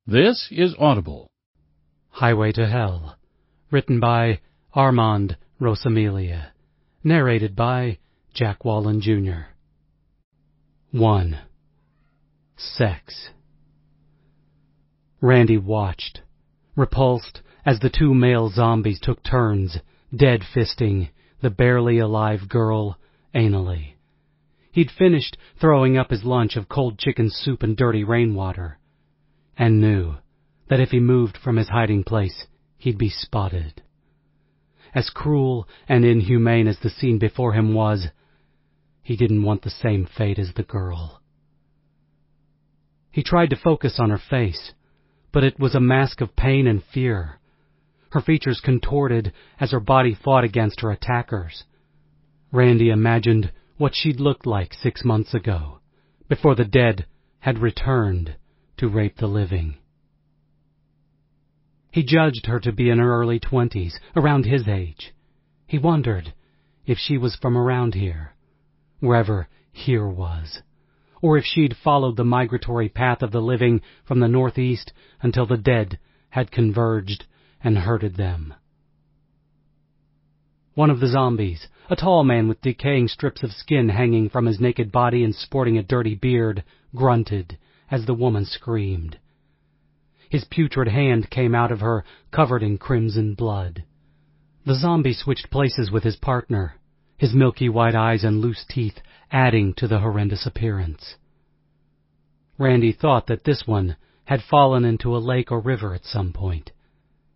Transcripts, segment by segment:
This is Audible. Highway to Hell, written by Armand Rosamilia, narrated by Jack Wallen Jr. 1. Sex. Randy watched, repulsed as the two male zombies took turns, dead-fisting the barely alive girl anally. He'd finished throwing up his lunch of cold chicken soup and dirty rainwater, and knew that if he moved from his hiding place, he'd be spotted. As cruel and inhumane as the scene before him was, he didn't want the same fate as the girl. He tried to focus on her face, but it was a mask of pain and fear. Her features contorted as her body fought against her attackers. Randy imagined what she'd looked like 6 months ago, before the dead had returned to rape the living. He judged her to be in her early 20s, around his age. He wondered if she was from around here, wherever here was, or if she'd followed the migratory path of the living from the northeast until the dead had converged and herded them. One of the zombies, a tall man with decaying strips of skin hanging from his naked body and sporting a dirty beard, grunted as the woman screamed. His putrid hand came out of her, covered in crimson blood. The zombie switched places with his partner, his milky white eyes and loose teeth adding to the horrendous appearance. Randy thought that this one had fallen into a lake or river at some point.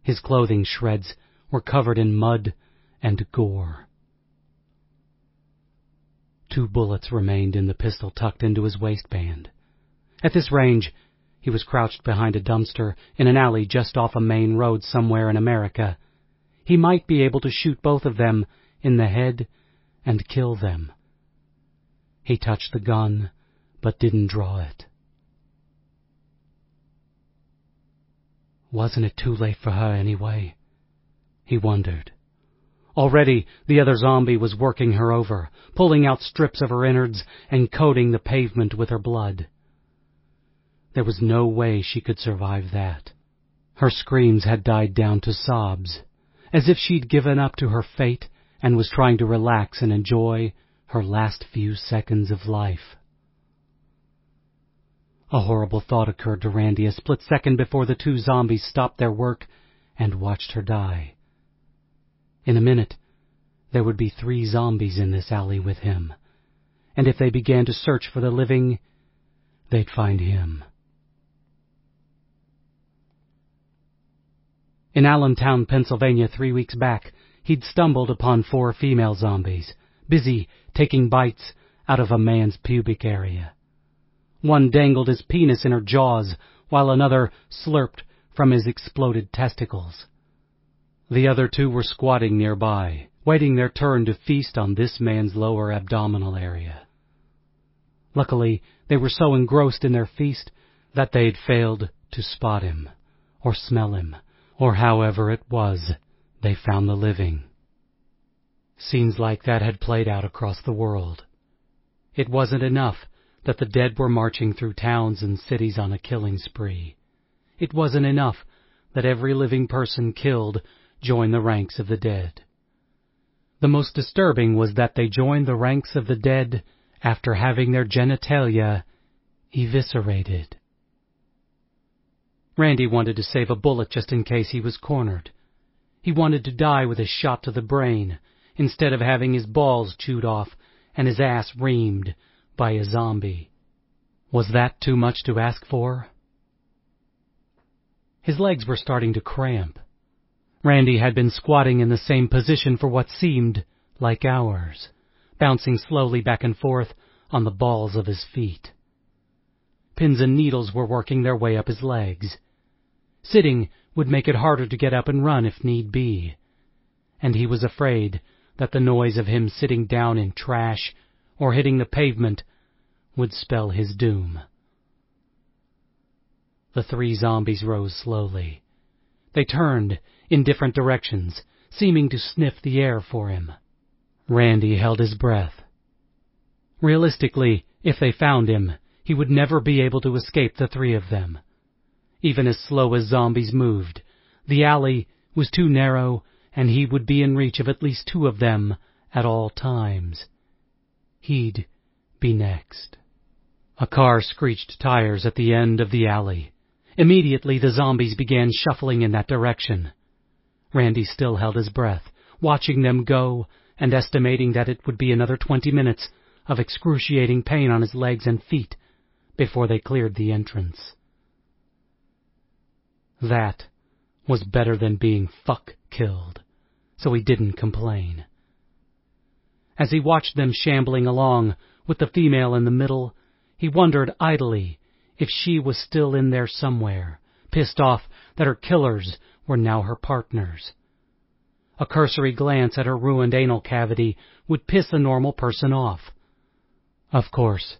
His clothing shreds were covered in mud and gore. 2 bullets remained in the pistol tucked into his waistband. At this range, he was crouched behind a dumpster in an alley just off a main road somewhere in America. He might be able to shoot both of them in the head and kill them. He touched the gun, but didn't draw it. Wasn't it too late for her anyway? He wondered. Already the other zombie was working her over, pulling out strips of her innards and coating the pavement with her blood. There was no way she could survive that. Her screams had died down to sobs, as if she'd given up to her fate and was trying to relax and enjoy her last few seconds of life. A horrible thought occurred to Randy a split second before the 2 zombies stopped their work and watched her die. In a minute, there would be 3 zombies in this alley with him, and if they began to search for the living, they'd find him. In Allentown, Pennsylvania 3 weeks back, he'd stumbled upon 4 female zombies, busy taking bites out of a man's pubic area. One dangled his penis in her jaws, while another slurped from his exploded testicles. The other 2 were squatting nearby, waiting their turn to feast on this man's lower abdominal area. Luckily, they were so engrossed in their feast that they'd failed to spot him, or smell him, or however it was they found the living. Scenes like that had played out across the world. It wasn't enough that the dead were marching through towns and cities on a killing spree. It wasn't enough that every living person killed joined the ranks of the dead. The most disturbing was that they joined the ranks of the dead after having their genitalia eviscerated. Randy wanted to save a bullet just in case he was cornered. He wanted to die with a shot to the brain, instead of having his balls chewed off and his ass reamed by a zombie. Was that too much to ask for? His legs were starting to cramp. Randy had been squatting in the same position for what seemed like hours, bouncing slowly back and forth on the balls of his feet. Pins and needles were working their way up his legs. Sitting would make it harder to get up and run if need be, and he was afraid that the noise of him sitting down in trash or hitting the pavement would spell his doom. The 3 zombies rose slowly. They turned in different directions, seeming to sniff the air for him. Randy held his breath. Realistically, if they found him, he would never be able to escape the 3 of them. Even as slow as zombies moved, the alley was too narrow, and he would be in reach of at least two of them at all times. He'd be next. A car screeched tires at the end of the alley. Immediately the zombies began shuffling in that direction. Randy still held his breath, watching them go and estimating that it would be another 20 minutes of excruciating pain on his legs and feet before they cleared the entrance. That was better than being fuck-killed, so he didn't complain. As he watched them shambling along, with the female in the middle, he wondered idly if she was still in there somewhere, pissed off that her killers were now her partners. A cursory glance at her ruined anal cavity would piss a normal person off. Of course,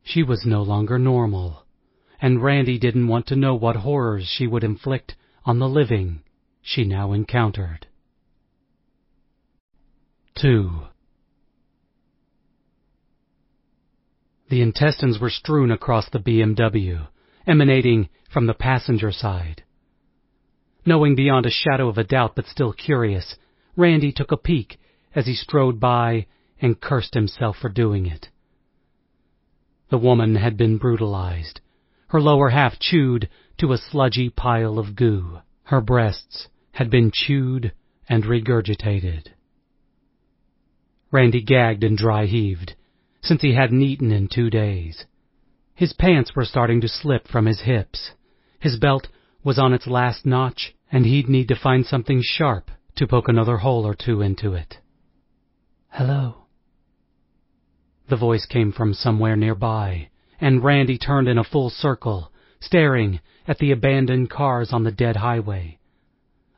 she was no longer normal, and Randy didn't want to know what horrors she would inflict on the living she now encountered. 2. The intestines were strewn across the BMW, emanating from the passenger side. Knowing beyond a shadow of a doubt, but still curious, Randy took a peek as he strode by and cursed himself for doing it. The woman had been brutalized, her lower half chewed to a sludgy pile of goo. Her breasts had been chewed and regurgitated. Randy gagged and dry-heaved, since he hadn't eaten in 2 days. His pants were starting to slip from his hips. His belt was on its last notch, and he'd need to find something sharp to poke another hole or two into it. "Hello." The voice came from somewhere nearby, and Randy turned in a full circle, staring at the abandoned cars on the dead highway.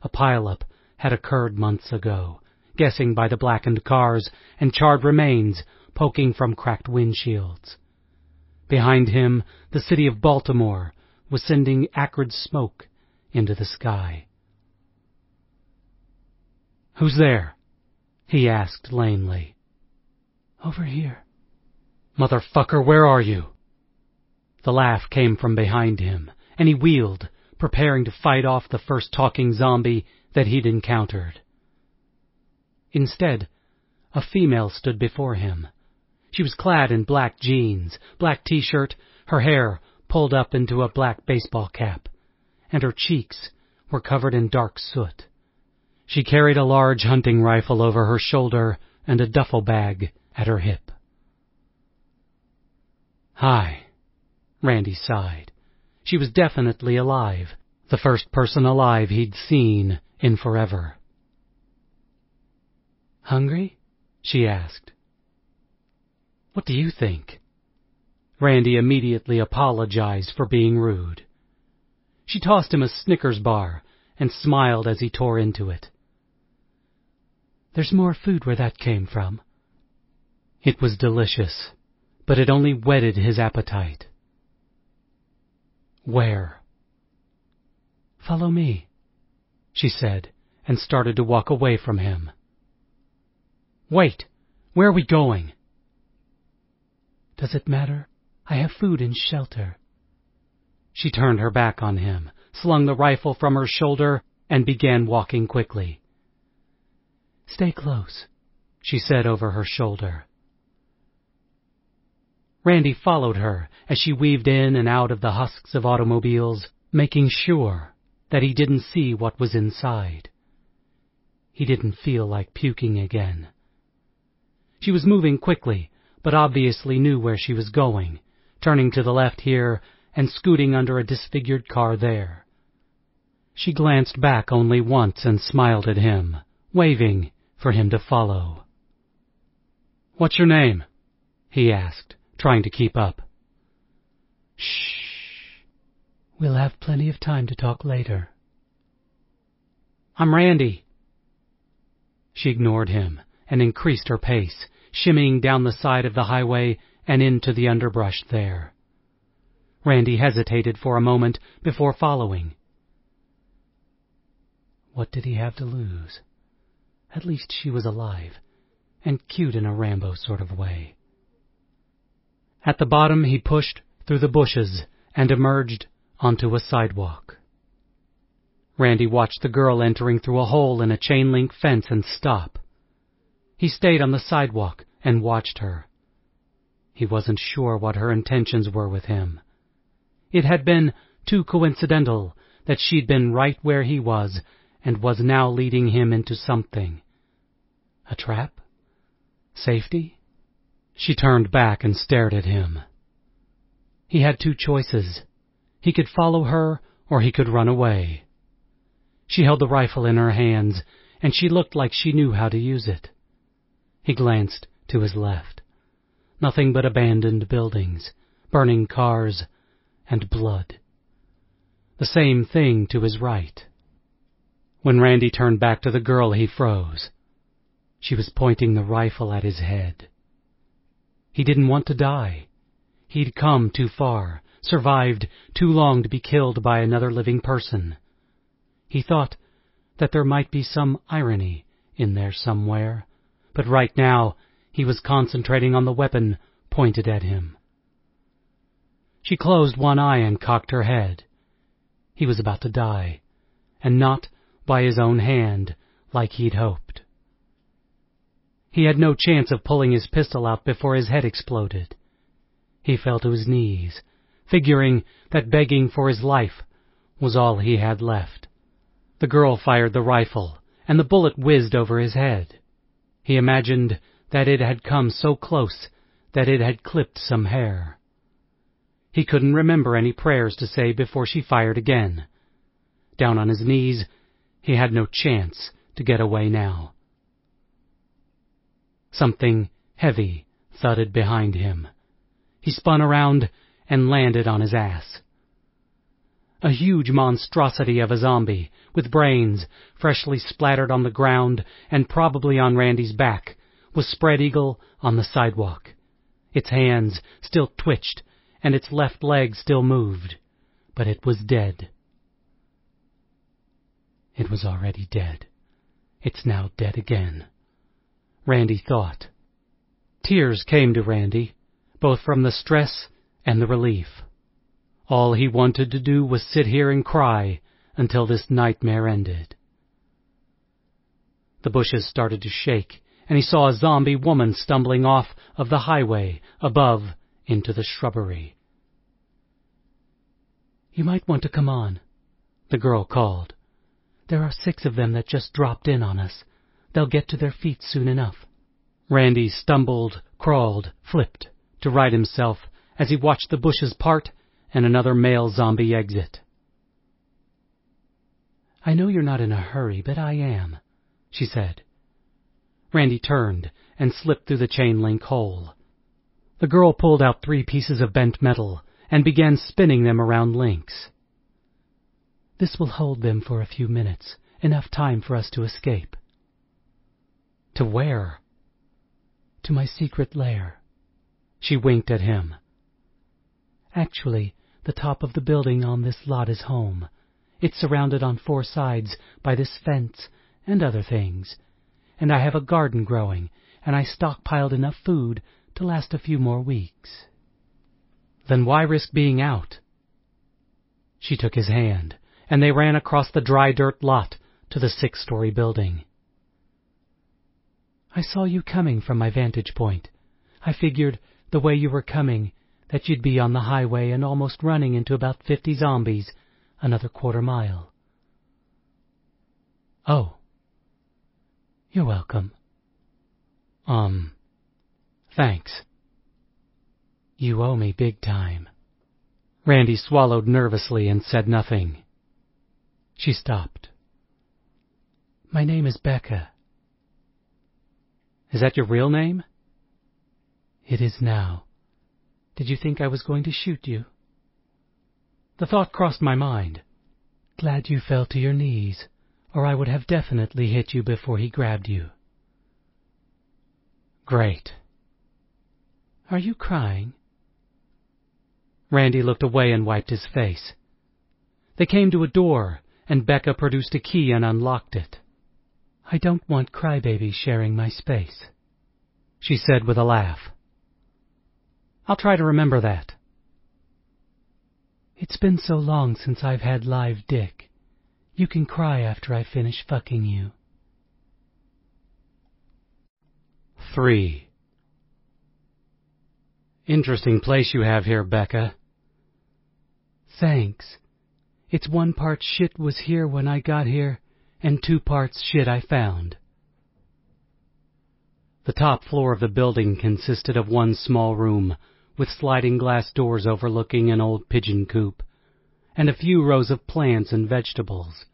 A pileup had occurred months ago, guessing by the blackened cars and charred remains poking from cracked windshields. Behind him, the city of Baltimore was sending acrid smoke into the sky. "Who's there?" he asked lamely. "Over here." "Motherfucker, where are you?" The laugh came from behind him, and he wheeled, preparing to fight off the first talking zombie that he'd encountered. Instead, a female stood before him. She was clad in black jeans, black t-shirt, her hair pulled up into a black baseball cap, and her cheeks were covered in dark soot. She carried a large hunting rifle over her shoulder and a duffel bag at her hip. "Hi," Randy sighed. She was definitely alive, the first person alive he'd seen in forever. "Hungry?" she asked. "What do you think?" Randy immediately apologized for being rude. She tossed him a Snickers bar and smiled as he tore into it. "There's more food where that came from." It was delicious, but it only whetted his appetite. "Where?" "Follow me," she said, and started to walk away from him. "Wait! Where are we going?" "Does it matter? I have food and shelter." She turned her back on him, slung the rifle from her shoulder, and began walking quickly. "Stay close," she said over her shoulder. Randy followed her as she weaved in and out of the husks of automobiles, making sure that he didn't see what was inside. He didn't feel like puking again. She was moving quickly, but obviously knew where she was going, turning to the left here and scooting under a disfigured car there. She glanced back only once and smiled at him, waving for him to follow. "What's your name?" he asked, trying to keep up. "Shh. We'll have plenty of time to talk later." "I'm Randy." She ignored him and increased her pace, shimmying down the side of the highway and into the underbrush there. Randy hesitated for a moment before following. What did he have to lose? At least she was alive, and cute in a Rambo sort of way. At the bottom he pushed through the bushes and emerged onto a sidewalk. Randy watched the girl entering through a hole in a chain-link fence and stop. He stayed on the sidewalk and watched her. He wasn't sure what her intentions were with him. It had been too coincidental that she'd been right where he was and was now leading him into something. A trap? Safety? She turned back and stared at him. He had two choices. He could follow her or he could run away. She held the rifle in her hands, and she looked like she knew how to use it. He glanced to his left. Nothing but abandoned buildings, burning cars, and blood. The same thing to his right. When Randy turned back to the girl, he froze. She was pointing the rifle at his head. He didn't want to die. He'd come too far, survived too long to be killed by another living person. He thought that there might be some irony in there somewhere, but right now he was concentrating on the weapon pointed at him. She closed one eye and cocked her head. He was about to die, and not by his own hand like he'd hoped. He had no chance of pulling his pistol out before his head exploded. He fell to his knees, figuring that begging for his life was all he had left. The girl fired the rifle, and the bullet whizzed over his head. He imagined that it had come so close that it had clipped some hair. He couldn't remember any prayers to say before she fired again. Down on his knees, he had no chance to get away now. Something heavy thudded behind him. He spun around and landed on his ass. A huge monstrosity of a zombie, with brains freshly splattered on the ground and probably on Randy's back, was spread eagle on the sidewalk. Its hands still twitched, and its left leg still moved, but it was dead. It was already dead. It's now dead again, Randy thought. Tears came to Randy, both from the stress and the relief. All he wanted to do was sit here and cry until this nightmare ended. The bushes started to shake, and he saw a zombie woman stumbling off of the highway above into the shrubbery. "You might want to come on," the girl called. "There are 6 of them that just dropped in on us. They'll get to their feet soon enough." Randy stumbled, crawled, flipped to right himself as he watched the bushes part and another male zombie exit. "I know you're not in a hurry, but I am," she said. Randy turned and slipped through the chain-link hole. The girl pulled out 3 pieces of bent metal and began spinning them around links. "This will hold them for a few minutes, enough time for us to escape." "To where?" "To my secret lair." She winked at him. "Actually, the top of the building on this lot is home. It's surrounded on 4 sides by this fence and other things, and I have a garden growing, and I stockpiled enough food to last a few more weeks." "Then why risk being out?" She took his hand, and they ran across the dry dirt lot to the 6-story building. "I saw you coming from my vantage point. I figured the way you were coming that you'd be on the highway and almost running into about 50 zombies another quarter mile." "Oh. You're welcome." Thanks." "You owe me big time." Randy swallowed nervously and said nothing. She stopped. "My name is Becca." "Is that your real name?" "It is now. Did you think I was going to shoot you?" "The thought crossed my mind." "Glad you fell to your knees, or I would have definitely hit you before he grabbed you." "Great." "Are you crying?" Randy looked away and wiped his face. They came to a door, and Becca produced a key and unlocked it. "I don't want crybabies sharing my space," she said with a laugh. "I'll try to remember that." It's been so long since I've had live dick. You can cry after I finish fucking you. 3. Interesting place you have here, Becca. Thanks. It's 1 part shit was here when I got here, and 2 parts shit I found. The top floor of the building consisted of 1 small room, with sliding glass doors overlooking an old pigeon coop, and a few rows of plants and vegetables.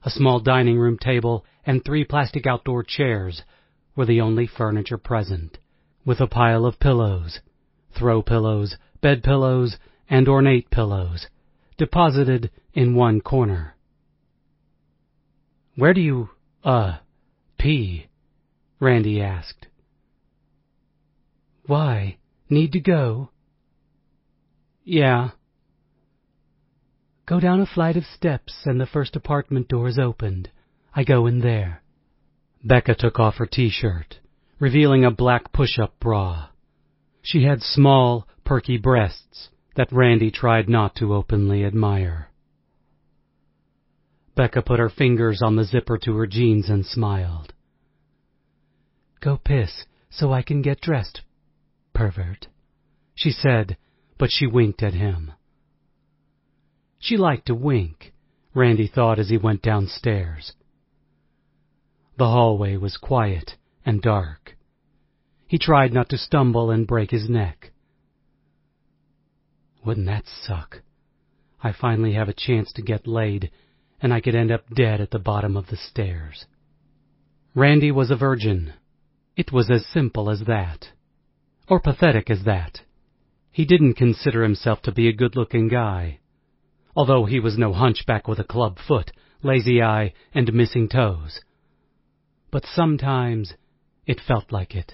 A small dining room table and 3 plastic outdoor chairs were the only furniture present, with a pile of pillows, throw pillows, bed pillows, and ornate pillows, deposited in 1 corner. Where do you, pee? Randy asked. Why? Need to go? Yeah. Go down a flight of steps and the first apartment door is opened. I go in there. Becca took off her t-shirt, revealing a black push-up bra. She had small, perky breasts that Randy tried not to openly admire. Becca put her fingers on the zipper to her jeans and smiled. Go piss so I can get dressed, pervert, she said, but she winked at him. She liked to wink, Randy thought as he went downstairs. The hallway was quiet and dark. He tried not to stumble and break his neck. Wouldn't that suck? I finally have a chance to get laid, and I could end up dead at the bottom of the stairs. Randy was a virgin. It was as simple as that. Or pathetic as that. He didn't consider himself to be a good-looking guy, although he was no hunchback with a club foot, lazy eye, and missing toes. But sometimes it felt like it.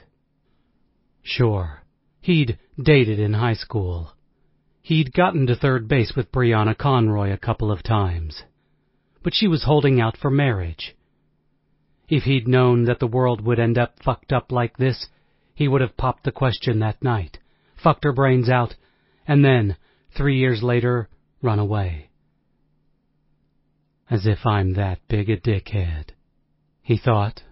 Sure, he'd dated in high school. He'd gotten to third base with Brianna Conroy a couple of times. But she was holding out for marriage. If he'd known that the world would end up fucked up like this, he would have popped the question that night, fucked her brains out, and then, 3 years later, run away. As if I'm that big a dickhead, he thought.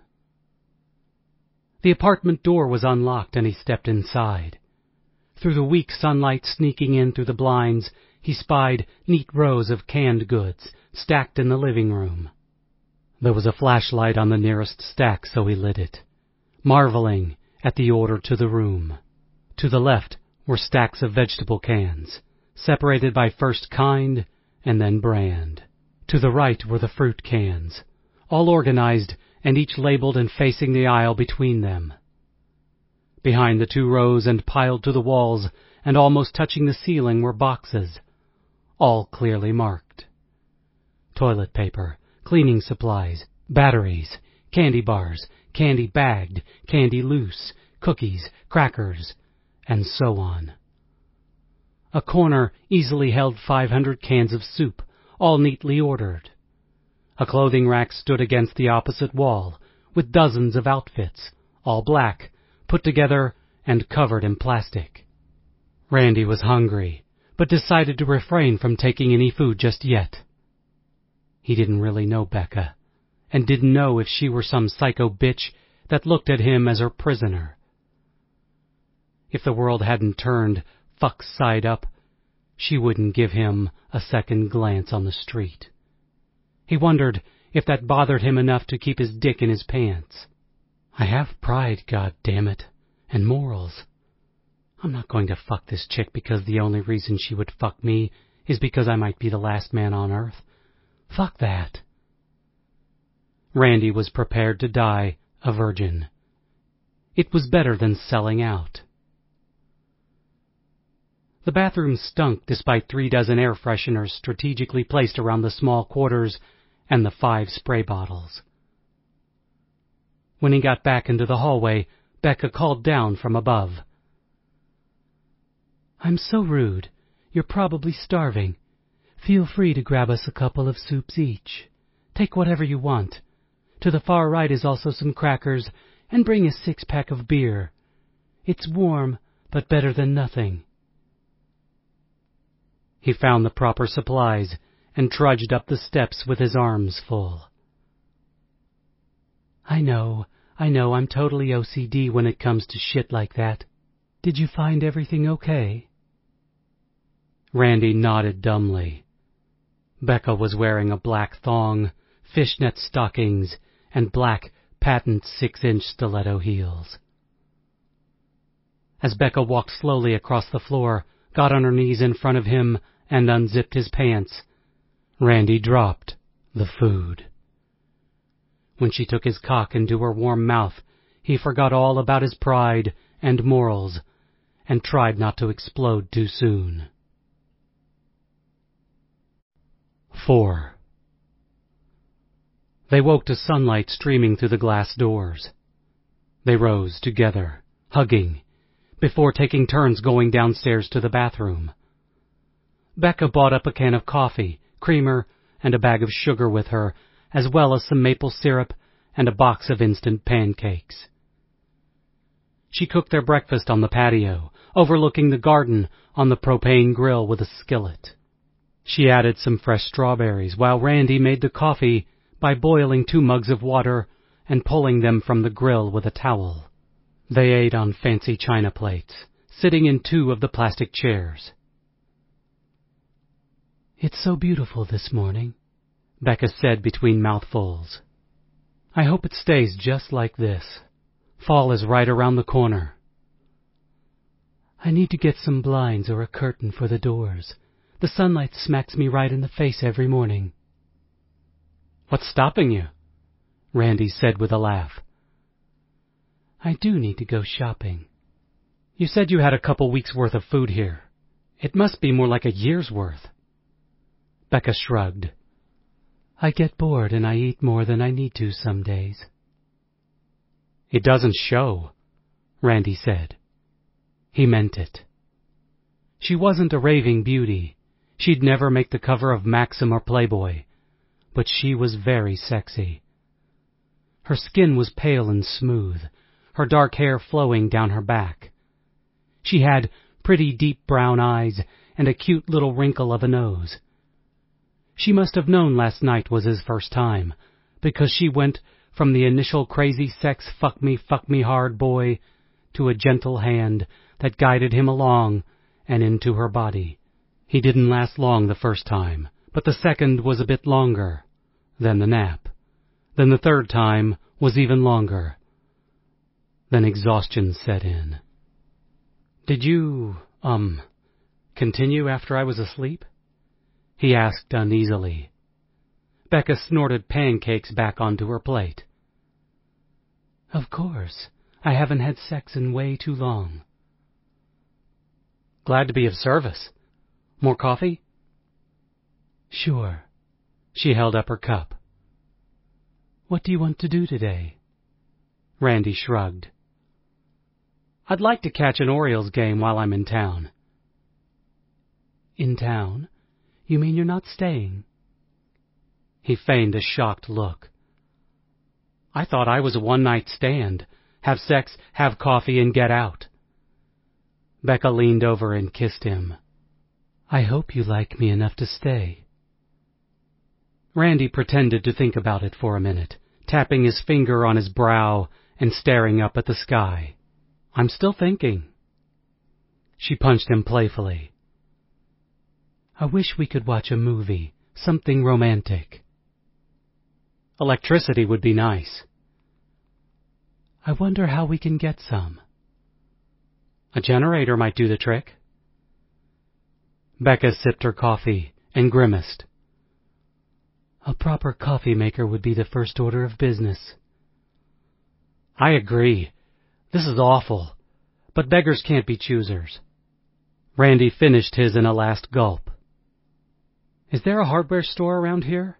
The apartment door was unlocked and he stepped inside. Through the weak sunlight sneaking in through the blinds, he spied neat rows of canned goods stacked in the living room. There was a flashlight on the nearest stack, so he lit it, marveling at the order to the room. To the left were stacks of vegetable cans, separated by first kind and then brand. To the right were the fruit cans, all organized and each labeled and facing the aisle between them. Behind the 2 rows and piled to the walls and almost touching the ceiling were boxes, all clearly marked. Toilet paper, cleaning supplies, batteries, candy bars, candy bagged, candy loose, cookies, crackers, and so on. A corner easily held 500 cans of soup, all neatly ordered. A clothing rack stood against the opposite wall, with dozens of outfits, all black, put together and covered in plastic. Randy was hungry, but decided to refrain from taking any food just yet. He didn't really know Becca, and didn't know if she were some psycho bitch that looked at him as her prisoner. If the world hadn't turned fuck side up, she wouldn't give him a second glance on the street. He wondered if that bothered him enough to keep his dick in his pants. I have pride, goddammit, and morals. I'm not going to fuck this chick because the only reason she would fuck me is because I might be the last man on earth. Fuck that. Randy was prepared to die a virgin. It was better than selling out. The bathroom stunk despite 3 dozen air fresheners strategically placed around the small quarters and the 5 spray bottles. When he got back into the hallway, Becca called down from above. I'm so rude. You're probably starving. Feel free to grab us a couple of soups each. Take whatever you want. To the far right is also some crackers, and bring a 6-pack of beer. It's warm, but better than nothing. He found the proper supplies and trudged up the steps with his arms full. I know, I'm totally OCD when it comes to shit like that. Did you find everything okay? Randy nodded dumbly. Becca was wearing a black thong, fishnet stockings, and black, patent 6-inch stiletto heels. As Becca walked slowly across the floor, got on her knees in front of him, and unzipped his pants, Randy dropped the food. When she took his cock into her warm mouth, he forgot all about his pride and morals, and tried not to explode too soon. 4. They woke to sunlight streaming through the glass doors. They rose together, hugging, before taking turns going downstairs to the bathroom. Becca bought up a can of coffee, creamer, and a bag of sugar with her, as well as some maple syrup and a box of instant pancakes. She cooked their breakfast on the patio, overlooking the garden on the propane grill with a skillet. She added some fresh strawberries while Randy made the coffee by boiling 2 mugs of water and pulling them from the grill with a towel. They ate on fancy china plates, sitting in 2 of the plastic chairs. It's so beautiful this morning, Becca said between mouthfuls. I hope it stays just like this. Fall is right around the corner. I need to get some blinds or a curtain for the doors. The sunlight smacks me right in the face every morning. What's stopping you? Randy said with a laugh. I do need to go shopping. You said you had a couple weeks' worth of food here. It must be more like a year's worth. Becca shrugged. I get bored and I eat more than I need to some days. It doesn't show, Randy said. He meant it. She wasn't a raving beauty. She'd never make the cover of Maxim or Playboy, but she was very sexy. Her skin was pale and smooth, her dark hair flowing down her back. She had pretty deep brown eyes and a cute little wrinkle of a nose. She must have known last night was his first time, because she went from the initial crazy sex fuck me hard boy to a gentle hand that guided him along and into her body. He didn't last long the first time, but the second was a bit longer. Then the nap. Then the third time was even longer. Then exhaustion set in. Did you, continue after I was asleep? He asked uneasily. Becca snorted pancakes back onto her plate. Of course. I haven't had sex in way too long. Glad to be of service. More coffee? Sure. She held up her cup. What do you want to do today? Randy shrugged. I'd like to catch an Orioles game while I'm in town. In town? You mean you're not staying? He feigned a shocked look. I thought I was a one-night stand. Have sex, have coffee, and get out. Becca leaned over and kissed him. I hope you like me enough to stay. Randy pretended to think about it for a minute, tapping his finger on his brow and staring up at the sky. I'm still thinking. She punched him playfully. I wish we could watch a movie, something romantic. Electricity would be nice. I wonder how we can get some. A generator might do the trick. Becca sipped her coffee and grimaced. A proper coffee maker would be the first order of business. I agree. This is awful. But beggars can't be choosers. Randy finished his in a last gulp. Is there a hardware store around here?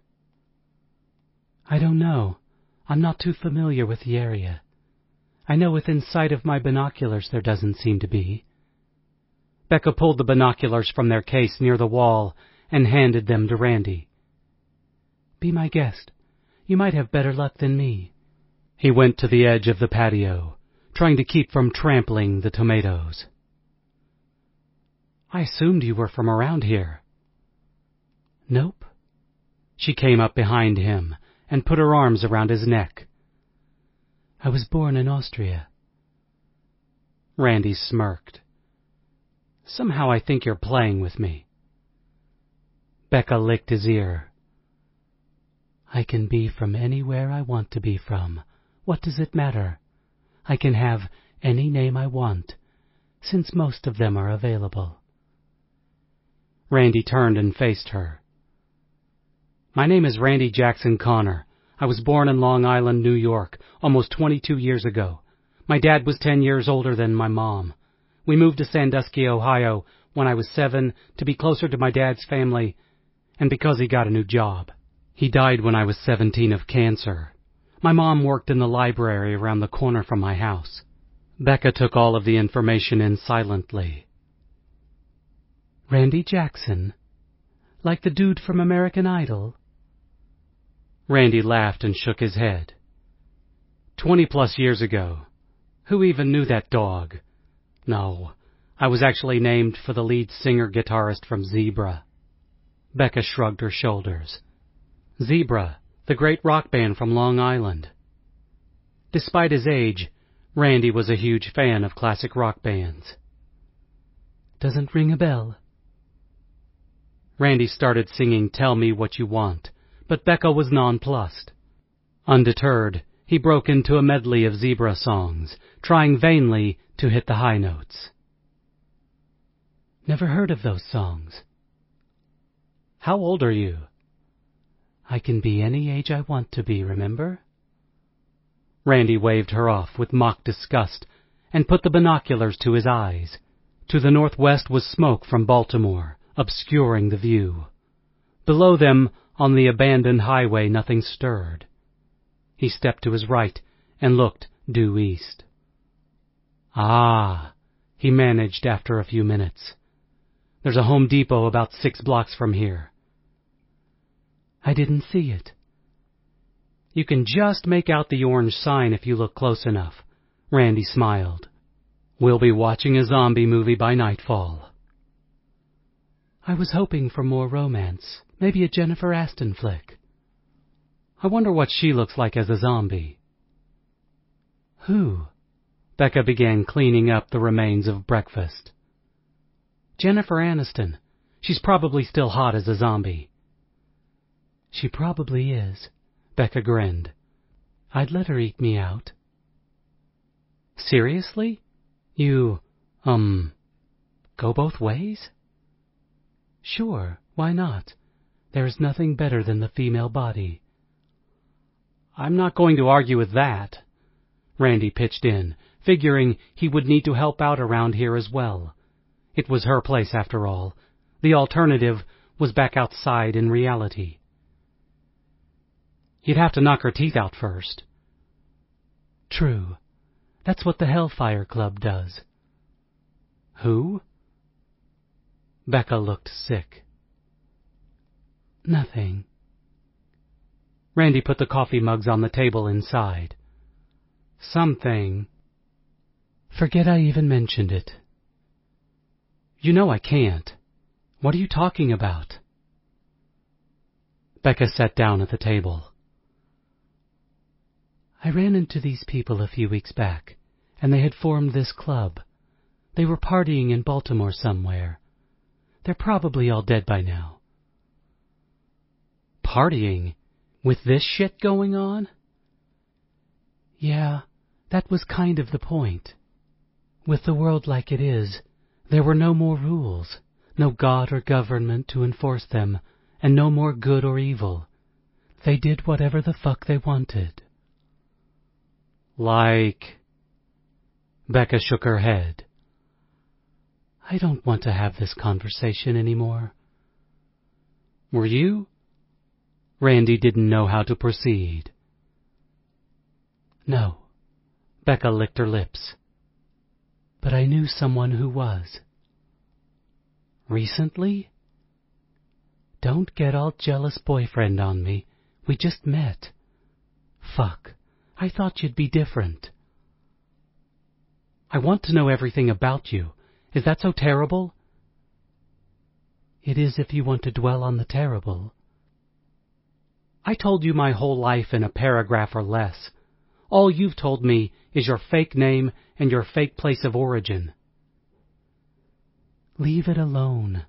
I don't know. I'm not too familiar with the area. I know within sight of my binoculars there doesn't seem to be. Becca pulled the binoculars from their case near the wall and handed them to Randy. Be my guest. You might have better luck than me. He went to the edge of the patio, trying to keep from trampling the tomatoes. I assumed you were from around here, Nope. She came up behind him and put her arms around his neck. I was born in Austria. Randy smirked. Somehow I think you're playing with me. Becca licked his ear. I can be from anywhere I want to be from. What does it matter? I can have any name I want, since most of them are available. Randy turned and faced her. My name is Randy Jackson Connor. I was born in Long Island, New York, almost 22 years ago. My dad was 10 years older than my mom. We moved to Sandusky, Ohio, when I was 7 to be closer to my dad's family, and because he got a new job. He died when I was 17 of cancer. My mom worked in the library around the corner from my house. Becca took all of the information in silently. Randy Jackson? Like the dude from American Idol? Randy laughed and shook his head. 20+ years ago. Who even knew that dog? No, I was actually named for the lead singer-guitarist from Zebra. Becca shrugged her shoulders. Zebra, the great rock band from Long Island. Despite his age, Randy was a huge fan of classic rock bands. Doesn't ring a bell. Randy started singing Tell Me What You Want, but Becca was nonplussed. Undeterred, he broke into a medley of Zebra songs, trying vainly to hit the high notes. Never heard of those songs. How old are you? I can be any age I want to be, remember? Randy waved her off with mock disgust and put the binoculars to his eyes. To the northwest was smoke from Baltimore, obscuring the view. Below them, on the abandoned highway, nothing stirred. He stepped to his right and looked due east. Ah, he managed after a few minutes. There's a Home Depot about 6 blocks from here. I didn't see it. You can just make out the orange sign if you look close enough. Randy smiled. We'll be watching a zombie movie by nightfall. I was hoping for more romance, maybe a Jennifer Aniston flick. I wonder what she looks like as a zombie. Who? Becca began cleaning up the remains of breakfast. Jennifer Aniston. She's probably still hot as a zombie. She probably is, Becca grinned. I'd let her eat me out. Seriously? You, go both ways? Sure, why not? There's nothing better than the female body. I'm not going to argue with that. Randy pitched in, figuring he would need to help out around here as well. It was her place after all. The alternative was back outside in reality. You'd have to knock her teeth out first. True. That's what the Hellfire Club does. Who? Becca looked sick. Nothing. Randy put the coffee mugs on the table inside. Something. Forget I even mentioned it. You know I can't. What are you talking about? Becca sat down at the table. I ran into these people a few weeks back, and they had formed this club. They were partying in Baltimore somewhere. They're probably all dead by now. Partying? With this shit going on? Yeah, that was kind of the point. With the world like it is, there were no more rules, no God or government to enforce them, and no more good or evil. They did whatever the fuck they wanted. Like... Becca shook her head. I don't want to have this conversation anymore. Were you? Randy didn't know how to proceed. No. Becca licked her lips. But I knew someone who was. Recently? Don't get all jealous boyfriend on me. We just met. Fuck. I thought you'd be different. I want to know everything about you. Is that so terrible? It is if you want to dwell on the terrible. I told you my whole life in a paragraph or less. All you've told me is your fake name and your fake place of origin. Leave it alone.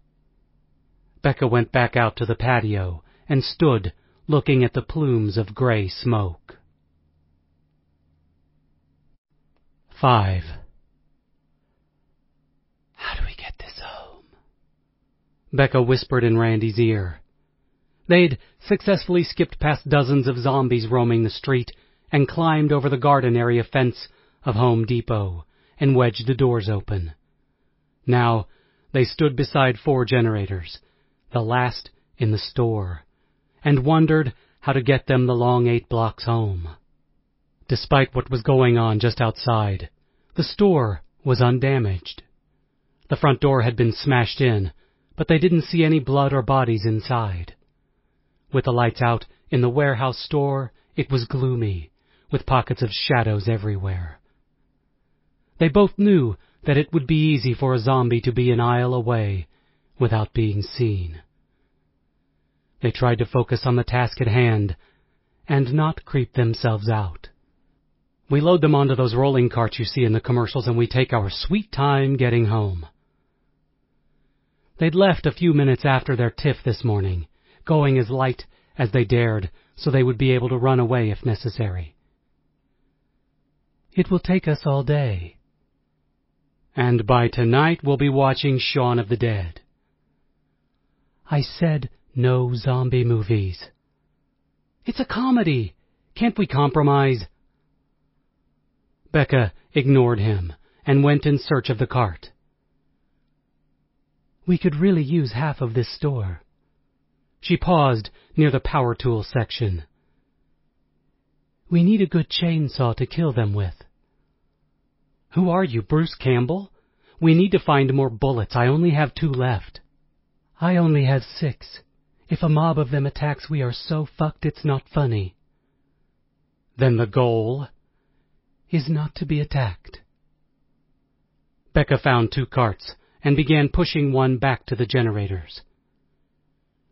Becca went back out to the patio and stood looking at the plumes of gray smoke. 5. How do we get this home? Becca whispered in Randy's ear. They'd successfully skipped past dozens of zombies roaming the street and climbed over the garden area fence of Home Depot and wedged the doors open. Now they stood beside 4 generators, the last in the store, and wondered how to get them the long 8 blocks home. Despite what was going on just outside, the store was undamaged. The front door had been smashed in, but they didn't see any blood or bodies inside. With the lights out in the warehouse store, it was gloomy, with pockets of shadows everywhere. They both knew that it would be easy for a zombie to be an aisle away without being seen. They tried to focus on the task at hand and not creep themselves out. We load them onto those rolling carts you see in the commercials and we take our sweet time getting home. They'd left a few minutes after their tiff this morning, going as light as they dared so they would be able to run away if necessary. It will take us all day. And by tonight we'll be watching Shaun of the Dead. I said no zombie movies. It's a comedy. Can't we compromise? Becca ignored him and went in search of the cart. We could really use half of this store. She paused near the power tool section. We need a good chainsaw to kill them with. Who are you, Bruce Campbell? We need to find more bullets. I only have 2 left. I only have 6. If a mob of them attacks, we are so fucked it's not funny. Then the goal is not to be attacked. Becca found 2 carts and began pushing one back to the generators.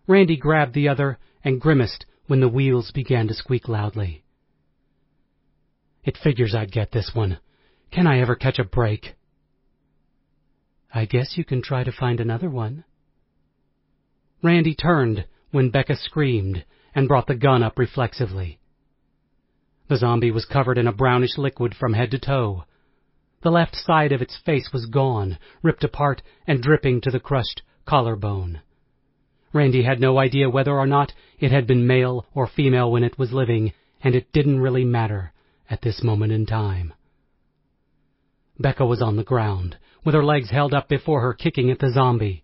Randy grabbed the other and grimaced when the wheels began to squeak loudly. It figures I'd get this one. Can I ever catch a break? I guess you can try to find another one. Randy turned when Becca screamed and brought the gun up reflexively. The zombie was covered in a brownish liquid from head to toe. The left side of its face was gone, ripped apart and dripping to the crushed collarbone. Randy had no idea whether or not it had been male or female when it was living, and it didn't really matter at this moment in time. Becca was on the ground, with her legs held up before her, kicking at the zombie.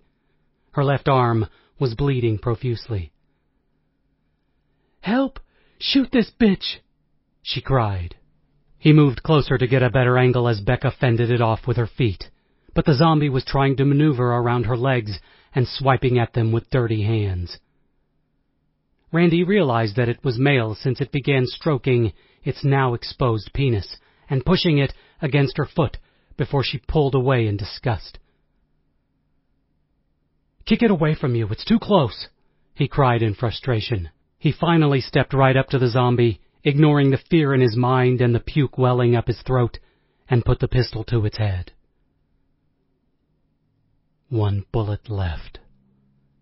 Her left arm was bleeding profusely. "Help! Shoot this bitch!" she cried. He moved closer to get a better angle as Becca fended it off with her feet, but the zombie was trying to maneuver around her legs and swiping at them with dirty hands. Randy realized that it was male since it began stroking its now exposed penis and pushing it against her foot before she pulled away in disgust. "Kick it away from you, it's too close," he cried in frustration. He finally stepped right up to the zombie, ignoring the fear in his mind and the puke welling up his throat, and put the pistol to its head. 1 bullet left,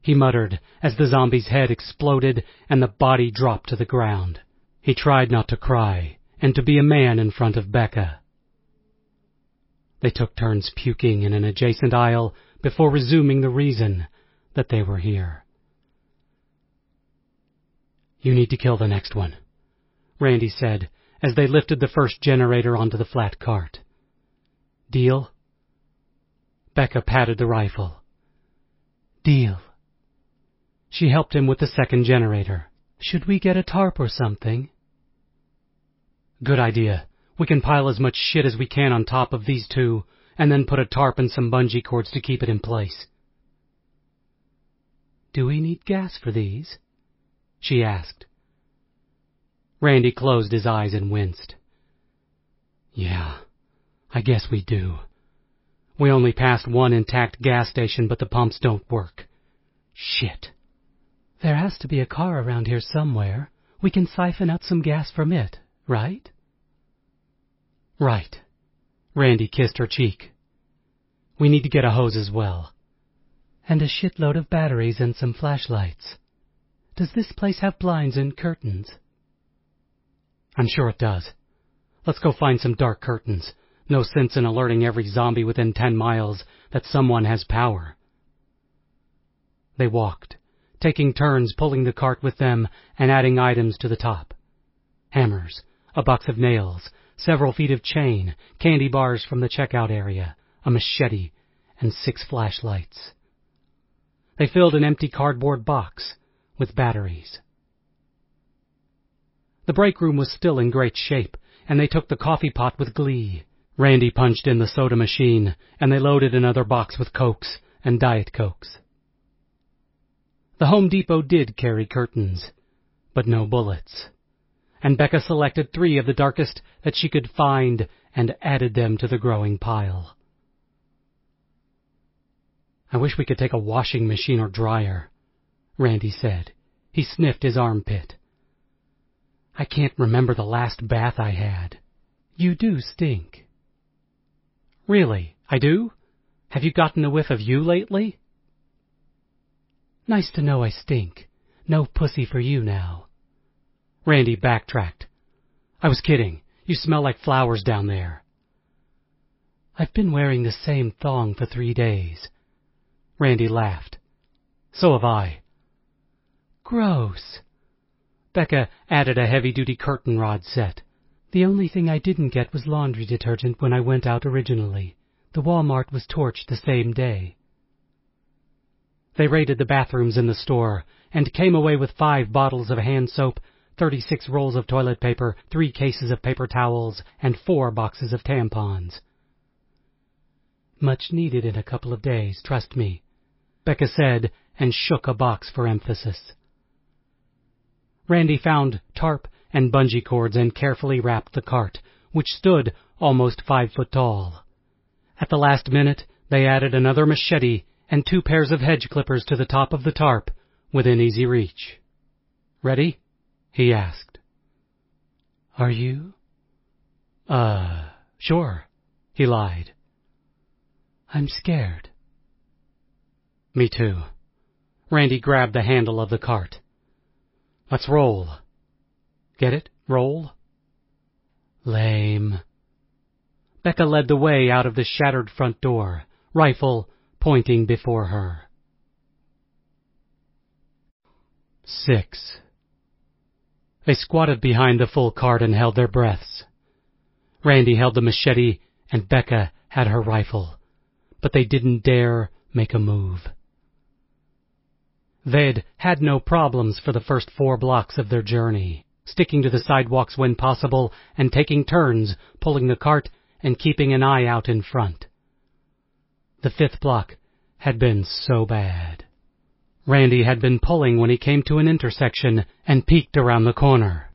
he muttered as the zombie's head exploded and the body dropped to the ground. He tried not to cry and to be a man in front of Becca. They took turns puking in an adjacent aisle before resuming the reason that they were here. "You need to kill the next one," Randy said as they lifted the first generator onto the flat cart. "Deal?" Becca patted the rifle. "Deal." She helped him with the second generator. "Should we get a tarp or something?" "Good idea. We can pile as much shit as we can on top of these 2, and then put a tarp and some bungee cords to keep it in place." "Do we need gas for these?" she asked. Randy closed his eyes and winced. "Yeah, I guess we do. We only passed one intact gas station, but the pumps don't work. Shit. There has to be a car around here somewhere. We can siphon out some gas from it, right? Right. Randy kissed her cheek. We need to get a hose as well. And a shitload of batteries and some flashlights. Does this place have blinds and curtains? I'm sure it does. Let's go find some dark curtains. No sense in alerting every zombie within 10 miles that someone has power. They walked, taking turns pulling the cart with them and adding items to the top. Hammers, a box of nails, several feet of chain, candy bars from the checkout area, a machete, and 6 flashlights. They filled an empty cardboard box with batteries. The break room was still in great shape, and they took the coffee pot with glee. Randy punched in the soda machine, and they loaded another box with Cokes and Diet Cokes. The Home Depot did carry curtains, but no bullets, and Becca selected 3 of the darkest that she could find and added them to the growing pile. I wish we could take a washing machine or dryer, Randy said. He sniffed his armpit. I can't remember the last bath I had. You do stink. Really, I do? Have you gotten a whiff of you lately? Nice to know I stink. No pussy for you now. Randy backtracked. I was kidding. You smell like flowers down there. I've been wearing the same thong for 3 days. Randy laughed. So have I. Gross. Becca added a heavy-duty curtain rod set. The only thing I didn't get was laundry detergent when I went out originally. The Walmart was torched the same day. They raided the bathrooms in the store and came away with 5 bottles of hand soap, 36 rolls of toilet paper, 3 cases of paper towels, and 4 boxes of tampons. Much needed in a couple of days, trust me, Becca said, and shook a box for emphasis. Randy found tarp and bungee cords and carefully wrapped the cart, which stood almost 5 foot tall. At the last minute, they added another machete and 2 pairs of hedge clippers to the top of the tarp, within easy reach. Ready? He asked. Are you? Sure, he lied. I'm scared. Me too. Randy grabbed the handle of the cart. Let's roll. Get it? Roll? Lame. Becca led the way out of the shattered front door, rifle pointing before her. 6. They squatted behind the full cart and held their breaths. Randy held the machete and Becca had her rifle, but they didn't dare make a move. They'd had no problems for the first 4 blocks of their journey, sticking to the sidewalks when possible and taking turns pulling the cart and keeping an eye out in front. The 5th block had been so bad. Randy had been pulling when he came to an intersection and peeked around the corner.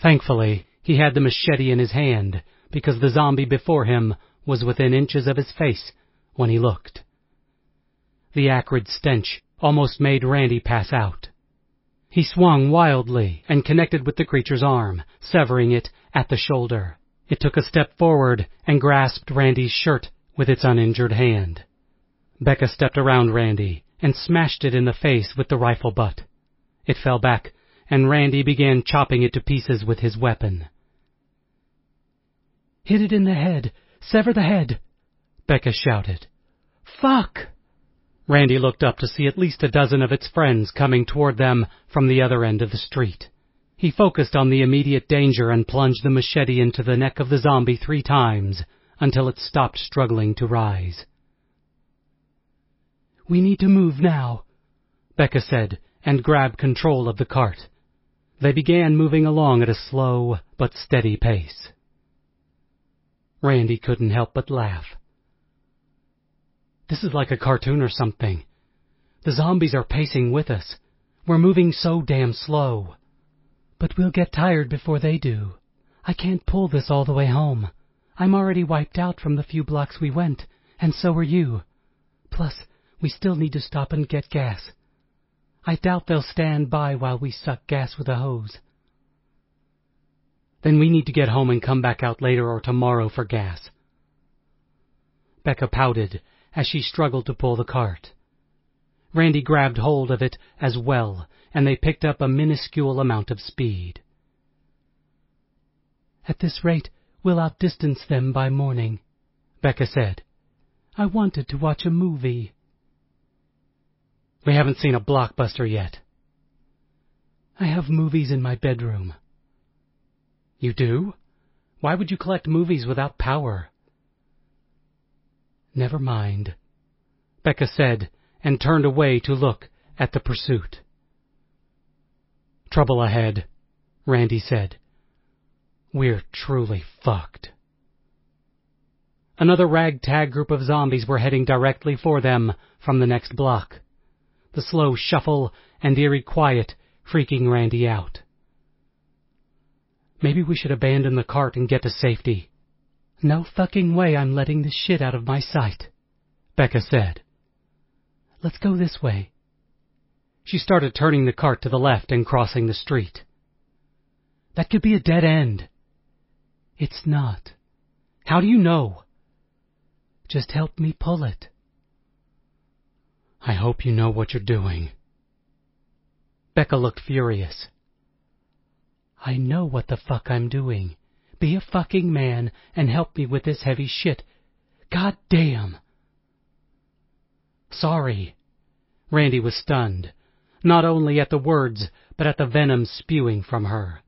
Thankfully, he had the machete in his hand because the zombie before him was within inches of his face when he looked. The acrid stench almost made Randy pass out. He swung wildly and connected with the creature's arm, severing it at the shoulder. It took a step forward and grasped Randy's shirt with its uninjured hand. Becca stepped around Randy and smashed it in the face with the rifle butt. It fell back, and Randy began chopping it to pieces with his weapon. Hit it in the head! Sever the head! Becca shouted. Fuck! Randy looked up to see at least a dozen of its friends coming toward them from the other end of the street. He focused on the immediate danger and plunged the machete into the neck of the zombie 3 times until it stopped struggling to rise. We need to move now, Becca said, and grabbed control of the cart. They began moving along at a slow but steady pace. Randy couldn't help but laugh. This is like a cartoon or something. The zombies are pacing with us. We're moving so damn slow. But we'll get tired before they do. I can't pull this all the way home. I'm already wiped out from the few blocks we went, and so are you. Plus, we still need to stop and get gas. I doubt they'll stand by while we suck gas with a hose. Then we need to get home and come back out later or tomorrow for gas. Becca pouted as she struggled to pull the cart. Randy grabbed hold of it as well, and they picked up a minuscule amount of speed. At this rate, we'll outdistance them by morning, Becca said. I wanted to watch a movie. We haven't seen a blockbuster yet. I have movies in my bedroom. You do? Why would you collect movies without power? Never mind, Becca said, and turned away to look at the pursuit. Trouble ahead, Randy said. We're truly fucked. Another ragtag group of zombies were heading directly for them from the next block. The slow shuffle and eerie quiet freaking Randy out. Maybe we should abandon the cart and get to safety. No fucking way I'm letting this shit out of my sight, Becca said. Let's go this way. She started turning the cart to the left and crossing the street. That could be a dead end. It's not. How do you know? Just help me pull it. I hope you know what you're doing. Becca looked furious. I know what the fuck I'm doing. Be a fucking man and help me with this heavy shit. God damn. Sorry. Randy was stunned, not only at the words, but at the venom spewing from her.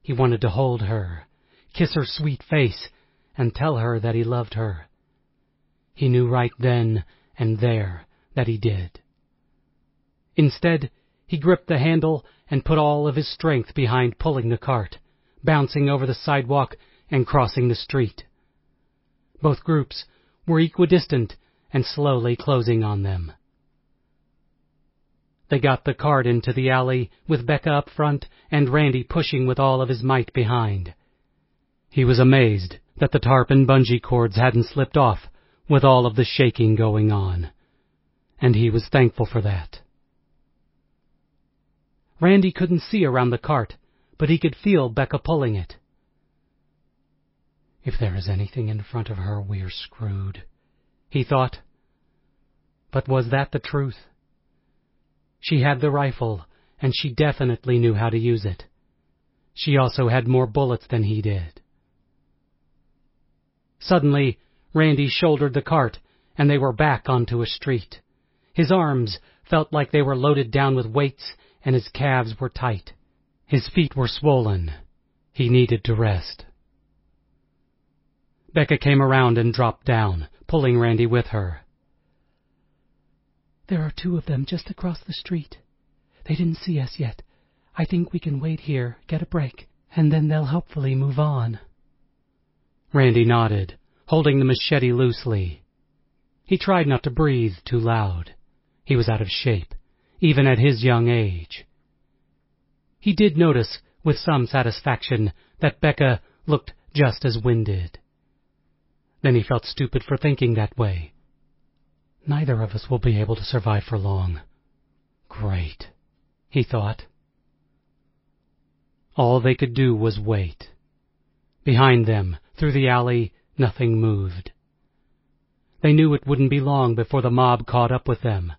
He wanted to hold her, kiss her sweet face, and tell her that he loved her. He knew right then and there that he did. Instead, he gripped the handle and put all of his strength behind pulling the cart, bouncing over the sidewalk and crossing the street. Both groups were equidistant and slowly closing on them. They got the cart into the alley with Becca up front and Randy pushing with all of his might behind. He was amazed that the tarp and bungee cords hadn't slipped off with all of the shaking going on, and he was thankful for that. Randy couldn't see around the cart, but he could feel Becca pulling it. If there is anything in front of her, we're screwed, he thought. But was that the truth? She had the rifle, and she definitely knew how to use it. She also had more bullets than he did. Suddenly, Randy shouldered the cart, and they were back onto a street. His arms felt like they were loaded down with weights, and his calves were tight. His feet were swollen. He needed to rest. Becca came around and dropped down, pulling Randy with her. There are 2 of them just across the street. They didn't see us yet. I think we can wait here, get a break, and then they'll hopefully move on. Randy nodded, holding the machete loosely. He tried not to breathe too loud. He was out of shape, even at his young age. He did notice, with some satisfaction, that Becca looked just as winded. Then he felt stupid for thinking that way. Neither of us will be able to survive for long. Great, he thought. All they could do was wait. Behind them, through the alley, nothing moved. They knew it wouldn't be long before the mob caught up with them,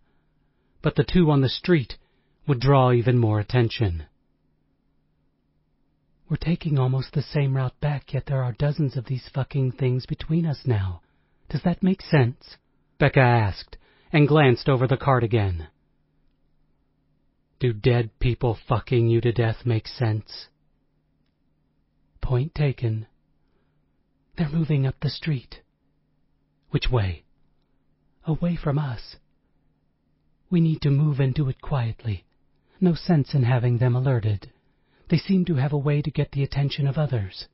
but the 2 on the street would draw even more attention. We're taking almost the same route back, yet there are dozens of these fucking things between us now. Does that make sense? Becca asked, and glanced over the cart again. Do dead people fucking you to death make sense? Point taken. They're moving up the street. Which way? Away from us. We need to move and do it quietly. No sense in having them alerted. They seem to have a way to get the attention of others.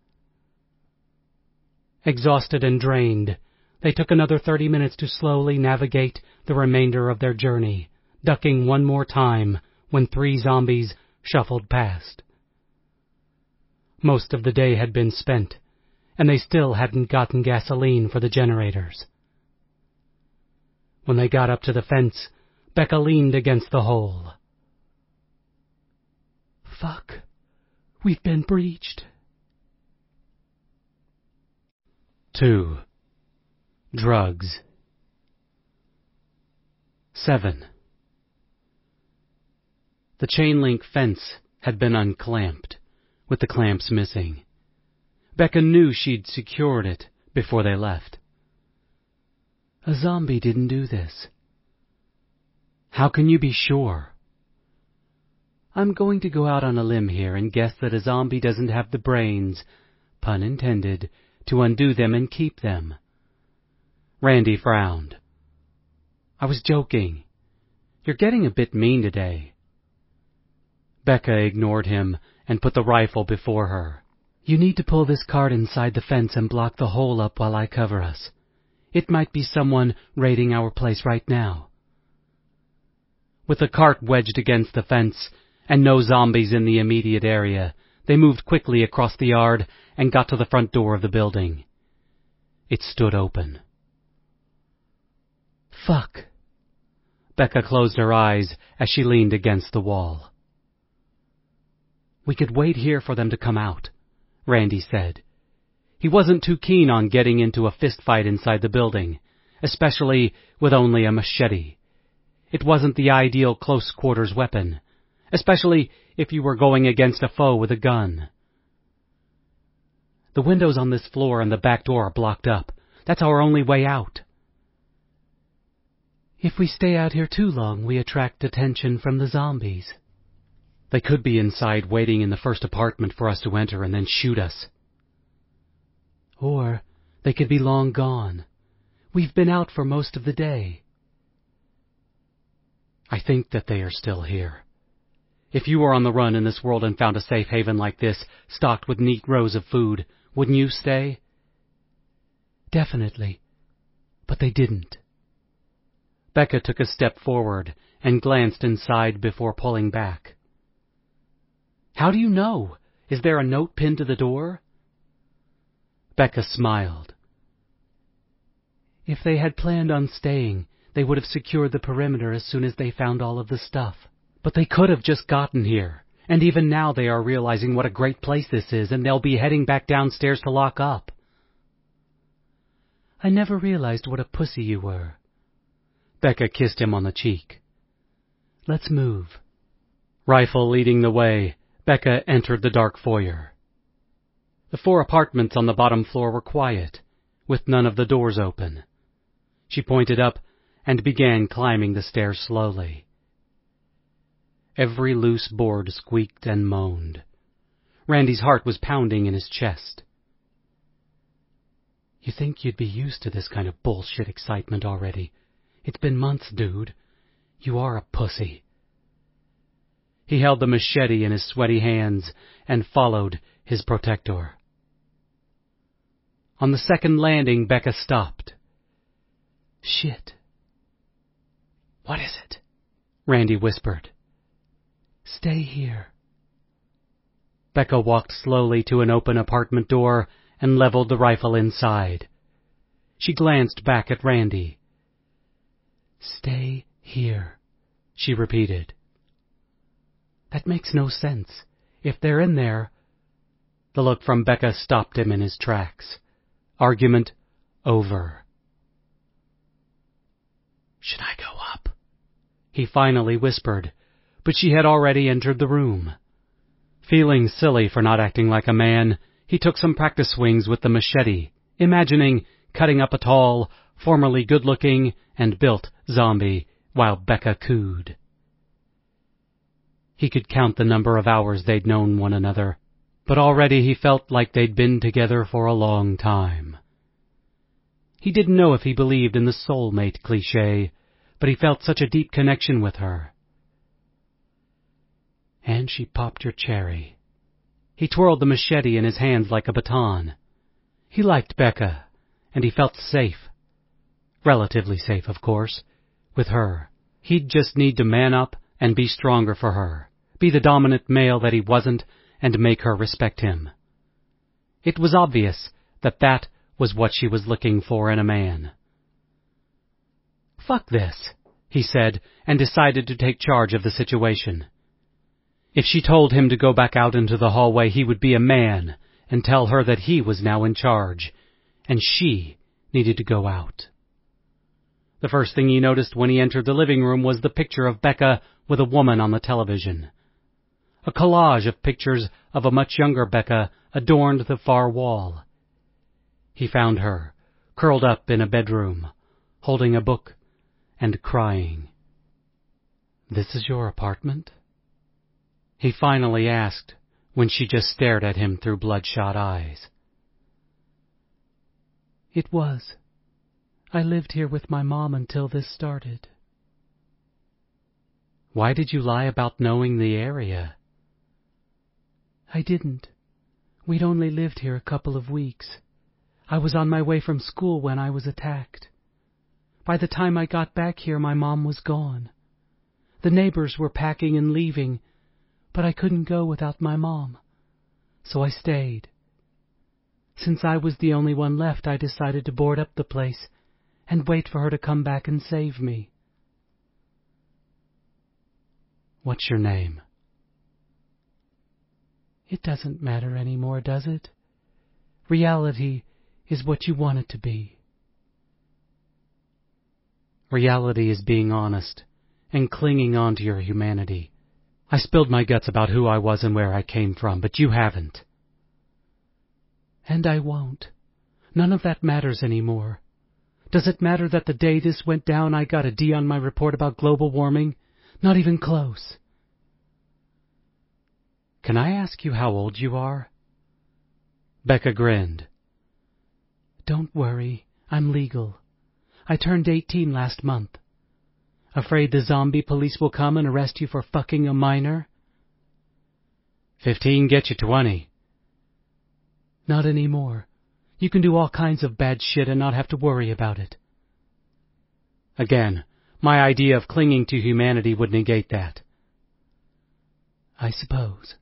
Exhausted and drained, they took another 30 minutes to slowly navigate the remainder of their journey, ducking one more time when 3 zombies shuffled past. Most of the day had been spent, and they still hadn't gotten gasoline for the generators. When they got up to the fence, Becca leaned against the hole. Fuck. We've been breached. 2. Drugs. 7. The chain-link fence had been unclamped, with the clamps missing. Becca knew she'd secured it before they left. A zombie didn't do this. How can you be sure? I'm going to go out on a limb here and guess that a zombie doesn't have the brains, pun intended, to undo them and keep them. Randy frowned. I was joking. You're getting a bit mean today. Becca ignored him and put the rifle before her. You need to pull this cart inside the fence and block the hole up while I cover us. It might be someone raiding our place right now. With the cart wedged against the fence and no zombies in the immediate area, they moved quickly across the yard and got to the front door of the building. It stood open. Fuck. Becca closed her eyes as she leaned against the wall. We could wait here for them to come out, Randy said. He wasn't too keen on getting into a fistfight inside the building, especially with only a machete. It wasn't the ideal close-quarters weapon, especially if you were going against a foe with a gun. The windows on this floor and the back door are blocked up. That's our only way out. If we stay out here too long, we attract attention from the zombies. They could be inside waiting in the first apartment for us to enter and then shoot us. Or they could be long gone. We've been out for most of the day. I think that they are still here. If you were on the run in this world and found a safe haven like this, stocked with neat rows of food, wouldn't you stay? Definitely. But they didn't. Becca took a step forward and glanced inside before pulling back. How do you know? Is there a note pinned to the door? Becca smiled. If they had planned on staying, they would have secured the perimeter as soon as they found all of the stuff. But they could have just gotten here, and even now they are realizing what a great place this is, and they'll be heading back downstairs to lock up. I never realized what a pussy you were. Becca kissed him on the cheek. Let's move. Rifle leading the way, Becca entered the dark foyer. The 4 apartments on the bottom floor were quiet, with none of the doors open. She pointed up and began climbing the stairs slowly. Every loose board squeaked and moaned. Randy's heart was pounding in his chest. You think you'd be used to this kind of bullshit excitement already? It's been months, dude. You are a pussy. He held the machete in his sweaty hands and followed his protector. On the second landing, Becca stopped. Shit. What is it? Randy whispered. Stay here. Becca walked slowly to an open apartment door and leveled the rifle inside. She glanced back at Randy. Stay here, she repeated. That makes no sense. If they're in there... The look from Becca stopped him in his tracks. Argument over. Should I go up? He finally whispered, but she had already entered the room. Feeling silly for not acting like a man, he took some practice swings with the machete, imagining cutting up a tall, formerly good-looking and built zombie while Becca cooed. He could count the number of hours they'd known one another, but already he felt like they'd been together for a long time. He didn't know if he believed in the soulmate cliché, but he felt such a deep connection with her. And she popped your cherry. He twirled the machete in his hands like a baton. He liked Becca, and he felt safe. Relatively safe, of course, with her. He'd just need to man up and be stronger for her, be the dominant male that he wasn't, and make her respect him. It was obvious that that was what she was looking for in a man. Fuck this. he said, and decided to take charge of the situation. If she told him to go back out into the hallway, he would be a man and tell her that he was now in charge, and she needed to go out. The first thing he noticed when he entered the living room was the picture of Becca with a woman on the television. A collage of pictures of a much younger Becca adorned the far wall. He found her, curled up in a bedroom, holding a book and crying. "This is your apartment?" he finally asked, when she just stared at him through bloodshot eyes. "It was. I lived here with my mom until this started." "Why did you lie about knowing the area?" "I didn't. We'd only lived here a couple of weeks. I was on my way from school when I was attacked. By the time I got back here, my mom was gone. The neighbors were packing and leaving, but I couldn't go without my mom, so I stayed. Since I was the only one left, I decided to board up the place and wait for her to come back and save me." "What's your name?" "It doesn't matter anymore, does it? Reality is what you want it to be." "Reality is being honest and clinging on to your humanity. I spilled my guts about who I was and where I came from, but you haven't." "And I won't. None of that matters anymore. Does it matter that the day this went down I got a D on my report about global warming? Not even close." "Can I ask you how old you are?" Becca grinned. "Don't worry, I'm legal. I turned 18 last month. Afraid the zombie police will come and arrest you for fucking a minor?" 15 get you 20. "Not anymore. You can do all kinds of bad shit and not have to worry about it." Again, my idea of clinging to humanity would negate that. "I suppose."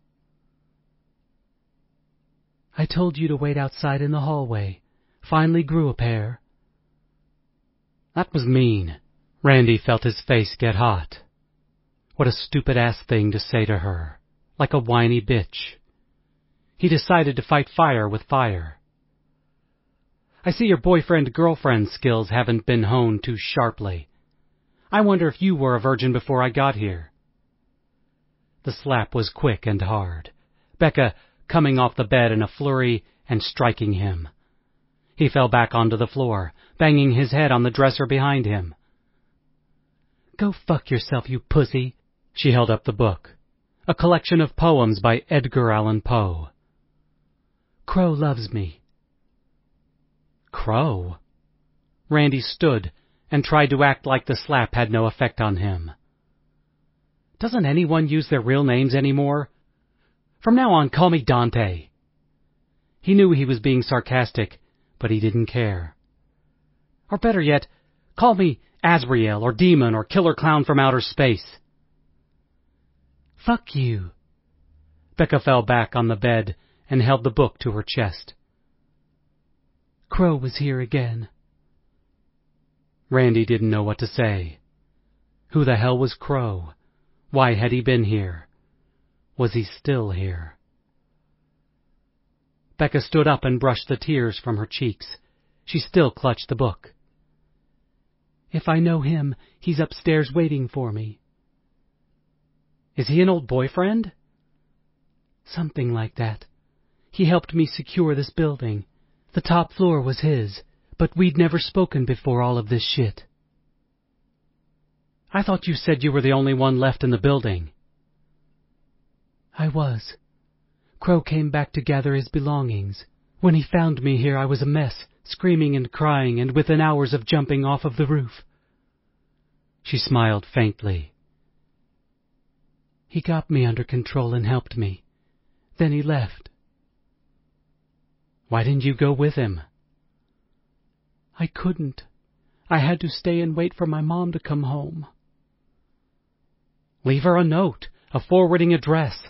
"I told you to wait outside in the hallway. Finally grew a pair." That was mean. Randy felt his face get hot. What a stupid-ass thing to say to her, like a whiny bitch. He decided to fight fire with fire. "I see your boyfriend-girlfriend skills haven't been honed too sharply. I wonder if you were a virgin before I got here." The slap was quick and hard, Becca coming off the bed in a flurry and striking him. He fell back onto the floor, banging his head on the dresser behind him. "Go fuck yourself, you pussy." She held up the book, a collection of poems by Edgar Allan Poe. "Crow loves me." Crow? Randy stood and tried to act like the slap had no effect on him. Doesn't anyone use their real names anymore? From now on, call me Dante. He knew he was being sarcastic, but he didn't care. Or better yet, call me Azrael or Demon or Killer Clown from outer space. "Fuck you." Becca fell back on the bed and held the book to her chest. "Crow was here again." Randy didn't know what to say. Who the hell was Crow? Why had he been here? Was he still here? Becca stood up and brushed the tears from her cheeks. She still clutched the book. "If I know him, he's upstairs waiting for me." "Is he an old boyfriend?" "Something like that. He helped me secure this building. The top floor was his, but we'd never spoken before all of this shit." "I thought you said you were the only one left in the building." "I was. Crow came back to gather his belongings. When he found me here, I was a mess, screaming and crying, and within hours of jumping off of the roof." She smiled faintly. "He got me under control and helped me. Then he left." "Why didn't you go with him?" "I couldn't. I had to stay and wait for my mom to come home." "Leave her a note, a forwarding address."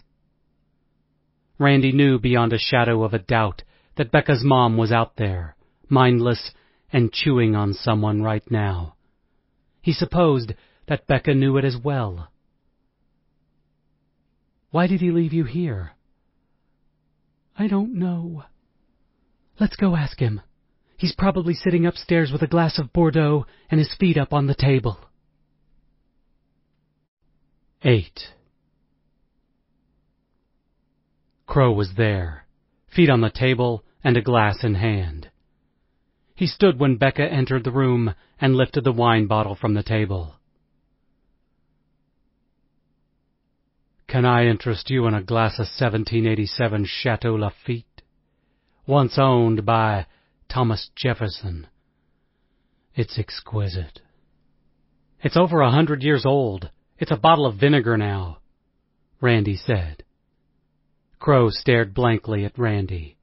Randy knew beyond a shadow of a doubt that Becca's mom was out there, mindless and chewing on someone right now. He supposed that Becca knew it as well. Why did he leave you here? I don't know. Let's go ask him. He's probably sitting upstairs with a glass of Bordeaux and his feet up on the table. 8. Crow was there, feet on the table and a glass in hand. He stood when Becca entered the room and lifted the wine bottle from the table. Can I interest you in a glass of 1787 Chateau Lafite, once owned by Thomas Jefferson? It's exquisite. It's over 100 years old. It's a bottle of vinegar now, Randy said. Crow stared blankly at Randy.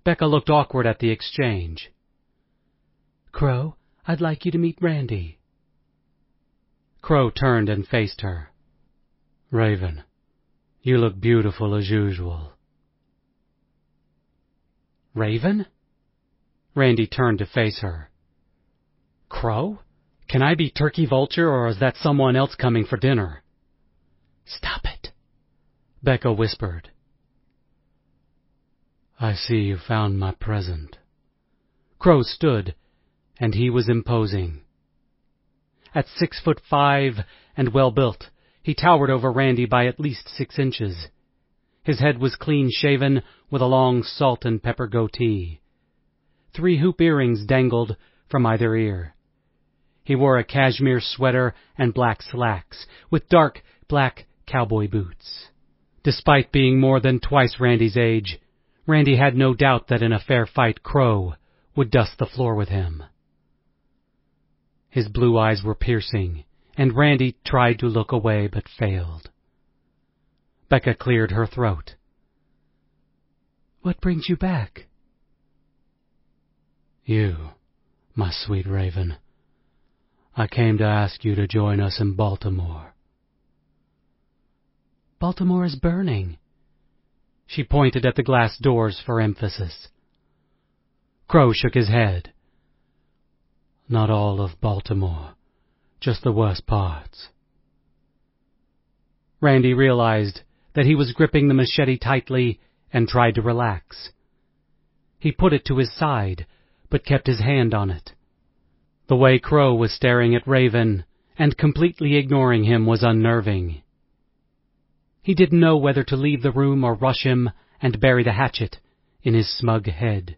Becca looked awkward at the exchange. Crow, I'd like you to meet Randy. Crow turned and faced her. Raven, you look beautiful as usual. Raven? Randy turned to face her. Crow? Can I be Turkey Vulture, or is that someone else coming for dinner? Stop it, Becca whispered. I see you found my present. Crow stood, and he was imposing. At 6'5" and well-built, he towered over Randy by at least 6 inches. His head was clean-shaven with a long salt and pepper goatee. 3 hoop earrings dangled from either ear. He wore a cashmere sweater and black slacks, with dark black cowboy boots. Despite being more than twice Randy's age, Randy had no doubt that in a fair fight Crow would dust the floor with him. His blue eyes were piercing, and Randy tried to look away but failed. Becca cleared her throat. What brings you back? You, my sweet Raven. I came to ask you to join us in Baltimore. Baltimore is burning. She pointed at the glass doors for emphasis. Crow shook his head. Not all of Baltimore, just the worst parts. Randy realized that he was gripping the machete tightly and tried to relax. He put it to his side, but kept his hand on it. The way Crow was staring at Raven and completely ignoring him was unnerving. He didn't know whether to leave the room or rush him and bury the hatchet in his smug head.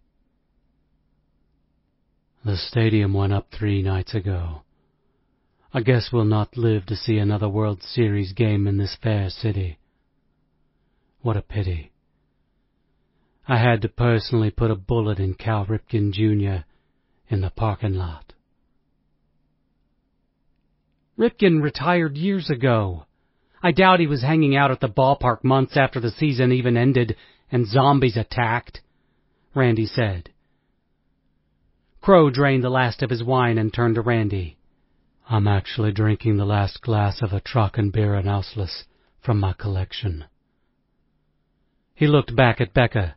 The stadium went up 3 nights ago. I guess we'll not live to see another World Series game in this fair city. What a pity. I had to personally put a bullet in Cal Ripken Jr. in the parking lot. Ripken retired years ago. I doubt he was hanging out at the ballpark months after the season even ended and zombies attacked, Randy said. Crow drained the last of his wine and turned to Randy. I'm actually drinking the last glass of a Trockenbeer Auslis from my collection. He looked back at Becca.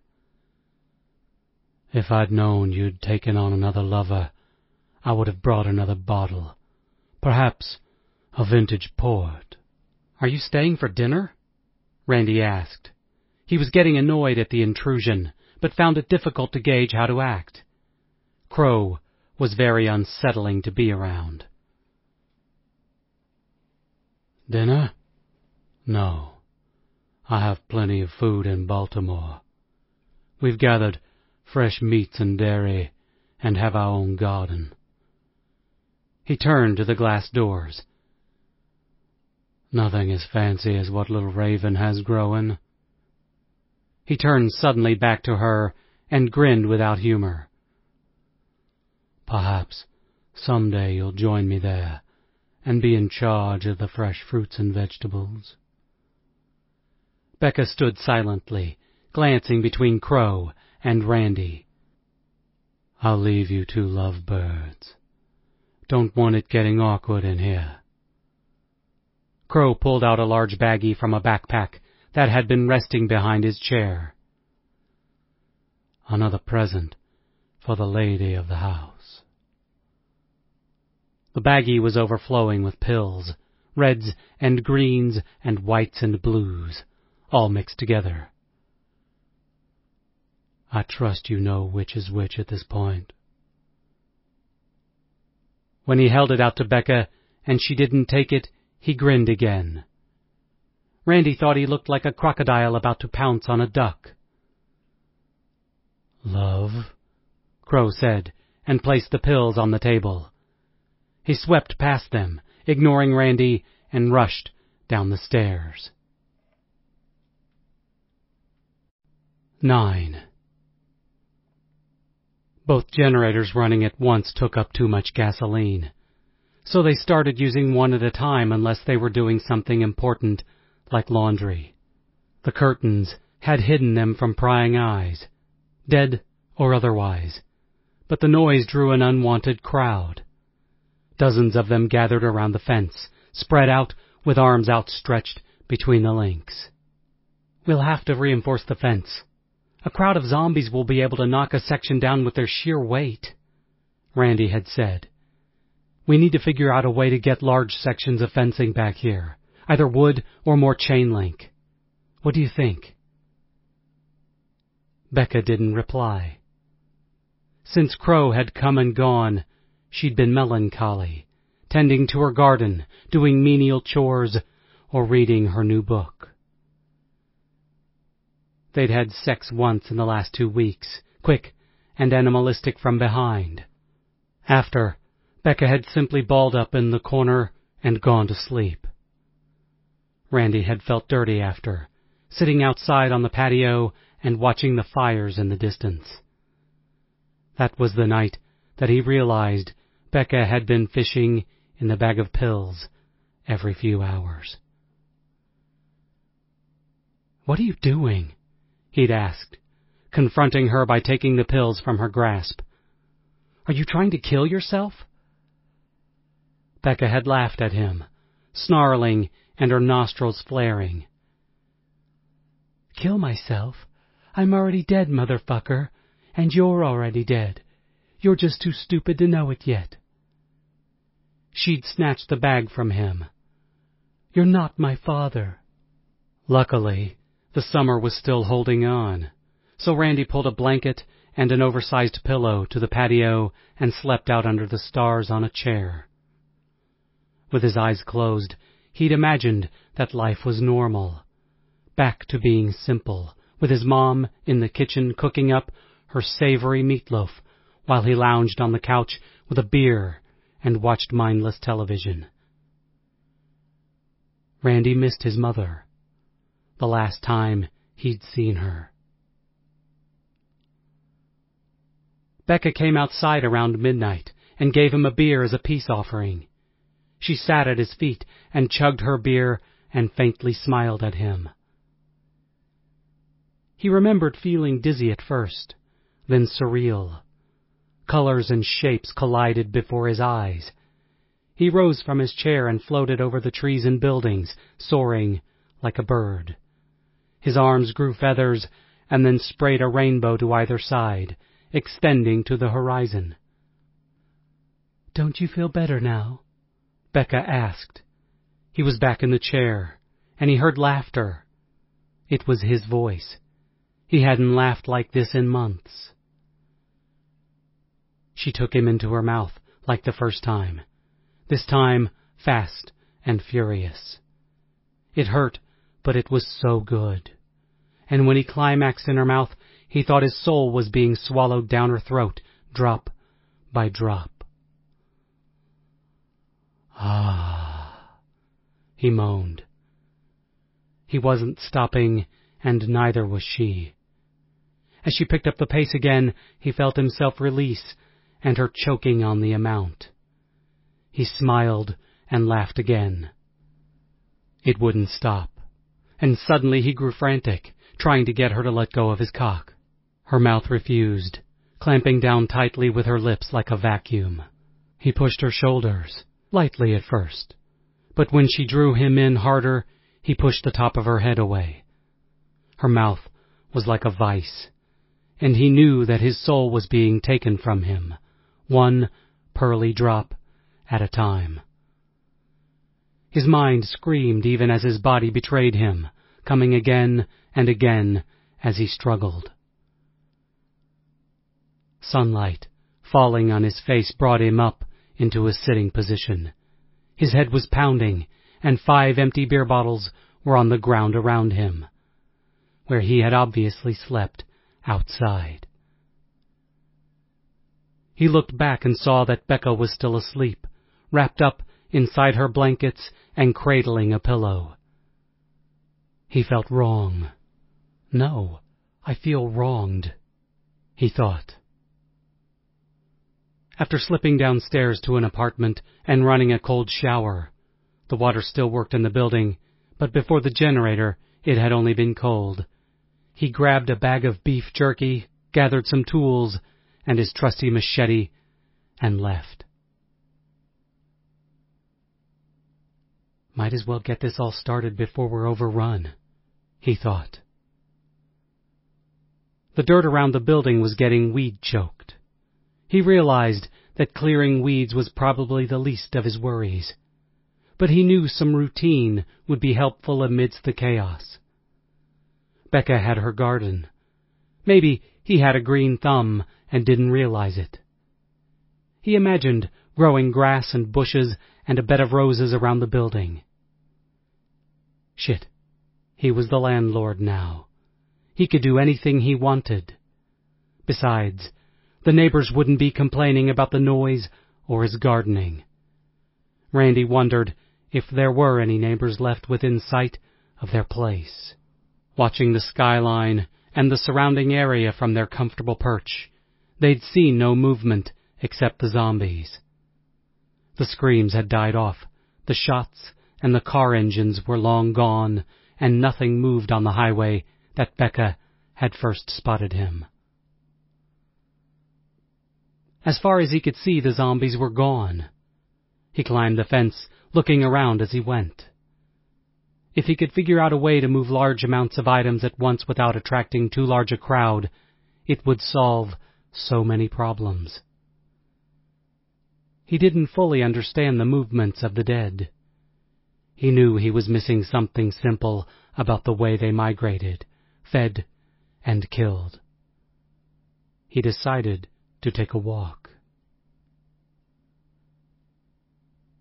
If I'd known you'd taken on another lover, I would have brought another bottle. Perhaps a vintage port. Are you staying for dinner? Randy asked. He was getting annoyed at the intrusion, but found it difficult to gauge how to act. Crow was very unsettling to be around. Dinner? No. I have plenty of food in Baltimore. We've gathered fresh meats and dairy, and have our own garden. He turned to the glass doors. Nothing as fancy as what little Raven has growing. He turned suddenly back to her and grinned without humor. Perhaps someday you'll join me there and be in charge of the fresh fruits and vegetables. Becca stood silently, glancing between Crow and Randy. I'll leave you 2 lovebirds. Don't want it getting awkward in here. Crow pulled out a large baggie from a backpack that had been resting behind his chair. Another present for the lady of the house. The baggie was overflowing with pills, reds and greens and whites and blues, all mixed together. I trust you know which is which at this point. When he held it out to Becca and she didn't take it, he grinned again. Randy thought he looked like a crocodile about to pounce on a duck. Love, Crow said, and placed the pills on the table. He swept past them, ignoring Randy, and rushed down the stairs. 9. Both generators running at once took up too much gasoline, so they started using one at a time unless they were doing something important, like laundry. The curtains had hidden them from prying eyes, dead or otherwise, but the noise drew an unwanted crowd. Dozens of them gathered around the fence, spread out with arms outstretched between the links. We'll have to reinforce the fence. A crowd of zombies will be able to knock a section down with their sheer weight, Randy had said. We need to figure out a way to get large sections of fencing back here, either wood or more chain link. What do you think? Becca didn't reply. Since Crow had come and gone, she'd been melancholy, tending to her garden, doing menial chores, or reading her new book. They'd had sex once in the last 2 weeks, quick and animalistic from behind. After, Becca had simply balled up in the corner and gone to sleep. Randy had felt dirty after, sitting outside on the patio and watching the fires in the distance. That was the night that he realized Becca had been fishing in the bag of pills every few hours. What are you doing? He'd asked, confronting her by taking the pills from her grasp. Are you trying to kill yourself? Becca had laughed at him, snarling and her nostrils flaring. Kill myself? I'm already dead, motherfucker, and you're already dead. You're just too stupid to know it yet. She'd snatched the bag from him. You're not my father. Luckily, the summer was still holding on, so Randy pulled a blanket and an oversized pillow to the patio and slept out under the stars on a chair. With his eyes closed, he'd imagined that life was normal, back to being simple, with his mom in the kitchen cooking up her savory meatloaf while he lounged on the couch with a beer and watched mindless television. Randy missed his mother, the last time he'd seen her. Becca came outside around midnight and gave him a beer as a peace offering. She sat at his feet and chugged her beer and faintly smiled at him. He remembered feeling dizzy at first, then surreal. Colors and shapes collided before his eyes. He rose from his chair and floated over the trees and buildings, soaring like a bird. His arms grew feathers and then sprayed a rainbow to either side, extending to the horizon. Don't you feel better now? Becca asked. He was back in the chair, and he heard laughter. It was his voice. He hadn't laughed like this in months. She took him into her mouth like the first time, this time fast and furious. It hurt, but it was so good. And when he climaxed in her mouth, he thought his soul was being swallowed down her throat, drop by drop. Ah, he moaned. He wasn't stopping, and neither was she. As she picked up the pace again, he felt himself release, and her choking on the amount. He smiled and laughed again. It wouldn't stop, and suddenly he grew frantic, trying to get her to let go of his cock. Her mouth refused, clamping down tightly with her lips like a vacuum. He pushed her shoulders, lightly at first, but when she drew him in harder, he pushed the top of her head away. Her mouth was like a vice, and he knew that his soul was being taken from him, one pearly drop at a time. His mind screamed even as his body betrayed him, coming again and again as he struggled. Sunlight falling on his face brought him up into a sitting position. His head was pounding, and 5 empty beer bottles were on the ground around him, where he had obviously slept outside. He looked back and saw that Becca was still asleep, wrapped up inside her blankets and cradling a pillow. He felt wrong. No, I feel wronged, he thought. After slipping downstairs to an apartment and running a cold shower, the water still worked in the building, but before the generator it had only been cold. He grabbed a bag of beef jerky, gathered some tools and his trusty machete, and left. Might as well get this all started before we're overrun, he thought. The dirt around the building was getting weed-choked. He realized that clearing weeds was probably the least of his worries, but he knew some routine would be helpful amidst the chaos. Becca had her garden. Maybe he had a green thumb and didn't realize it. He imagined growing grass and bushes and a bed of roses around the building. Shit, he was the landlord now. He could do anything he wanted. Besides, the neighbors wouldn't be complaining about the noise or his gardening. Randy wondered if there were any neighbors left within sight of their place. Watching the skyline and the surrounding area from their comfortable perch, they'd seen no movement except the zombies. The screams had died off, the shots and the car engines were long gone, and nothing moved on the highway that Becca had first spotted him. As far as he could see, the zombies were gone. He climbed the fence, looking around as he went. If he could figure out a way to move large amounts of items at once without attracting too large a crowd, it would solve so many problems. He didn't fully understand the movements of the dead. He knew he was missing something simple about the way they migrated, fed, and killed. He decided to take a walk.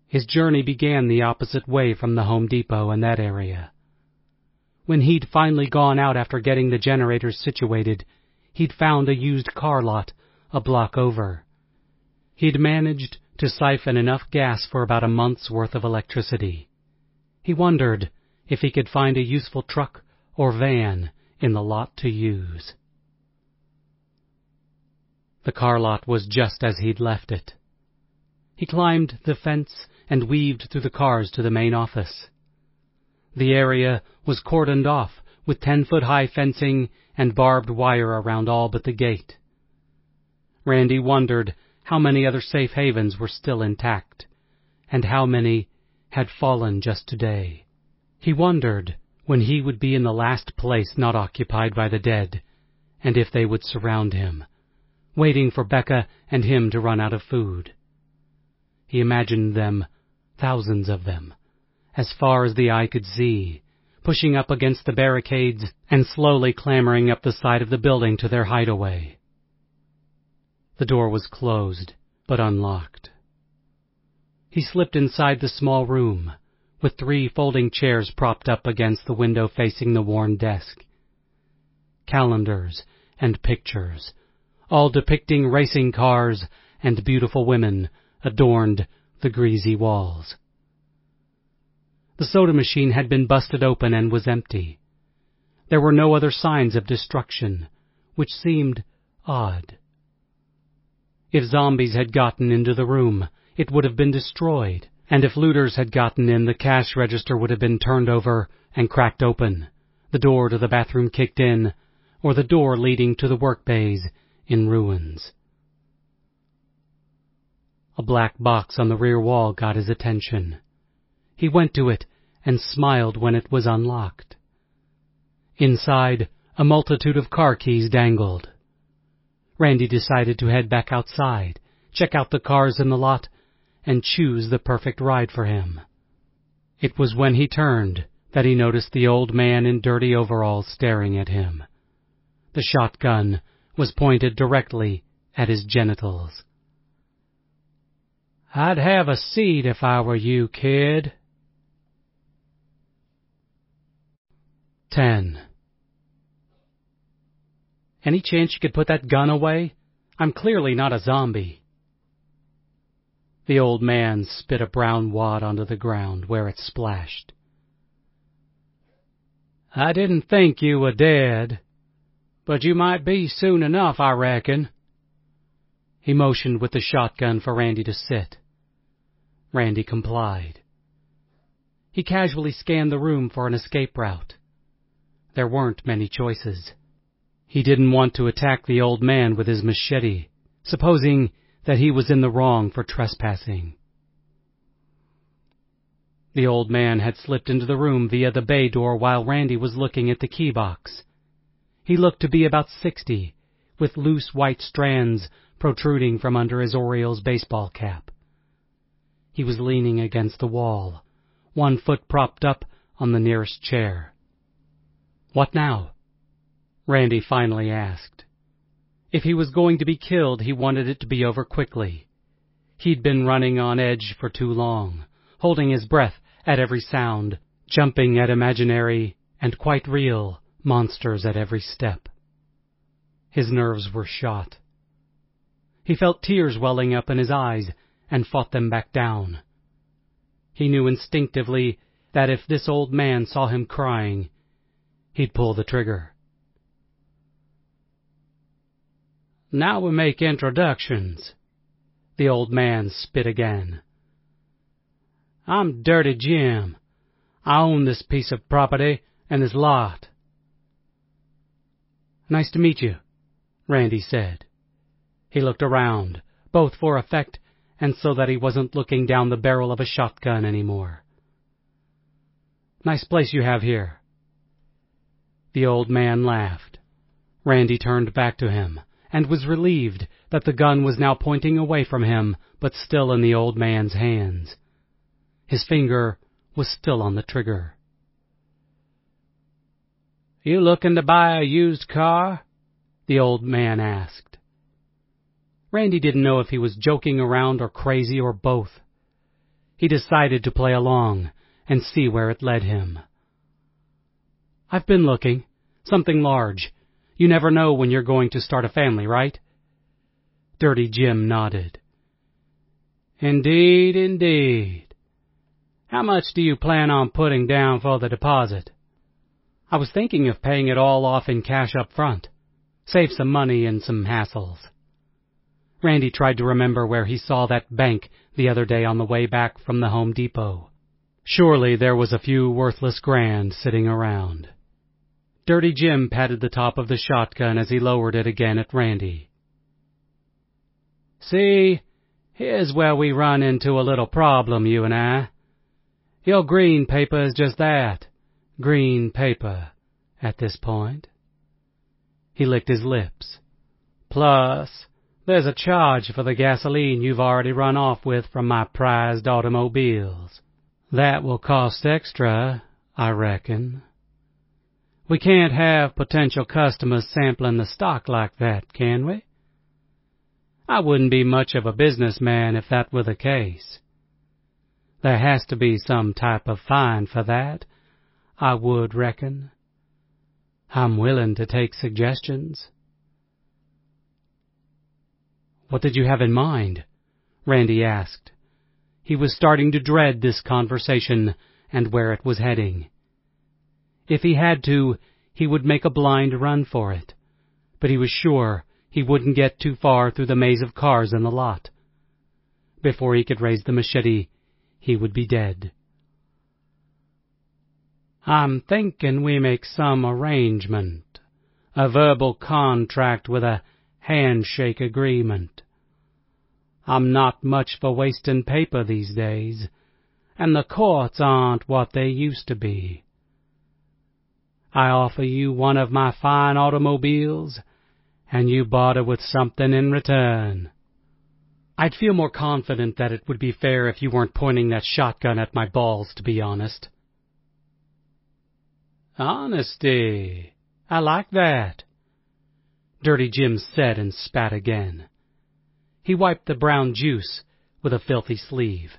His journey began the opposite way from the Home Depot in that area. When he'd finally gone out after getting the generators situated, he'd found a used car lot a block over. He'd managed to siphon enough gas for about a month's worth of electricity. He wondered if he could find a useful truck or van in the lot to use. The car lot was just as he'd left it. He climbed the fence and weaved through the cars to the main office. The area was cordoned off with 10-foot-high fencing and barbed wire around all but the gate. Randy wondered how many other safe havens were still intact, and how many had fallen just today. He wondered when he would be in the last place not occupied by the dead, and if they would surround him, waiting for Becca and him to run out of food. He imagined them, thousands of them, as far as the eye could see, pushing up against the barricades and slowly clambering up the side of the building to their hideaway. The door was closed, but unlocked. He slipped inside the small room, with 3 folding chairs propped up against the window facing the worn desk. Calendars and pictures, all depicting racing cars and beautiful women, adorned the greasy walls. The soda machine had been busted open and was empty. There were no other signs of destruction, which seemed odd. If zombies had gotten into the room, it would have been destroyed, and if looters had gotten in, the cash register would have been turned over and cracked open, the door to the bathroom kicked in, or the door leading to the work bays in ruins. A black box on the rear wall got his attention. He went to it and smiled when it was unlocked. Inside, a multitude of car keys dangled. Randy decided to head back outside, check out the cars in the lot, and choose the perfect ride for him. It was when he turned that he noticed the old man in dirty overalls staring at him. The shotgun was pointed directly at his genitals. "I'd have a seat if I were you, kid." 10. "Any chance you could put that gun away? I'm clearly not a zombie." The old man spit a brown wad onto the ground where it splashed. "I didn't think you were dead, but you might be soon enough, I reckon." He motioned with the shotgun for Randy to sit. Randy complied. He casually scanned the room for an escape route. There weren't many choices. He didn't want to attack the old man with his machete, supposing that he was in the wrong for trespassing. The old man had slipped into the room via the bay door while Randy was looking at the key box. He looked to be about 60, with loose white strands protruding from under his Orioles baseball cap. He was leaning against the wall, one foot propped up on the nearest chair. "What now?" Randy finally asked. If he was going to be killed, he wanted it to be over quickly. He'd been running on edge for too long, holding his breath at every sound, jumping at imaginary and quite real monsters at every step. His nerves were shot. He felt tears welling up in his eyes and fought them back down. He knew instinctively that if this old man saw him crying, he'd pull the trigger. "Now we make introductions." The old man spit again. "I'm Dirty Jim. I own this piece of property and this lot." "Nice to meet you," Randy said. He looked around, both for effect and so that he wasn't looking down the barrel of a shotgun anymore. "Nice place you have here." The old man laughed. Randy turned back to him and was relieved that the gun was now pointing away from him, but still in the old man's hands. His finger was still on the trigger. "You looking to buy a used car?" the old man asked. Randy didn't know if he was joking around or crazy or both. He decided to play along and see where it led him. "I've been looking. Something large. You never know when you're going to start a family, right?" Dirty Jim nodded. "Indeed, indeed. How much do you plan on putting down for the deposit?" "I was thinking of paying it all off in cash up front. Save some money and some hassles." Randy tried to remember where he saw that bank the other day on the way back from the Home Depot. Surely there was a few worthless grand sitting around. Dirty Jim patted the top of the shotgun as he lowered it again at Randy. "See, here's where we run into a little problem, you and I. Your green paper is just that, green paper, at this point." He licked his lips. "Plus, there's a charge for the gasoline you've already run off with from my prized automobiles. That will cost extra, I reckon. We can't have potential customers sampling the stock like that, can we? I wouldn't be much of a businessman if that were the case. There has to be some type of fine for that, I would reckon. I'm willing to take suggestions." "What did you have in mind?" Randy asked. He was starting to dread this conversation and where it was heading. If he had to, he would make a blind run for it, but he was sure he wouldn't get too far through the maze of cars in the lot. Before he could raise the machete, he would be dead. "I'm thinking we make some arrangement, a verbal contract with a handshake agreement. I'm not much for wasting paper these days, and the courts aren't what they used to be. I offer you one of my fine automobiles, and you barter with something in return." I'd feel more confident that it would be fair if you weren't pointing that shotgun at my balls, to be honest. Honesty. I like that. Dirty Jim said and spat again. He wiped the brown juice with a filthy sleeve.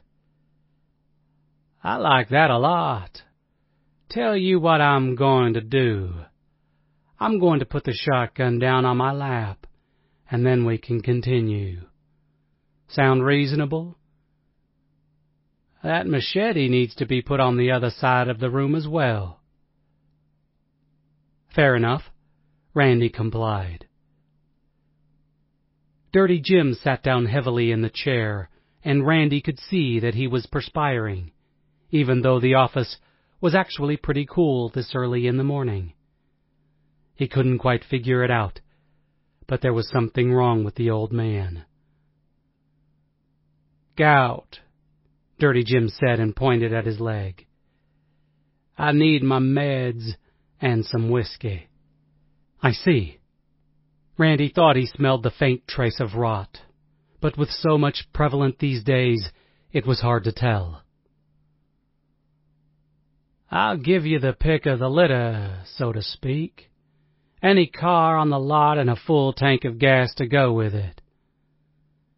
I like that a lot. Tell you what I'm going to do. I'm going to put the shotgun down on my lap, and then we can continue. Sound reasonable? That machete needs to be put on the other side of the room as well. Fair enough. Randy complied. Dirty Jim sat down heavily in the chair, and Randy could see that he was perspiring, even though the office was actually pretty cool this early in the morning. He couldn't quite figure it out, but there was something wrong with the old man. Gout, Dirty Jim said and pointed at his leg. I need my meds and some whiskey. I see. Randy thought he smelled the faint trace of rot, but with so much prevalent these days, it was hard to tell. I'll give you the pick of the litter, so to speak. Any car on the lot and a full tank of gas to go with it.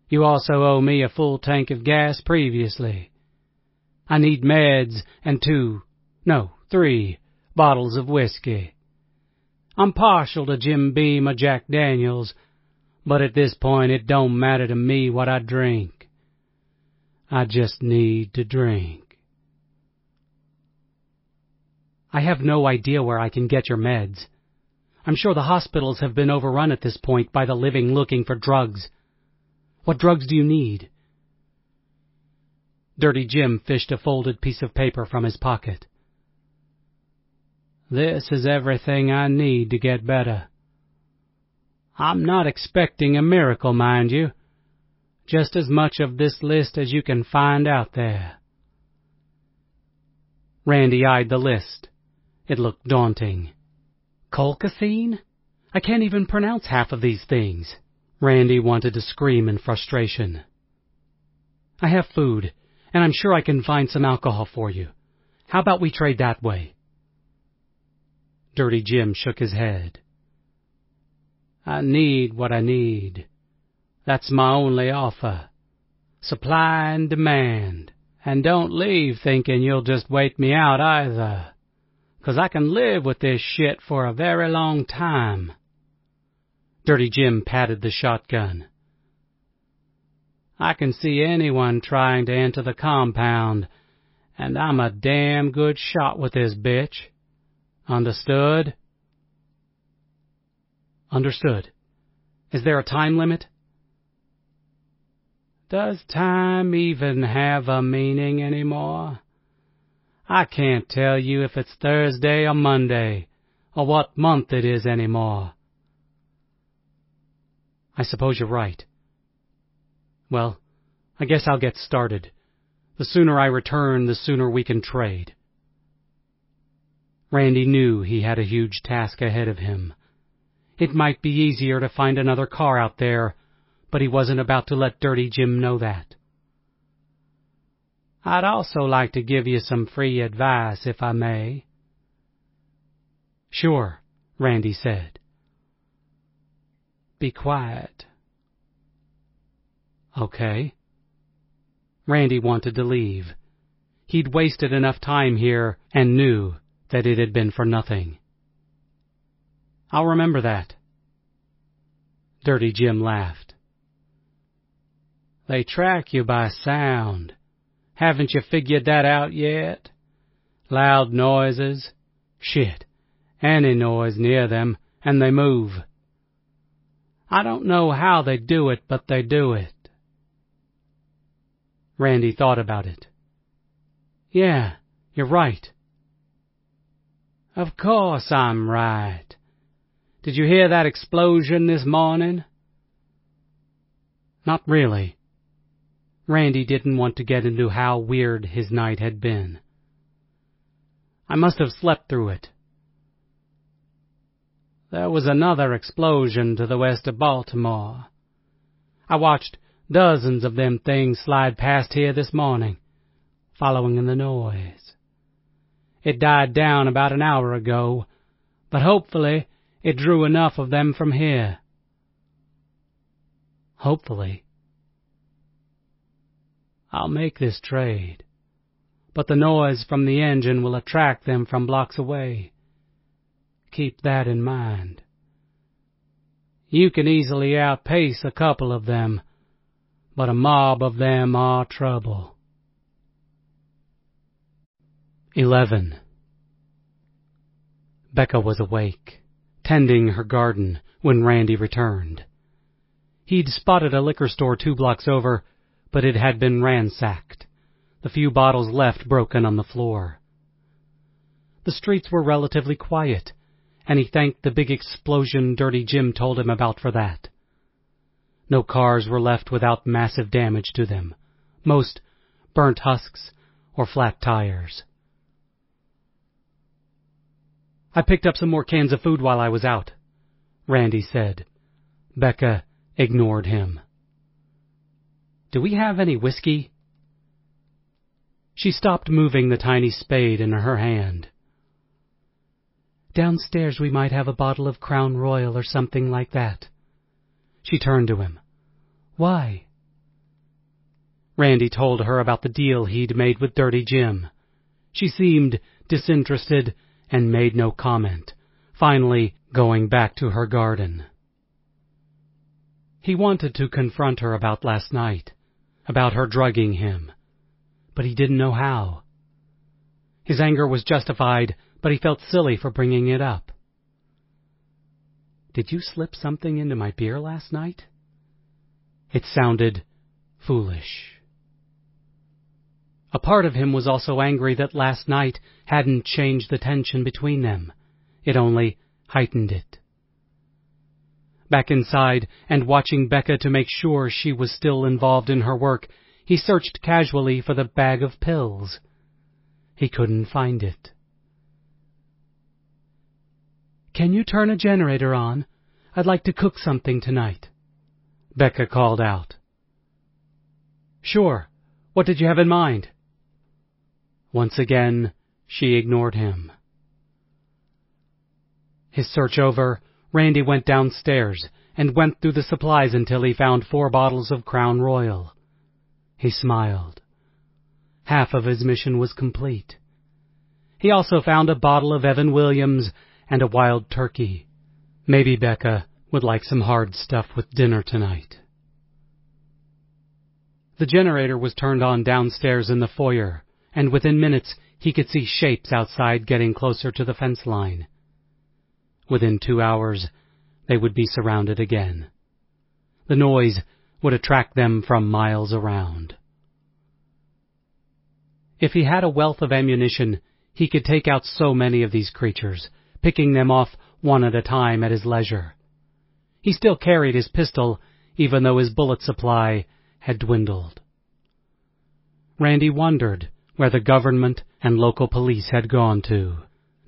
You also owe me a full tank of gas previously. I need meds and 3 bottles of whiskey. I'm partial to Jim Beam or Jack Daniels, but at this point it don't matter to me what I drink. I just need to drink. I have no idea where I can get your meds. I'm sure the hospitals have been overrun at this point by the living looking for drugs. What drugs do you need? Dirty Jim fished a folded piece of paper from his pocket. This is everything I need to get better. I'm not expecting a miracle, mind you. Just as much of this list as you can find out there. Randy eyed the list. It looked daunting. Colchicine? I can't even pronounce half of these things. Randy wanted to scream in frustration. I have food, and I'm sure I can find some alcohol for you. How about we trade that way? Dirty Jim shook his head. I need what I need. That's my only offer. Supply and demand. And don't leave thinking you'll just wait me out either. 'Cause I can live with this shit for a very long time. Dirty Jim patted the shotgun. I can see anyone trying to enter the compound, and I'm a damn good shot with this bitch. Understood? Understood. Is there a time limit? Does time even have a meaning anymore? I can't tell you if it's Thursday or Monday, or what month it is anymore. I suppose you're right. Well, I guess I'll get started. The sooner I return, the sooner we can trade. Randy knew he had a huge task ahead of him. It might be easier to find another car out there, but he wasn't about to let Dirty Jim know that. I'd also like to give you some free advice, if I may. Sure, Randy said. Be quiet. Okay. Randy wanted to leave. He'd wasted enough time here and knew that it had been for nothing. I'll remember that. Dirty Jim laughed. They track you by sound. Haven't you figured that out yet? Loud noises, shit, any noise near them, and they move. I don't know how they do it, but they do it. Randy thought about it. Yeah, you're right. Of course I'm right. Did you hear that explosion this morning? Not really. Randy didn't want to get into how weird his night had been. I must have slept through it. There was another explosion to the west of Baltimore. I watched Dozens of them things slide past here this morning, following in the noise. It died down about an hour ago, but hopefully it drew enough of them from here. Hopefully. I'll make this trade, but the noise from the engine will attract them from blocks away. Keep that in mind. You can easily outpace a couple of them, but a mob of them are trouble. 11. Becca was awake, tending her garden, when Randy returned. He'd spotted a liquor store 2 blocks over, but it had been ransacked, the few bottles left broken on the floor. The streets were relatively quiet, and he thanked the big explosion Dirty Jim told him about for that. No cars were left without massive damage to them, most burnt husks or flat tires. "I picked up some more cans of food while I was out," Randy said. Becca ignored him. "Do we have any whiskey?" She stopped moving the tiny spade in her hand. "Downstairs we might have a bottle of Crown Royal or something like that." She turned to him. "Why?" Randy told her about the deal he'd made with Dirty Jim. She seemed disinterested and made no comment, finally going back to her garden. He wanted to confront her about last night, about her drugging him, but he didn't know how. His anger was justified, but he felt silly for bringing it up. "Did you slip something into my beer last night?" It sounded foolish. A part of him was also angry that last night hadn't changed the tension between them. It only heightened it. Back inside, and watching Becca to make sure she was still involved in her work, he searched casually for the bag of pills. He couldn't find it. "Can you turn a generator on? I'd like to cook something tonight," Becca called out. "Sure. What did you have in mind?" Once again, she ignored him. His search over, Randy went downstairs and went through the supplies until he found 4 bottles of Crown Royal. He smiled. Half of his mission was complete. He also found a bottle of Evan Williams and a wild turkey. Maybe Becca would like some hard stuff with dinner tonight. The generator was turned on downstairs in the foyer, and within minutes he could see shapes outside getting closer to the fence line. Within 2 hours, they would be surrounded again. The noise would attract them from miles around. If he had a wealth of ammunition, he could take out so many of these creatures, picking them off one at a time at his leisure. He still carried his pistol, even though his bullet supply had dwindled. Randy wondered where the government and local police had gone to.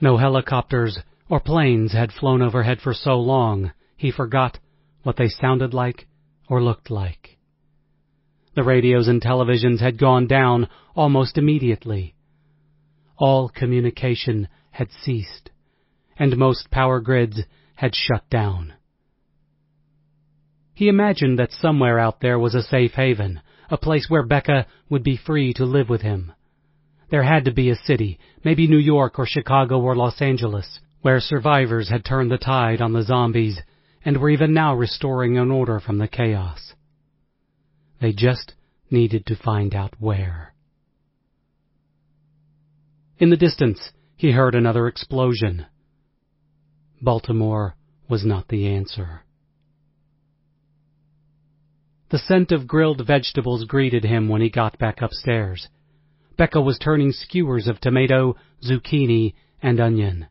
No helicopters or planes had flown overhead for so long, he forgot what they sounded like or looked like. The radios and televisions had gone down almost immediately. All communication had ceased, and most power grids had shut down. He imagined that somewhere out there was a safe haven, a place where Becca would be free to live with him. There had to be a city, maybe New York or Chicago or Los Angeles, where survivors had turned the tide on the zombies and were even now restoring an order from the chaos. They just needed to find out where. In the distance, he heard another explosion. Baltimore was not the answer. The scent of grilled vegetables greeted him when he got back upstairs. Becca was turning skewers of tomato, zucchini, and onion.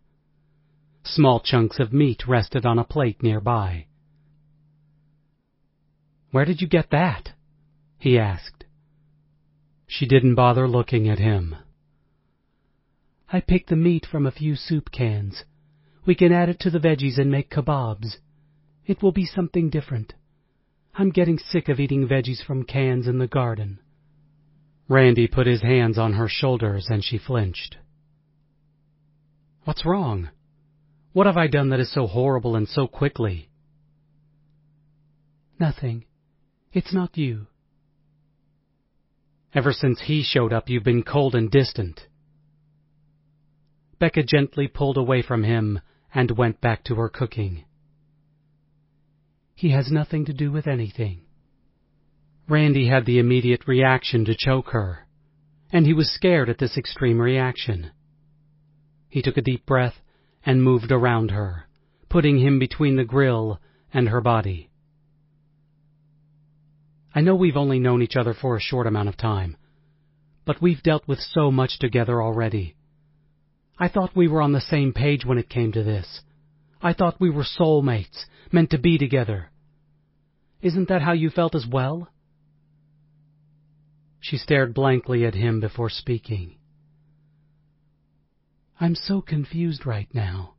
Small chunks of meat rested on a plate nearby. "Where did you get that?" he asked. She didn't bother looking at him. "I picked the meat from a few soup cans. We can add it to the veggies and make kebabs. It will be something different. I'm getting sick of eating veggies from cans in the garden. Randy put his hands on her shoulders and she flinched. What's wrong? What have I done that is so horrible and so quickly? Nothing. It's not you. Ever since he showed up, you've been cold and distant. Becca gently pulled away from him and went back to her cooking. He has nothing to do with anything. Randy had the immediate reaction to choke her, and he was scared at this extreme reaction. He took a deep breath and moved around her, putting him between the grill and her body. I know we've only known each other for a short amount of time, but we've dealt with so much together already. I thought we were on the same page when it came to this. I thought we were soulmates, meant to be together. Isn't that how you felt as well? She stared blankly at him before speaking. I'm so confused right now.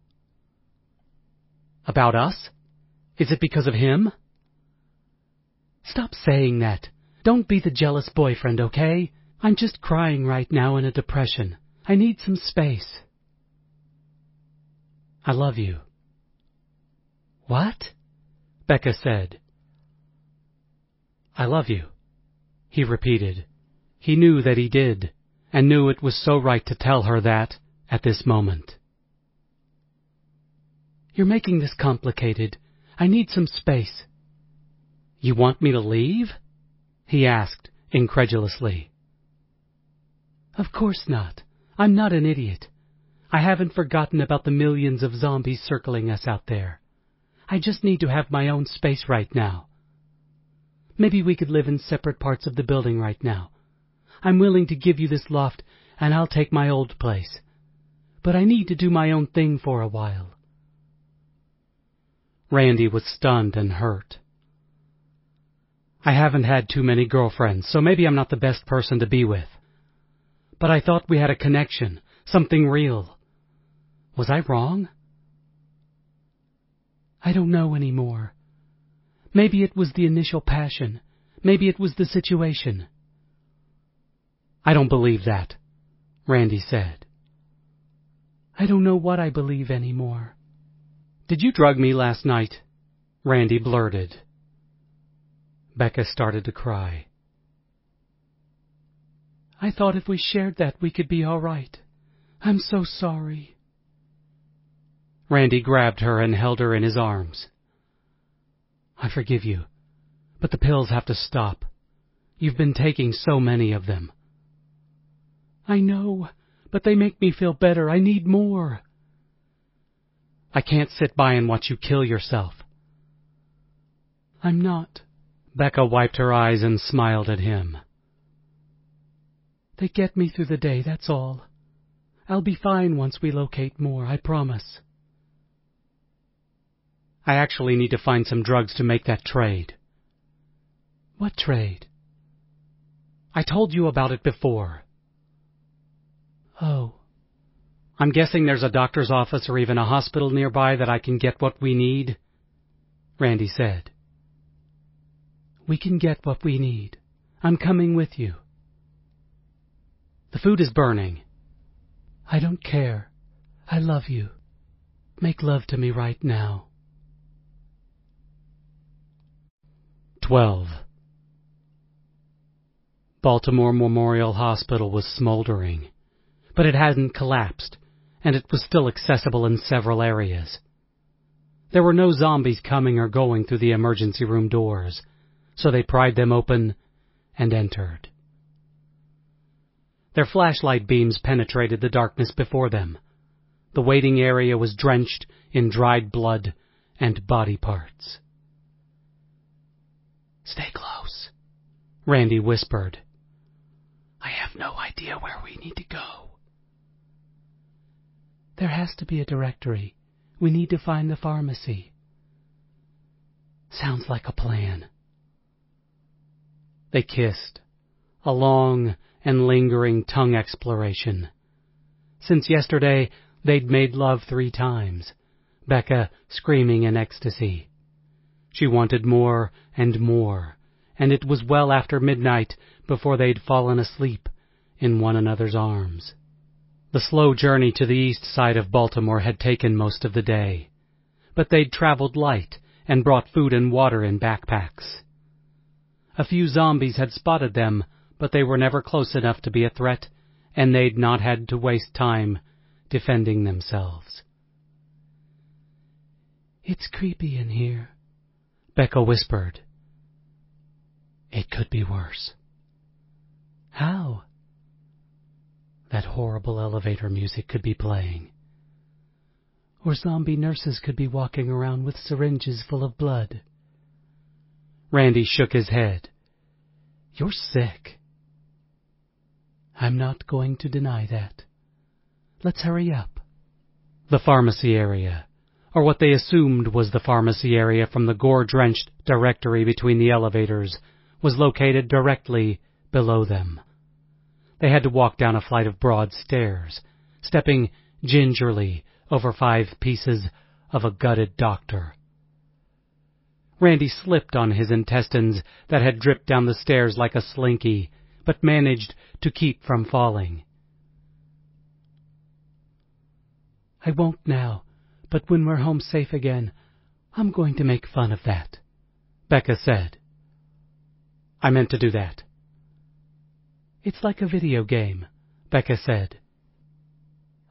About us? Is it because of him? Stop saying that. Don't be the jealous boyfriend, okay? I'm just crying right now in a depression. I need some space. I love you. What? Becca said. I love you, he repeated. He knew that he did, and knew it was so right to tell her that at this moment. You're making this complicated. I need some space. You want me to leave? He asked, incredulously. Of course not. I'm not an idiot. I haven't forgotten about the millions of zombies circling us out there. I just need to have my own space right now. Maybe we could live in separate parts of the building right now. I'm willing to give you this loft, and I'll take my old place. But I need to do my own thing for a while. Randy was stunned and hurt. I haven't had too many girlfriends, so maybe I'm not the best person to be with. But I thought we had a connection, something real. Was I wrong? I don't know anymore. Maybe it was the initial passion. Maybe it was the situation. I don't believe that, Randy said. I don't know what I believe anymore. Did you drug me last night? Randy blurted. Becca started to cry. I thought if we shared that, we could be all right. I'm so sorry. Randy grabbed her and held her in his arms. I forgive you, but the pills have to stop. You've been taking so many of them. I know, but they make me feel better. I need more. I can't sit by and watch you kill yourself. I'm not. Becca wiped her eyes and smiled at him. They get me through the day, that's all. I'll be fine once we locate more, I promise. I actually need to find some drugs to make that trade. What trade? I told you about it before. Oh. I'm guessing there's a doctor's office or even a hospital nearby that I can get what we need, Randy said. We can get what we need. I'm coming with you. The food is burning. I don't care. I love you. Make love to me right now. 12. Baltimore Memorial Hospital was smoldering, but it hadn't collapsed, and it was still accessible in several areas. There were no zombies coming or going through the emergency room doors, so they pried them open and entered. Their flashlight beams penetrated the darkness before them. The waiting area was drenched in dried blood and body parts. Stay close, Randy whispered. I have no idea where we need to go. There has to be a directory. We need to find the pharmacy. Sounds like a plan. They kissed, a long and lingering tongue exploration. Since yesterday, they'd made love 3 times, Becca screaming in ecstasy. She wanted more and more, and it was well after midnight before they'd fallen asleep in one another's arms. The slow journey to the east side of Baltimore had taken most of the day, but they'd traveled light and brought food and water in backpacks. A few zombies had spotted them, but they were never close enough to be a threat, and they'd not had to waste time defending themselves. "It's creepy in here," Becca whispered. "It could be worse." "How?" That horrible elevator music could be playing. "Or zombie nurses could be walking around with syringes full of blood." Randy shook his head. "You're sick." "I'm not going to deny that. Let's hurry up." The pharmacy area, or what they assumed was the pharmacy area from the gore-drenched directory between the elevators, was located directly below them. They had to walk down a flight of broad stairs, stepping gingerly over 5 pieces of a gutted doctor. Randy slipped on his intestines that had dripped down the stairs like a slinky, but managed to keep from falling. "I won't now, but when we're home safe again, I'm going to make fun of that," Becca said. "I meant to do that." "It's like a video game," Becca said.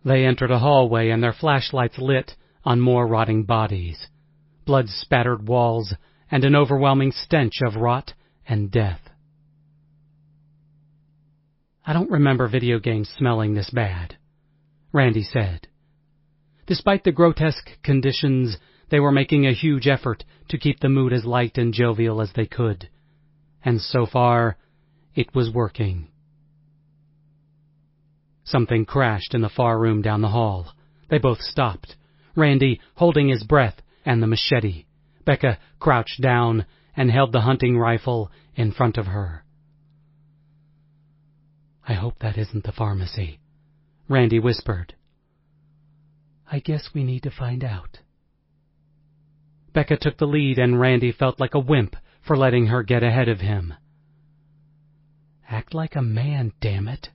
They entered a hallway and their flashlights lit on more rotting bodies, blood-spattered walls, and an overwhelming stench of rot and death. "I don't remember video games smelling this bad," Randy said. Despite the grotesque conditions, they were making a huge effort to keep the mood as light and jovial as they could, and so far, it was working. Something crashed in the far room down the hall. They both stopped, Randy holding his breath and the machete. Becca crouched down and held the hunting rifle in front of her. "I hope that isn't the pharmacy," Randy whispered. "I guess we need to find out." Becca took the lead, and Randy felt like a wimp for letting her get ahead of him. "Act like a man, damn it,"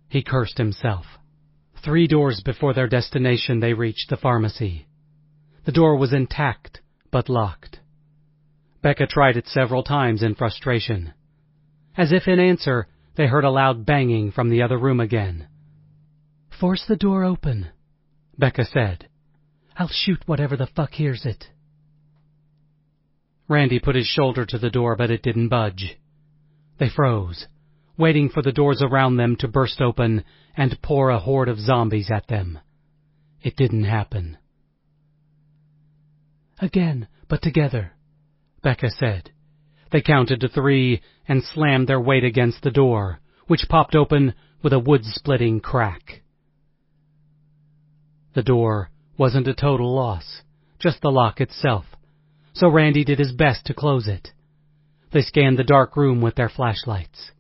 he cursed himself. 3 doors before their destination, they reached the pharmacy. The door was intact, but locked. Becca tried it several times in frustration. As if in answer, they heard a loud banging from the other room again. "Force the door open," Becca said. "I'll shoot whatever the fuck hears it." Randy put his shoulder to the door, but it didn't budge. They froze, waiting for the doors around them to burst open and pour a horde of zombies at them. It didn't happen. "Again, but together," Becca said. They counted to 3 and slammed their weight against the door, which popped open with a wood-splitting crack. The door wasn't a total loss, just the lock itself, so Randy did his best to close it. They scanned the dark room with their flashlights.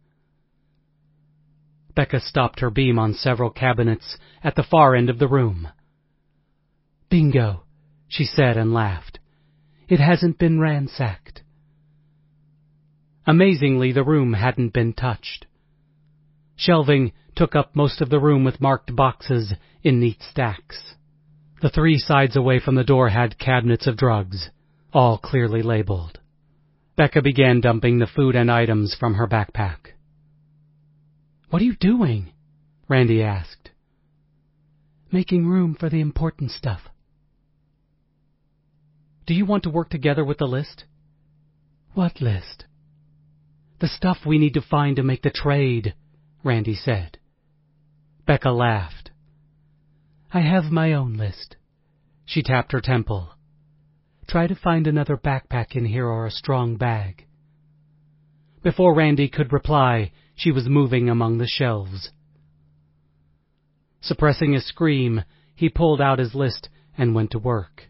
Becca stopped her beam on several cabinets at the far end of the room. "Bingo," she said and laughed. "It hasn't been ransacked." Amazingly, the room hadn't been touched. Shelving took up most of the room with marked boxes in neat stacks. The 3 sides away from the door had cabinets of drugs, all clearly labeled. Becca began dumping the food and items from her backpack. "What are you doing?" Randy asked. "Making room for the important stuff." "Do you want to work together with the list?" "What list?" "The stuff we need to find to make the trade," Randy said. Becca laughed. "I have my own list." She tapped her temple. "Try to find another backpack in here or a strong bag." Before Randy could reply, she was moving among the shelves. Suppressing a scream, he pulled out his list and went to work.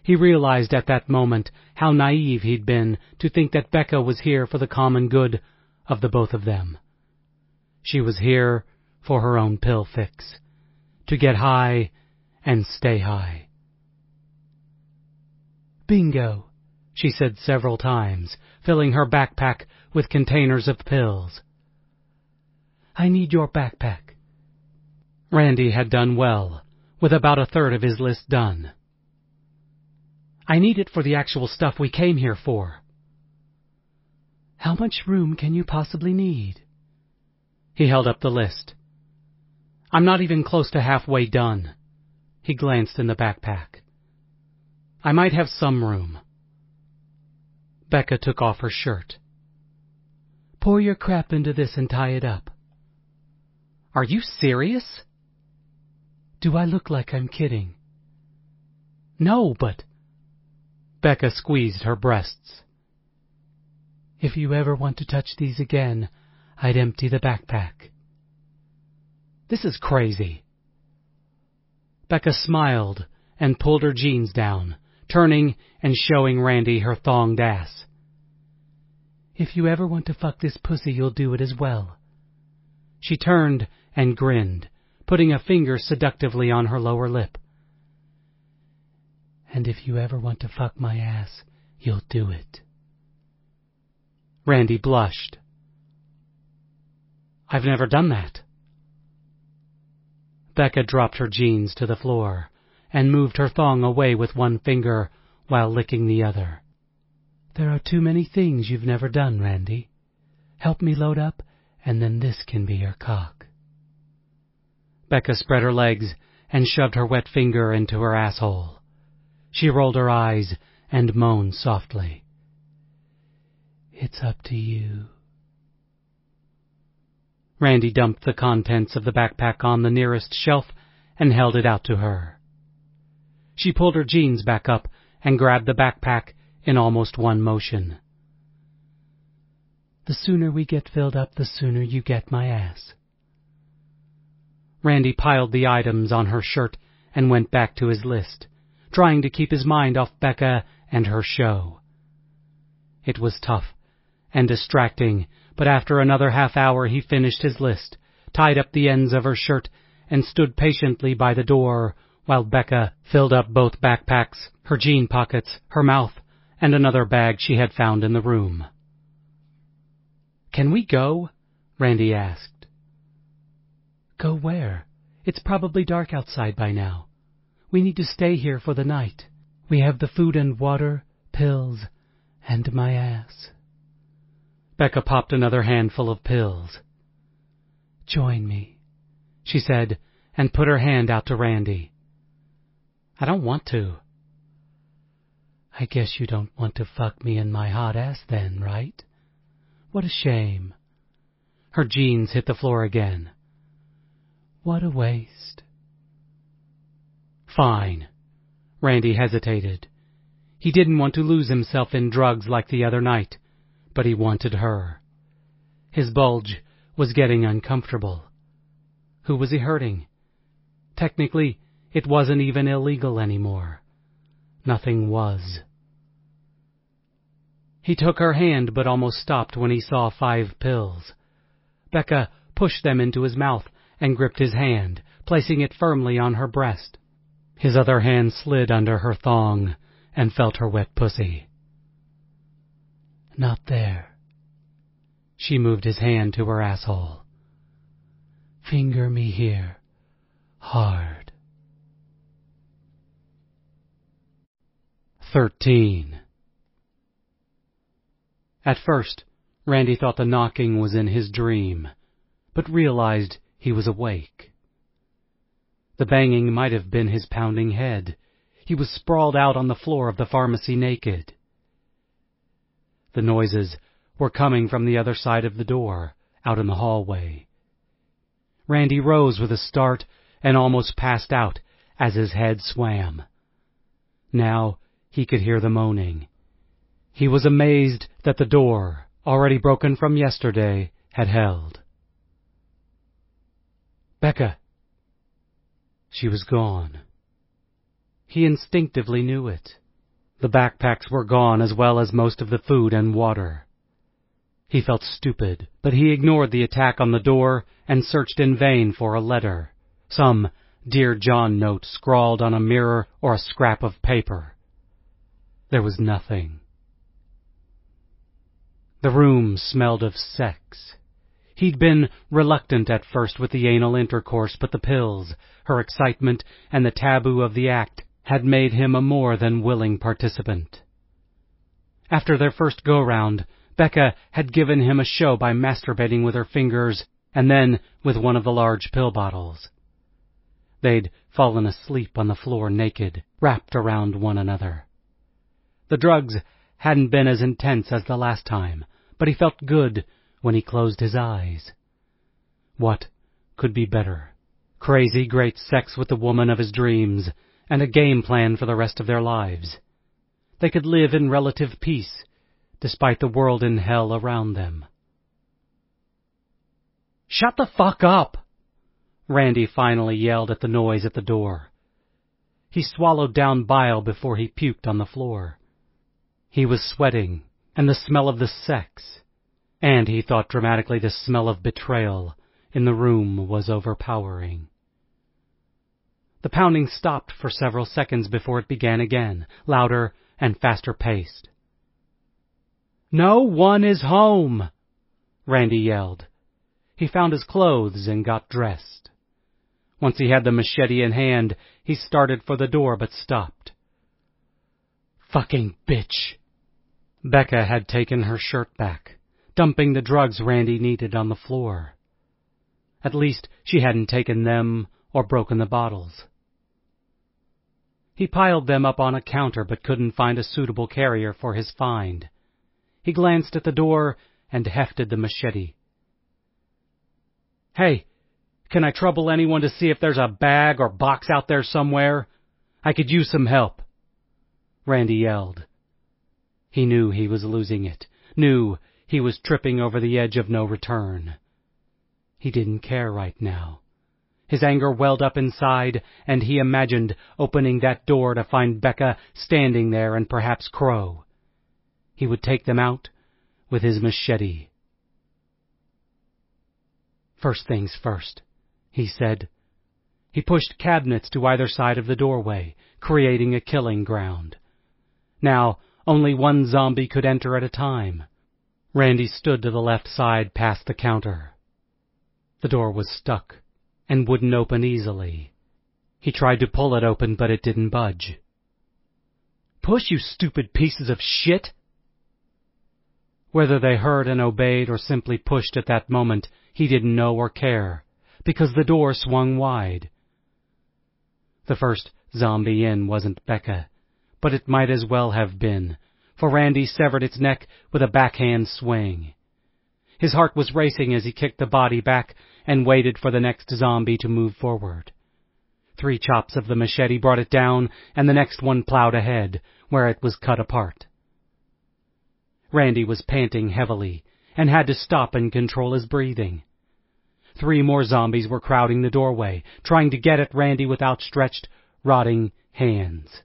He realized at that moment how naive he'd been to think that Becca was here for the common good of the both of them. She was here for her own pill fix, to get high and stay high. "Bingo," she said several times, filling her backpack with containers of pills. I need your backpack. Randy had done well, with about a third of his list done. I need it for the actual stuff we came here for. How much room can you possibly need? He held up the list. I'm not even close to halfway done. He glanced in the backpack. I might have some room. Becca took off her shirt. Pour your crap into this and tie it up. Are you serious? Do I look like I'm kidding? No, but... Becca squeezed her breasts. If you ever want to touch these again, I'd empty the backpack. This is crazy. Becca smiled and pulled her jeans down, turning and showing Randy her thonged ass. If you ever want to fuck this pussy, you'll do it as well. She turned and grinned, putting a finger seductively on her lower lip. And if you ever want to fuck my ass, you'll do it. Randy blushed. I've never done that. Becca dropped her jeans to the floor and moved her thong away with one finger while licking the other. There are too many things you've never done, Randy. Help me load up, and then this can be your cock. Becca spread her legs and shoved her wet finger into her asshole. She rolled her eyes and moaned softly. It's up to you. Randy dumped the contents of the backpack on the nearest shelf and held it out to her. She pulled her jeans back up and grabbed the backpack in almost one motion. The sooner we get filled up, the sooner you get my ass. Randy piled the items on her shirt and went back to his list, trying to keep his mind off Becca and her show. It was tough and distracting, but after another half hour he finished his list, tied up the ends of her shirt, and stood patiently by the door while Becca filled up both backpacks, her jean pockets, her mouth, and another bag she had found in the room. Can we go? Randy asked. Go where? It's probably dark outside by now. We need to stay here for the night. We have the food and water, pills, and my ass. Becca popped another handful of pills. Join me, she said, and put her hand out to Randy. I don't want to. I guess you don't want to fuck me in my hot ass then, right? What a shame. Her jeans hit the floor again. What a waste. Fine. Randy hesitated. He didn't want to lose himself in drugs like the other night, but he wanted her. His bulge was getting uncomfortable. Who was he hurting? Technically, it wasn't even illegal anymore. Nothing was. He took her hand but almost stopped when he saw 5 pills. Becca pushed them into his mouth and gripped his hand, placing it firmly on her breast. His other hand slid under her thong and felt her wet pussy. Not there. She moved his hand to her asshole. Finger me here. Hard. 13. At first, Randy thought the knocking was in his dream, but realized he was awake. The banging might have been his pounding head. He was sprawled out on the floor of the pharmacy naked. The noises were coming from the other side of the door, out in the hallway. Randy rose with a start and almost passed out as his head swam. Now he could hear the moaning. He was amazed that the door, already broken from yesterday, had held. Becca. She was gone. He instinctively knew it. The backpacks were gone as well as most of the food and water. He felt stupid, but he ignored the attack on the door and searched in vain for a letter, some Dear John note scrawled on a mirror or a scrap of paper. There was nothing. The room smelled of sex. He'd been reluctant at first with the anal intercourse, but the pills, her excitement, and the taboo of the act had made him a more than willing participant. After their first go-round, Becca had given him a show by masturbating with her fingers and then with one of the large pill bottles. They'd fallen asleep on the floor naked, wrapped around one another. The drugs hadn't been as intense as the last time, but he felt good when he closed his eyes. What could be better? Crazy great sex with the woman of his dreams, and a game plan for the rest of their lives. They could live in relative peace, despite the world in hell around them. "Shut the fuck up!" Randy finally yelled at the noise at the door. He swallowed down bile before he puked on the floor. He was sweating, and the smell of the sex, and he thought dramatically the smell of betrayal in the room was overpowering. The pounding stopped for several seconds before it began again, louder and faster paced. "No one is home!" Randy yelled. He found his clothes and got dressed. Once he had the machete in hand, he started for the door but stopped. "Fucking bitch!" Becca had taken her shirt back, dumping the drugs Randy needed on the floor. At least she hadn't taken them or broken the bottles. He piled them up on a counter but couldn't find a suitable carrier for his find. He glanced at the door and hefted the machete. "Hey, can I trouble anyone to see if there's a bag or box out there somewhere? I could use some help," Randy yelled. He knew he was losing it, knew he was tripping over the edge of no return. He didn't care right now. His anger welled up inside, and he imagined opening that door to find Becca standing there and perhaps Crow. He would take them out with his machete. "First things first," he said. He pushed cabinets to either side of the doorway, creating a killing ground. Now, only one zombie could enter at a time. Randy stood to the left side past the counter. The door was stuck and wouldn't open easily. He tried to pull it open, but it didn't budge. "Push, you stupid pieces of shit!" Whether they heard and obeyed or simply pushed at that moment, he didn't know or care, because the door swung wide. The first zombie in wasn't Becca, but it might as well have been, for Randy severed its neck with a backhand swing. His heart was racing as he kicked the body back and waited for the next zombie to move forward. 3 chops of the machete brought it down, and the next one plowed ahead, where it was cut apart. Randy was panting heavily, and had to stop and control his breathing. 3 more zombies were crowding the doorway, trying to get at Randy with outstretched, rotting hands.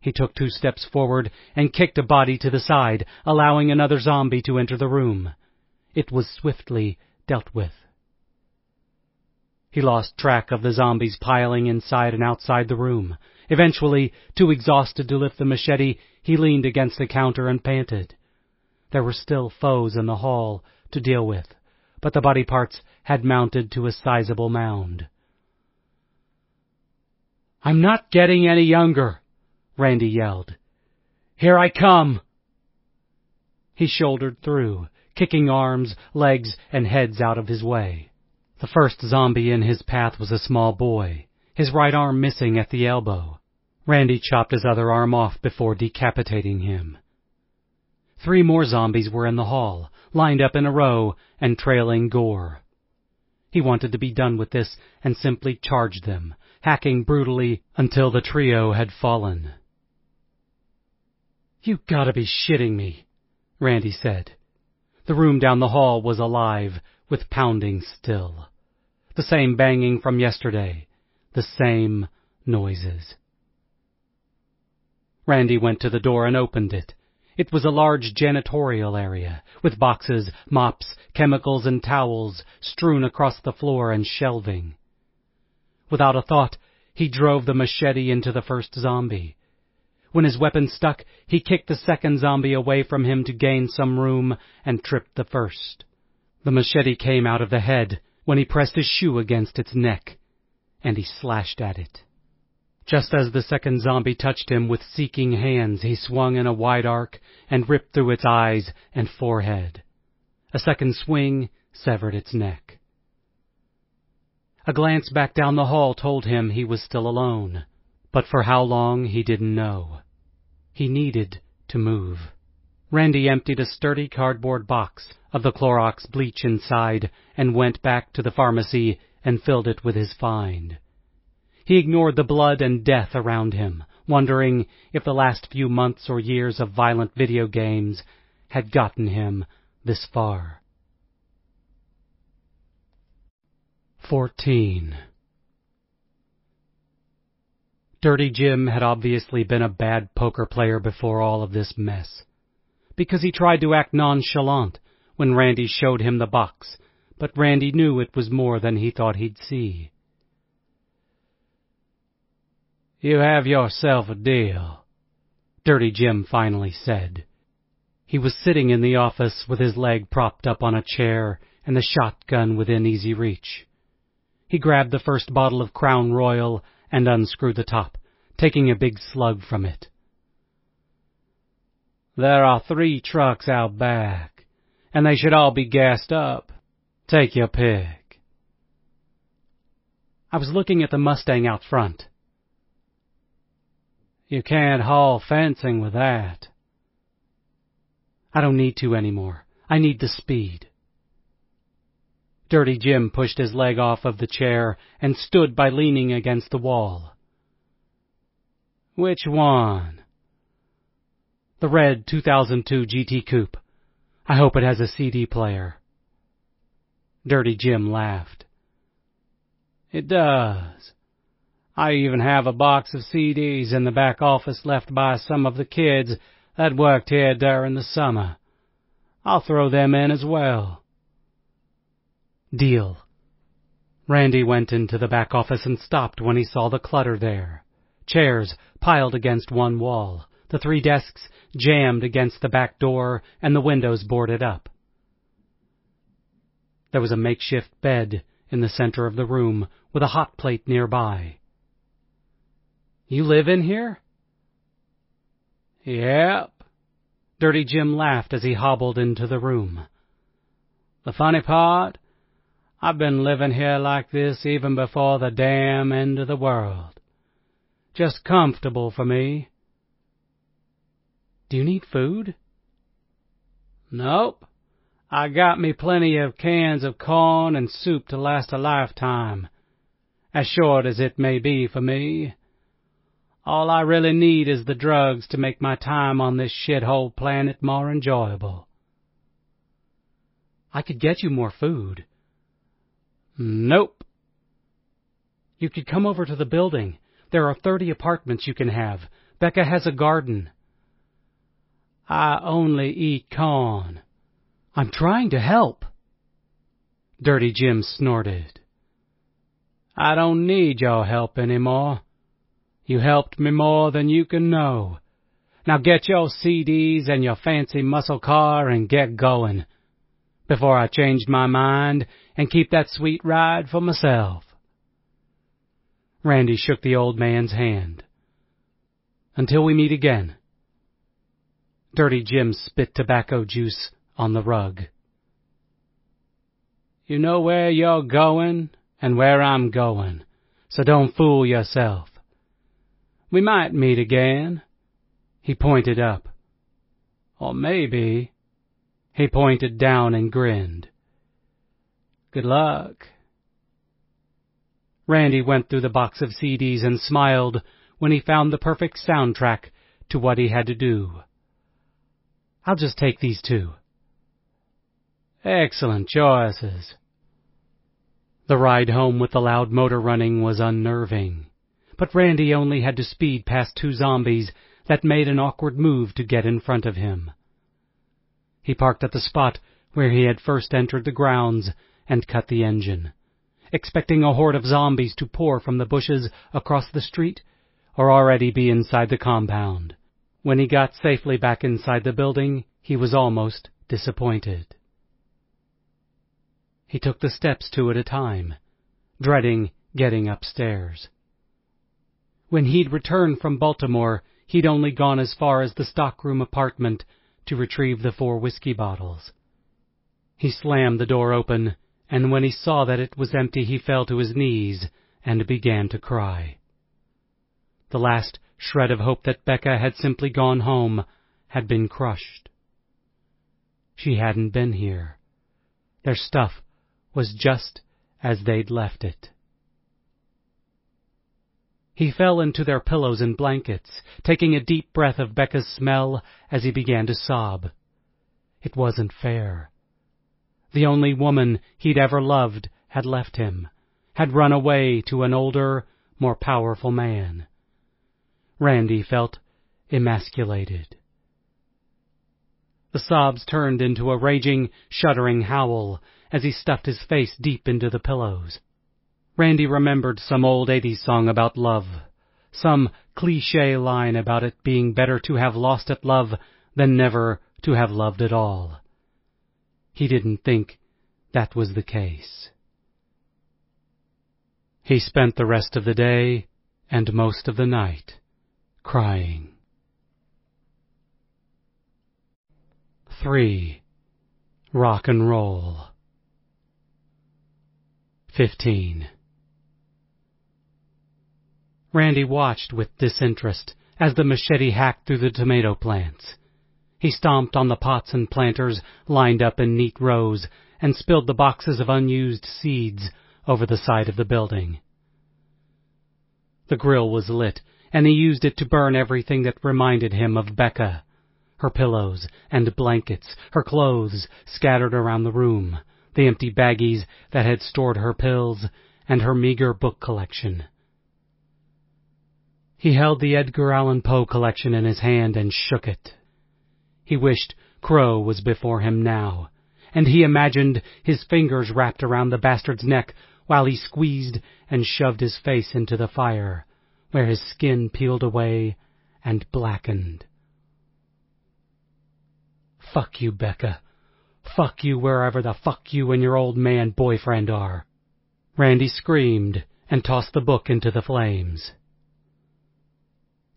He took 2 steps forward and kicked a body to the side, allowing another zombie to enter the room. It was swiftly dealt with. He lost track of the zombies piling inside and outside the room. Eventually, too exhausted to lift the machete, he leaned against the counter and panted. There were still foes in the hall to deal with, but the body parts had mounted to a sizable mound. "I'm not getting any younger," Randy yelled. "Here I come!" He shouldered through, kicking arms, legs, and heads out of his way. The first zombie in his path was a small boy, his right arm missing at the elbow. Randy chopped his other arm off before decapitating him. 3 more zombies were in the hall, lined up in a row and trailing gore. He wanted to be done with this and simply charged them, hacking brutally until the trio had fallen. "You gotta be shitting me," Randy said. The room down the hall was alive, with pounding still. The same banging from yesterday, the same noises. Randy went to the door and opened it. It was a large janitorial area, with boxes, mops, chemicals, and towels strewn across the floor and shelving. Without a thought, he drove the machete into the first zombie. When his weapon stuck, he kicked the second zombie away from him to gain some room and tripped the first. The machete came out of the head when he pressed his shoe against its neck, and he slashed at it. Just as the second zombie touched him with seeking hands, he swung in a wide arc and ripped through its eyes and forehead. A second swing severed its neck. A glance back down the hall told him he was still alone, but for how long he didn't know. He needed to move. Randy emptied a sturdy cardboard box of the Clorox bleach inside and went back to the pharmacy and filled it with his find. He ignored the blood and death around him, wondering if the last few months or years of violent video games had gotten him this far. 14. Dirty Jim had obviously been a bad poker player before all of this mess, because he tried to act nonchalant when Randy showed him the box, but Randy knew it was more than he thought he'd see. "You have yourself a deal," Dirty Jim finally said. He was sitting in the office with his leg propped up on a chair and the shotgun within easy reach. He grabbed the first bottle of Crown Royal and unscrewed the top, taking a big slug from it. "There are 3 trucks out back, and they should all be gassed up. Take your pick." "I was looking at the Mustang out front." "You can't haul fencing with that." "I don't need to anymore. I need the speed." Dirty Jim pushed his leg off of the chair and stood by leaning against the wall. "Which one?" "The red 2002 GT Coupe. I hope it has a CD player." Dirty Jim laughed. "It does. I even have a box of CDs in the back office left by some of the kids that worked here during the summer. I'll throw them in as well." "Deal." Randy went into the back office and stopped when he saw the clutter there. Chairs piled against one wall, the 3 desks jammed against the back door, and the windows boarded up. There was a makeshift bed in the center of the room with a hot plate nearby. "You live in here?" "Yep." Dirty Jim laughed as he hobbled into the room. "The funny part? I've been living here like this even before the damn end of the world. Just comfortable for me." "Do you need food?" "Nope. I got me plenty of cans of corn and soup to last a lifetime, as short as it may be for me. All I really need is the drugs to make my time on this shithole planet more enjoyable." "I could get you more food." "Nope." "You could come over to the building. There are 30 apartments you can have. Becca has a garden." "I only eat corn." "I'm trying to help." Dirty Jim snorted. "I don't need your help anymore. You helped me more than you can know. Now get your CDs and your fancy muscle car and get going, before I change my mind and keep that sweet ride for myself." Randy shook the old man's hand. "Until we meet again." Dirty Jim spit tobacco juice on the rug. "You know where you're going and where I'm going, so don't fool yourself. We might meet again." He pointed up. "Or maybe," he pointed down and grinned. "Good luck." Randy went through the box of CDs and smiled when he found the perfect soundtrack to what he had to do. "I'll just take these 2. "Excellent choices." The ride home with the loud motor running was unnerving, but Randy only had to speed past 2 zombies that made an awkward move to get in front of him. He parked at the spot where he had first entered the grounds and cut the engine, expecting a horde of zombies to pour from the bushes across the street or already be inside the compound. When he got safely back inside the building, he was almost disappointed. He took the steps 2 at a time, dreading getting upstairs. When he'd returned from Baltimore, he'd only gone as far as the stockroom apartment to retrieve the 4 whiskey bottles. He slammed the door open, and when he saw that it was empty, he fell to his knees and began to cry. The last shred of hope that Becca had simply gone home had been crushed. She hadn't been here. Their stuff was just as they'd left it. He fell into their pillows and blankets, taking a deep breath of Becca's smell as he began to sob. It wasn't fair. The only woman he'd ever loved had left him, had run away to an older, more powerful man. Randy felt emasculated. The sobs turned into a raging, shuddering howl as he stuffed his face deep into the pillows. Randy remembered some old 80s song about love, some cliché line about it being better to have lost at love than never to have loved at all. He didn't think that was the case. He spent the rest of the day and most of the night crying. 3. Rock and roll. 15. Randy watched with disinterest as the machete hacked through the tomato plants. He stomped on the pots and planters lined up in neat rows and spilled the boxes of unused seeds over the side of the building. The grill was lit, and he used it to burn everything that reminded him of Becca. Her pillows and blankets, her clothes scattered around the room, the empty baggies that had stored her pills, and her meager book collection. He held the Edgar Allan Poe collection in his hand and shook it. He wished Crow was before him now, and he imagined his fingers wrapped around the bastard's neck while he squeezed and shoved his face into the fire, where his skin peeled away and blackened. Fuck you, Becca. Fuck you wherever the fuck you and your old man boyfriend are. Randy screamed and tossed the book into the flames.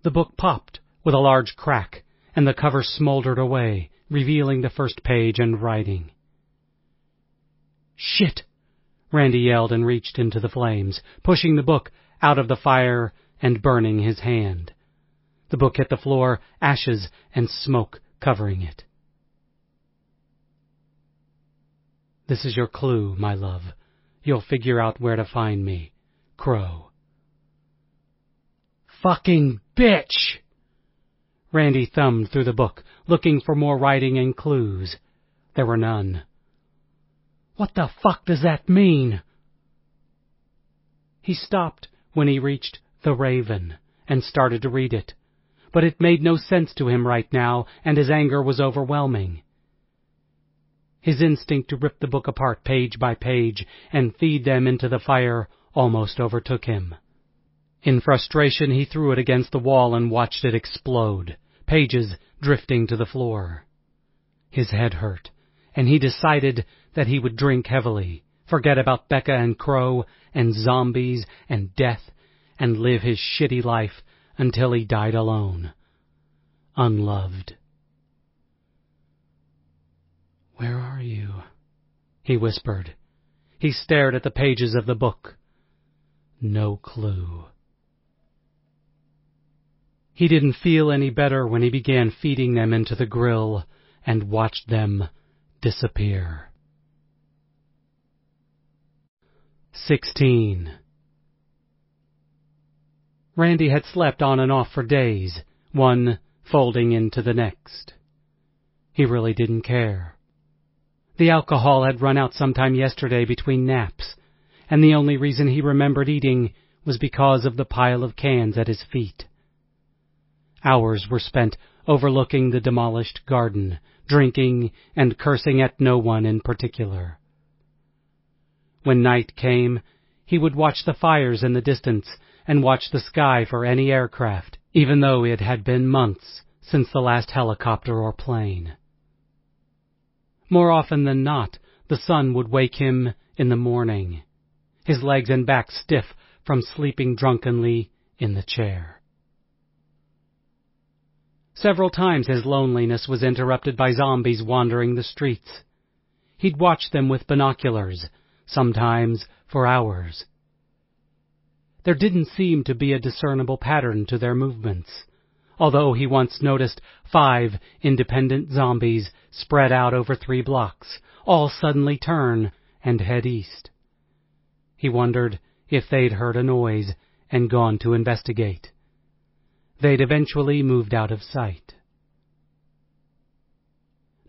The book popped with a large crack, and the cover smoldered away, revealing the first page and writing. Shit! Randy yelled and reached into the flames, pushing the book out of the fire and burning his hand. The book hit the floor, ashes and smoke covering it. This is your clue, my love. You'll figure out where to find me. Crow. Fucking bitch! Randy thumbed through the book, looking for more writing and clues. There were none. What the fuck does that mean? He stopped when he reached The Raven and started to read it, but it made no sense to him right now, and his anger was overwhelming. His instinct to rip the book apart page by page and feed them into the fire almost overtook him. In frustration, he threw it against the wall and watched it explode, pages drifting to the floor. His head hurt, and he decided that he would drink heavily, forget about Becca and Crow and zombies and death, and live his shitty life until he died alone, unloved. Where are you? He whispered. He stared at the pages of the book. No clue. He didn't feel any better when he began feeding them into the grill and watched them disappear. 16. Randy had slept on and off for days, one folding into the next. He really didn't care. The alcohol had run out sometime yesterday between naps, and the only reason he remembered eating was because of the pile of cans at his feet. Hours were spent overlooking the demolished garden, drinking and cursing at no one in particular. When night came, he would watch the fires in the distance and watch the sky for any aircraft, even though it had been months since the last helicopter or plane. More often than not, the sun would wake him in the morning, his legs and back stiff from sleeping drunkenly in the chair. Several times his loneliness was interrupted by zombies wandering the streets. He'd watch them with binoculars, sometimes for hours. There didn't seem to be a discernible pattern to their movements, although he once noticed 5 independent zombies spread out over 3 blocks, all suddenly turn and head east. He wondered if they'd heard a noise and gone to investigate. They'd eventually moved out of sight.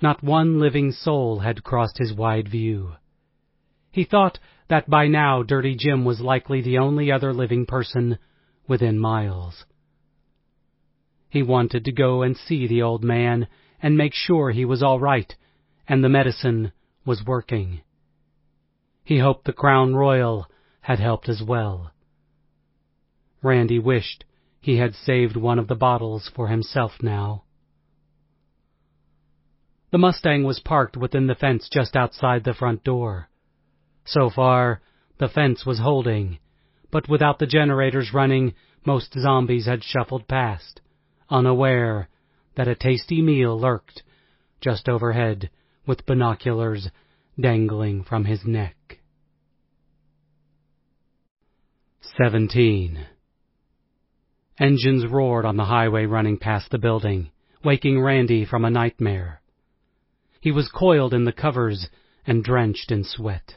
Not one living soul had crossed his wide view. He thought that by now Dirty Jim was likely the only other living person within miles. He wanted to go and see the old man and make sure he was all right and the medicine was working. He hoped the Crown Royal had helped as well. Randy wished he had saved one of the bottles for himself now. The Mustang was parked within the fence just outside the front door. So far, the fence was holding, but without the generators running, most zombies had shuffled past, unaware that a tasty meal lurked just overhead with binoculars dangling from his neck. 17. Engines roared on the highway running past the building, waking Randy from a nightmare. He was coiled in the covers and drenched in sweat.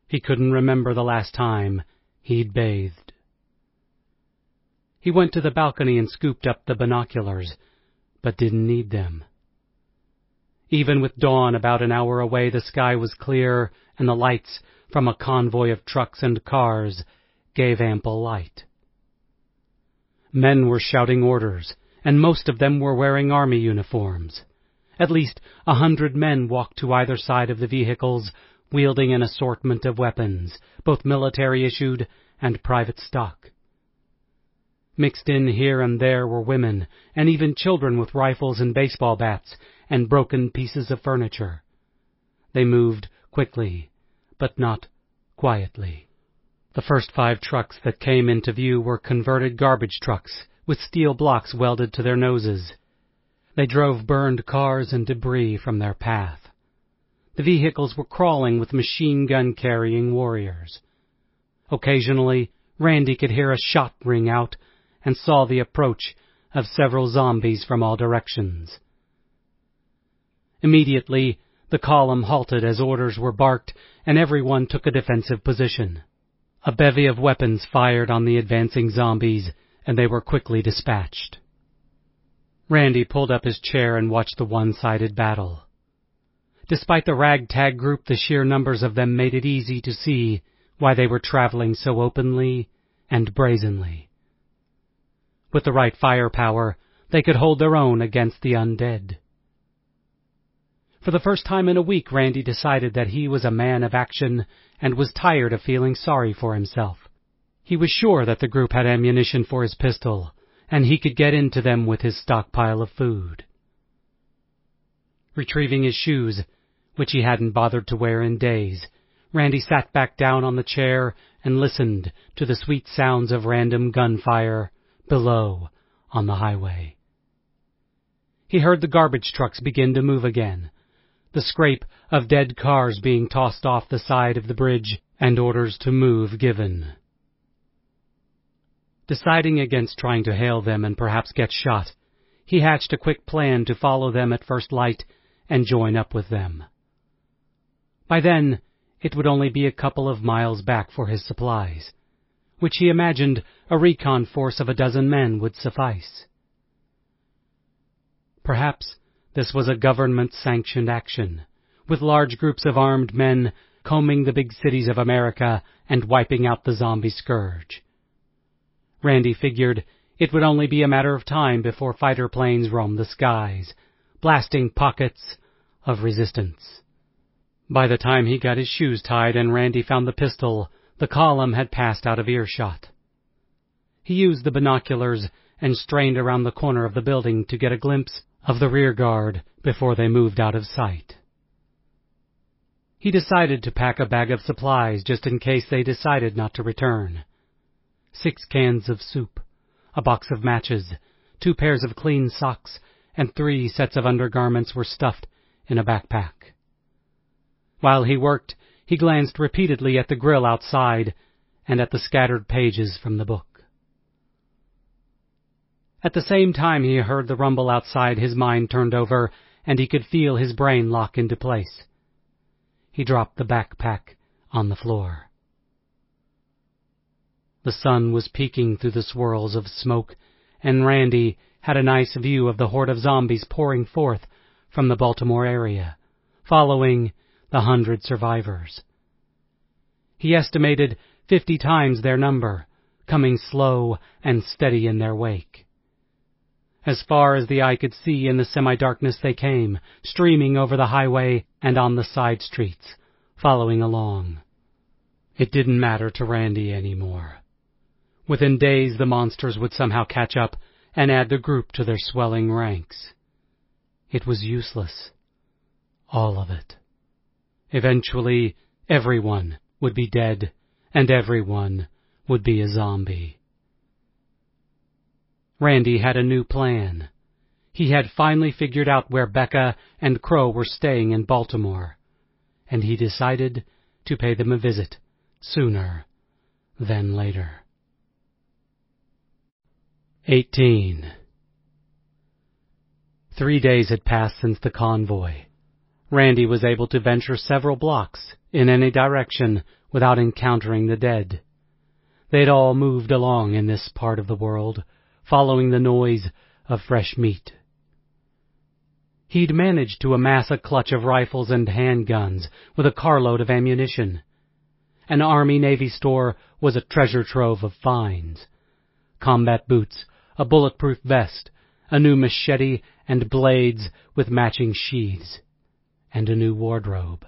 He couldn't remember the last time he'd bathed. He went to the balcony and scooped up the binoculars, but didn't need them. Even with dawn about an hour away, the sky was clear, and the lights from a convoy of trucks and cars gave ample light. Men were shouting orders, and most of them were wearing army uniforms. At least 100 men walked to either side of the vehicles, wielding an assortment of weapons, both military-issued and private stock. Mixed in here and there were women, and even children with rifles and baseball bats and broken pieces of furniture. They moved quickly, but not quietly. The first 5 trucks that came into view were converted garbage trucks, with steel blocks welded to their noses. They drove burned cars and debris from their path. The vehicles were crawling with machine gun-carrying warriors. Occasionally, Randy could hear a shot ring out and saw the approach of several zombies from all directions. Immediately, the column halted as orders were barked and everyone took a defensive position. A bevy of weapons fired on the advancing zombies, and they were quickly dispatched. Randy pulled up his chair and watched the one-sided battle. Despite the ragtag group, the sheer numbers of them made it easy to see why they were traveling so openly and brazenly. With the right firepower, they could hold their own against the undead. For the first time in a week, Randy decided that he was a man of action and was tired of feeling sorry for himself. He was sure that the group had ammunition for his pistol, and he could get into them with his stockpile of food. Retrieving his shoes, which he hadn't bothered to wear in days, Randy sat back down on the chair and listened to the sweet sounds of random gunfire below on the highway. He heard the garbage trucks begin to move again, the scrape of dead cars being tossed off the side of the bridge, and orders to move given. Deciding against trying to hail them and perhaps get shot, he hatched a quick plan to follow them at first light and join up with them. By then, it would only be a couple of miles back for his supplies, which he imagined a recon force of 12 men would suffice. Perhaps this was a government-sanctioned action, with large groups of armed men combing the big cities of America and wiping out the zombie scourge. Randy figured it would only be a matter of time before fighter planes roamed the skies, blasting pockets of resistance. By the time he got his shoes tied and Randy found the pistol, the column had passed out of earshot. He used the binoculars and strained around the corner of the building to get a glimpse of the rear guard before they moved out of sight. He decided to pack a bag of supplies just in case they decided not to return. 6 cans of soup, a box of matches, 2 pairs of clean socks, and 3 sets of undergarments were stuffed in a backpack. While he worked, he glanced repeatedly at the grill outside and at the scattered pages from the book. At the same time he heard the rumble outside, his mind turned over, and he could feel his brain lock into place. He dropped the backpack on the floor. The sun was peeking through the swirls of smoke, and Randy had a nice view of the horde of zombies pouring forth from the Baltimore area, following the 100 survivors. He estimated 50 times their number, coming slow and steady in their wake. As far as the eye could see in the semi-darkness they came, streaming over the highway and on the side streets, following along. It didn't matter to Randy anymore. Within days the monsters would somehow catch up and add the group to their swelling ranks. It was useless. All of it. Eventually, everyone would be dead, and everyone would be a zombie. Randy had a new plan. He had finally figured out where Becca and Crow were staying in Baltimore, and he decided to pay them a visit sooner than later. 18. 3 days had passed since the convoy. Randy was able to venture several blocks in any direction without encountering the dead. They'd all moved along in this part of the world, following the noise of fresh meat. He'd managed to amass a clutch of rifles and handguns with a carload of ammunition. An Army-Navy store was a treasure trove of finds. Combat boots, a bulletproof vest, a new machete and blades with matching sheaths, and a new wardrobe.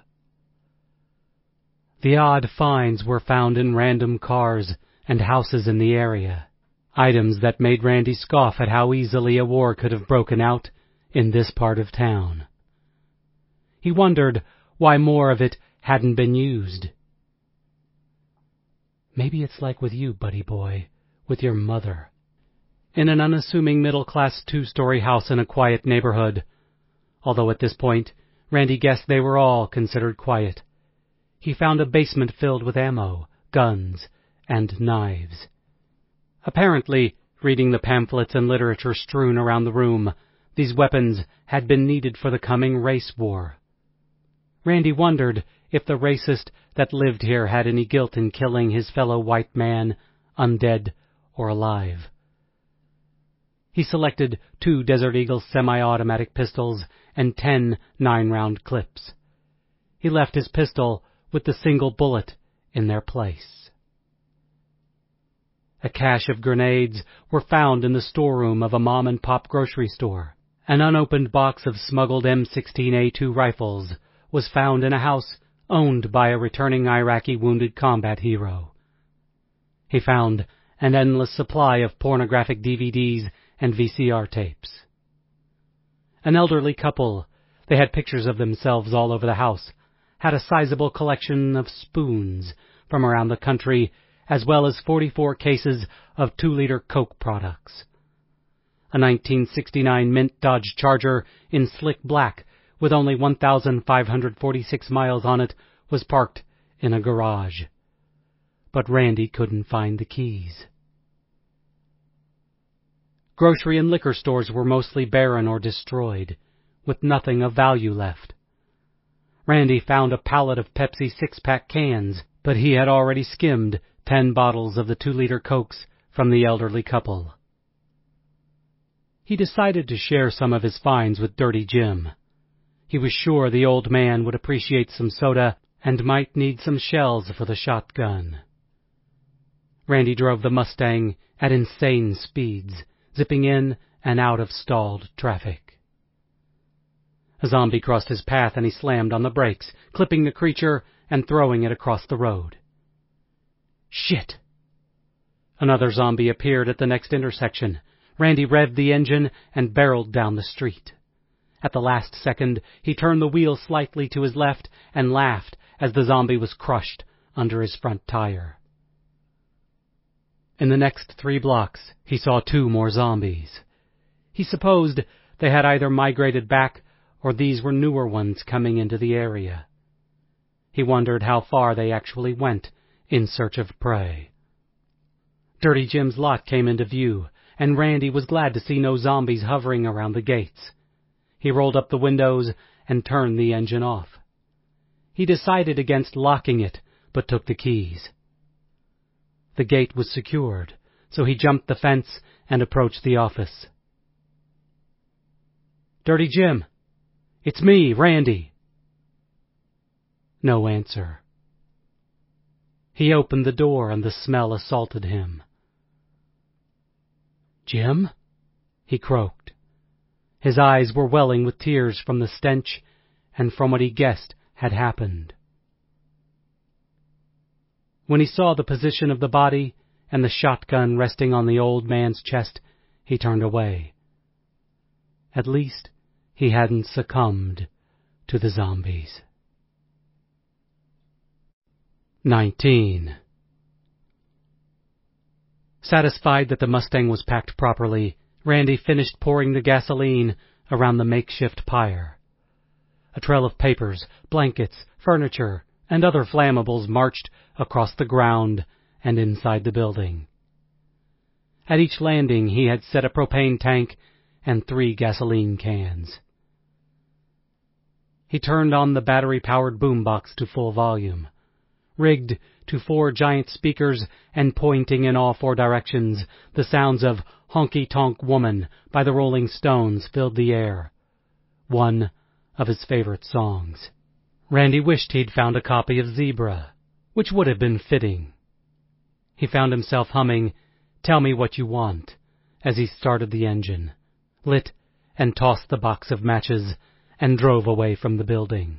The odd finds were found in random cars and houses in the area, items that made Randy scoff at how easily a war could have broken out in this part of town. He wondered why more of it hadn't been used. Maybe it's like with you, buddy boy, with your mother. In an unassuming middle-class 2-story house in a quiet neighborhood, although at this point Randy guessed they were all considered quiet. He found a basement filled with ammo, guns, and knives. Apparently, reading the pamphlets and literature strewn around the room, these weapons had been needed for the coming race war. Randy wondered if the racist that lived here had any guilt in killing his fellow white man, undead or alive. He selected 2 Desert Eagle semi-automatic pistols and 10 9-round clips. He left his pistol with the single bullet in their place. A cache of grenades were found in the storeroom of a mom-and-pop grocery store. An unopened box of smuggled M16A2 rifles was found in a house owned by a returning Iraqi wounded combat hero. He found an endless supply of pornographic DVDs and VCR tapes. An elderly couple, they had pictures of themselves all over the house, had a sizable collection of spoons from around the country, as well as 44 cases of 2-liter Coke products. A 1969 mint Dodge Charger in slick black with only 1,546 miles on it was parked in a garage. But Randy couldn't find the keys. Grocery and liquor stores were mostly barren or destroyed, with nothing of value left. Randy found a pallet of Pepsi 6-pack cans, but he had already skimmed 10 bottles of the 2-liter Cokes from the elderly couple. He decided to share some of his finds with Dirty Jim. He was sure the old man would appreciate some soda and might need some shells for the shotgun. Randy drove the Mustang at insane speeds, zipping in and out of stalled traffic. A zombie crossed his path and he slammed on the brakes, clipping the creature and throwing it across the road. Shit! Another zombie appeared at the next intersection. Randy revved the engine and barreled down the street. At the last second, he turned the wheel slightly to his left and laughed as the zombie was crushed under his front tire. In the next 3 blocks, he saw 2 more zombies. He supposed they had either migrated back or these were newer ones coming into the area. He wondered how far they actually went in search of prey. Dirty Jim's lot came into view, and Randy was glad to see no zombies hovering around the gates. He rolled up the windows and turned the engine off. He decided against locking it, but took the keys. The gate was secured, so he jumped the fence and approached the office. "Dirty Jim, it's me, Randy." No answer. He opened the door and the smell assaulted him. "Jim?" he croaked. His eyes were welling with tears from the stench and from what he guessed had happened. When he saw the position of the body and the shotgun resting on the old man's chest, he turned away. At least he hadn't succumbed to the zombies. 19. Satisfied that the Mustang was packed properly, Randy finished pouring the gasoline around the makeshift pyre. A trail of papers, blankets, furniture, and other flammables marched across the ground and inside the building. At each landing he had set a propane tank and 3 gasoline cans. He turned on the battery-powered boombox to full volume. Rigged to 4 giant speakers and pointing in all 4 directions, the sounds of Honky Tonk Woman by the Rolling Stones filled the air, one of his favorite songs. Randy wished he'd found a copy of Zebra, which would have been fitting. He found himself humming "Tell Me What You Want" as he started the engine, lit and tossed the box of matches, and drove away from the building.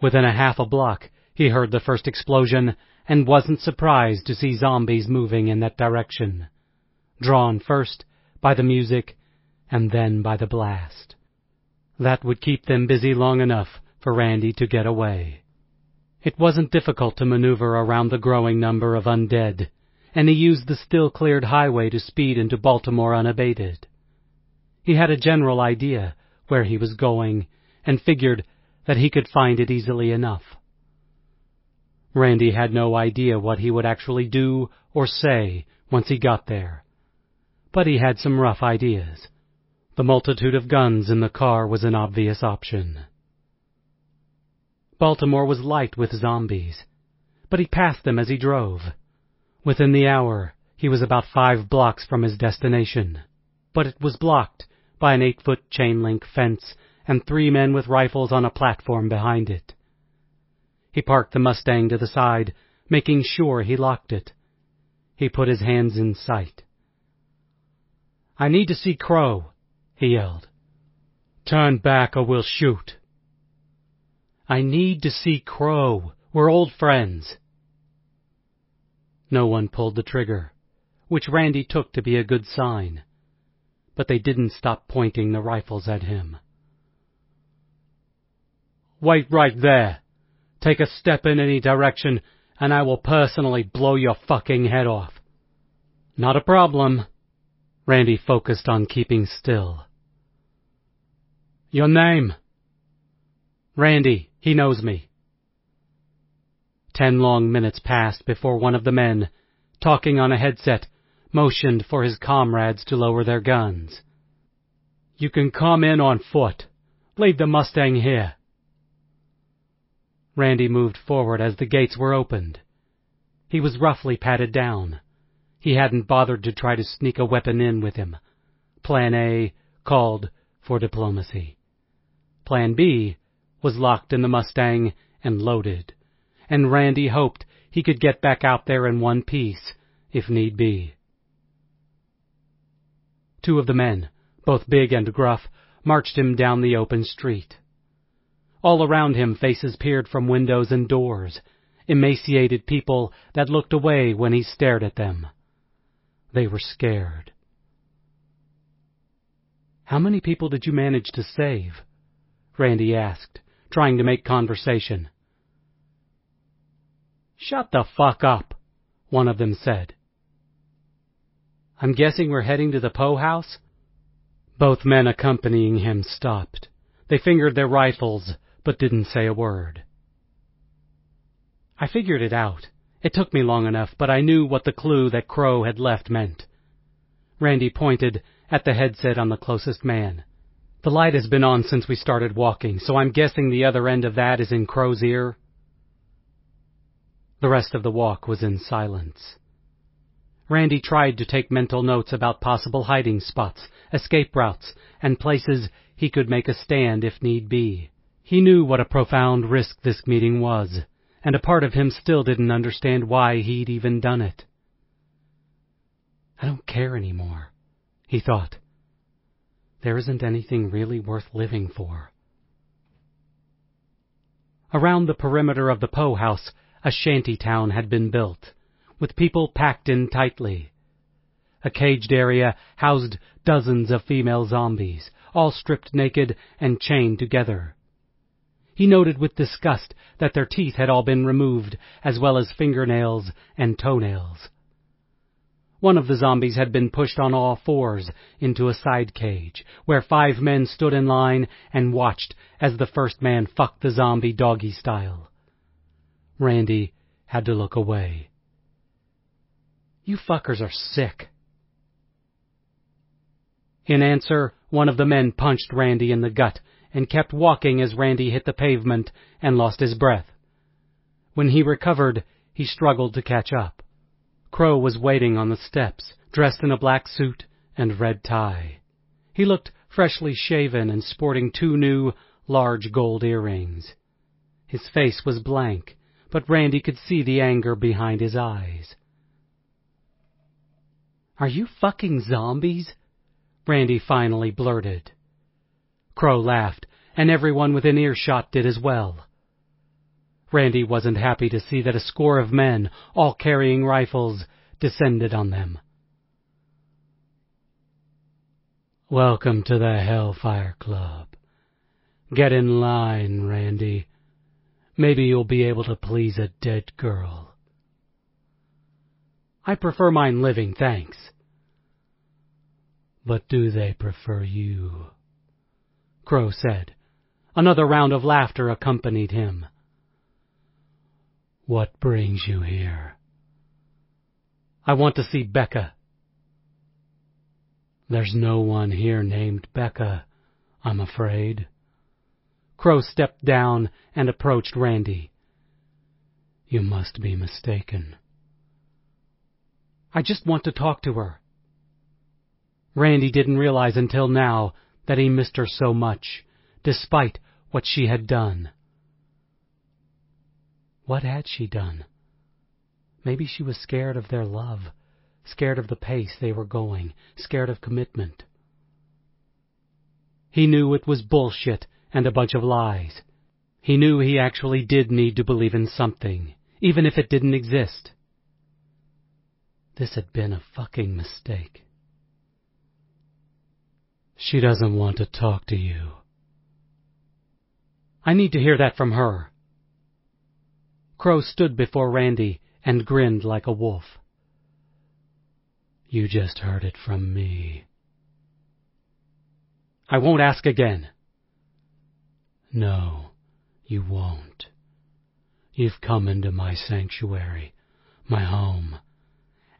Within a half a block, he heard the first explosion and wasn't surprised to see zombies moving in that direction, drawn first by the music and then by the blast. That would keep them busy long enough for Randy to get away. It wasn't difficult to maneuver around the growing number of undead, and he used the still-cleared highway to speed into Baltimore unabated. He had a general idea where he was going and figured that he could find it easily enough. Randy had no idea what he would actually do or say once he got there, but he had some rough ideas. The multitude of guns in the car was an obvious option. Baltimore was light with zombies, but he passed them as he drove. Within the hour, he was about 5 blocks from his destination, but it was blocked by an 8-foot chain-link fence and 3 men with rifles on a platform behind it. He parked the Mustang to the side, making sure he locked it. He put his hands in sight. "I need to see Crow," he yelled. "Turn back or we'll shoot." "I need to see Crow. We're old friends." No one pulled the trigger, which Randy took to be a good sign, but they didn't stop pointing the rifles at him. "Wait right there. Take a step in any direction, and I will personally blow your fucking head off." "Not a problem." Randy focused on keeping still. "Your name?" "Randy. He knows me." 10 long minutes passed before one of the men, talking on a headset, motioned for his comrades to lower their guns. "You can come in on foot. Leave the Mustang here." Randy moved forward as the gates were opened. He was roughly patted down. He hadn't bothered to try to sneak a weapon in with him. Plan A called for diplomacy. Plan B was locked in the Mustang and loaded, and Randy hoped he could get back out there in one piece, if need be. 2 of the men, both big and gruff, marched him down the open street. All around him faces peered from windows and doors, emaciated people that looked away when he stared at them. They were scared. "How many people did you manage to save?" Randy asked, trying to make conversation. "Shut the fuck up," one of them said. "I'm guessing we're heading to the Poe house?" Both men accompanying him stopped. They fingered their rifles, but didn't say a word. "I figured it out. It took me long enough, but I knew what the clue that Crow had left meant." Randy pointed at the headset on the closest man. "The light has been on since we started walking, so I'm guessing the other end of that is in Crow's ear." The rest of the walk was in silence. Randy tried to take mental notes about possible hiding spots, escape routes, and places he could make a stand if need be. He knew what a profound risk this meeting was, and a part of him still didn't understand why he'd even done it. "I don't care anymore," he thought. "There isn't anything really worth living for." Around the perimeter of the Poe house, a shanty town had been built, with people packed in tightly. A caged area housed dozens of female zombies, all stripped naked and chained together. He noted with disgust that their teeth had all been removed, as well as fingernails and toenails. One of the zombies had been pushed on all fours into a side cage, where 5 men stood in line and watched as the first man fucked the zombie doggy style. Randy had to look away. "You fuckers are sick." In answer, one of the men punched Randy in the gut and kept walking as Randy hit the pavement and lost his breath. When he recovered, he struggled to catch up. Crow was waiting on the steps, dressed in a black suit and red tie. He looked freshly shaven and sporting 2 new, large gold earrings. His face was blank, but Randy could see the anger behind his eyes. "Are you fucking zombies?" Randy finally blurted. Crow laughed, and everyone within earshot did as well. Randy wasn't happy to see that a score of men, all carrying rifles, descended on them. "Welcome to the Hellfire Club. Get in line, Randy. Maybe you'll be able to please a dead girl." "I prefer mine living, thanks." "But do they prefer you?" Crow said. Another round of laughter accompanied him. "What brings you here?" "I want to see Becca." "There's no one here named Becca, I'm afraid." Crow stepped down and approached Randy. "You must be mistaken." "I just want to talk to her." Randy didn't realize until now that he missed her so much, despite what she had done. What had she done? Maybe she was scared of their love, scared of the pace they were going, scared of commitment. He knew it was bullshit and a bunch of lies. He knew he actually did need to believe in something, even if it didn't exist. This had been a fucking mistake. "She doesn't want to talk to you." "I need to hear that from her." Crow stood before Randy and grinned like a wolf. "You just heard it from me." "I won't ask again." "No, you won't. You've come into my sanctuary, my home,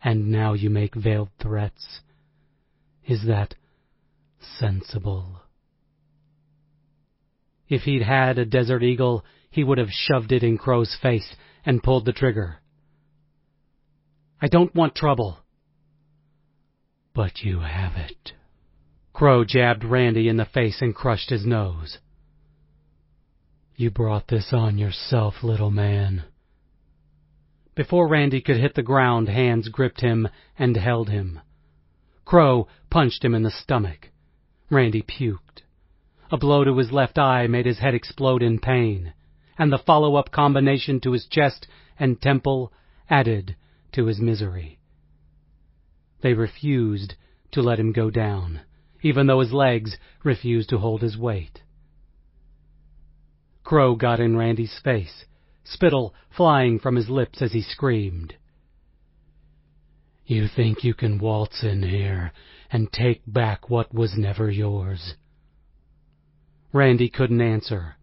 and now you make veiled threats. Is that sensible?" If he'd had a Desert Eagle, he would have shoved it in Crow's face and pulled the trigger. "I don't want trouble." "But you have it." Crow jabbed Randy in the face and crushed his nose. "You brought this on yourself, little man." Before Randy could hit the ground, hands gripped him and held him. Crow punched him in the stomach. Randy puked. A blow to his left eye made his head explode in pain, and the follow-up combination to his chest and temple added to his misery. They refused to let him go down, even though his legs refused to hold his weight. Crow got in Randy's face, spittle flying from his lips as he screamed. "You think you can waltz in here and take back what was never yours?" Randy couldn't answer.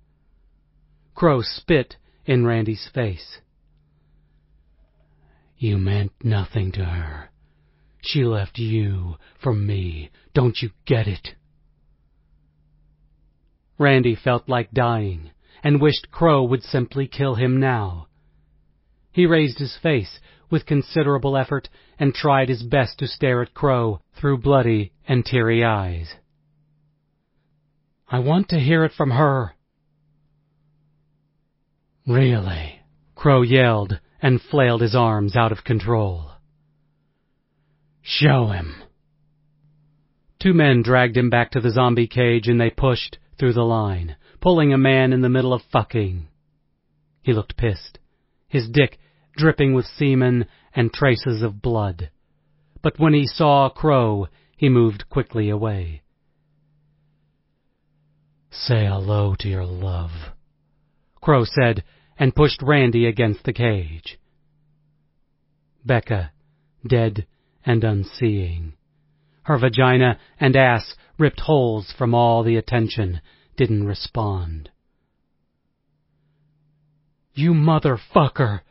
Crow spit in Randy's face. "You meant nothing to her. She left you for me. Don't you get it?" Randy felt like dying and wished Crow would simply kill him now. He raised his face with considerable effort and tried his best to stare at Crow through bloody and teary eyes. "I want to hear it from her." "Really?" Crow yelled and flailed his arms out of control. "Show him." Two men dragged him back to the zombie cage and they pushed through the line, pulling a man in the middle of fucking. He looked pissed, his dick dripping with semen and traces of blood. But when he saw Crow, he moved quickly away. "Say hello to your love," Crow said, and pushed Randy against the cage. Becca, dead and unseeing, her vagina and ass ripped holes from all the attention, didn't respond. "You motherfucker,"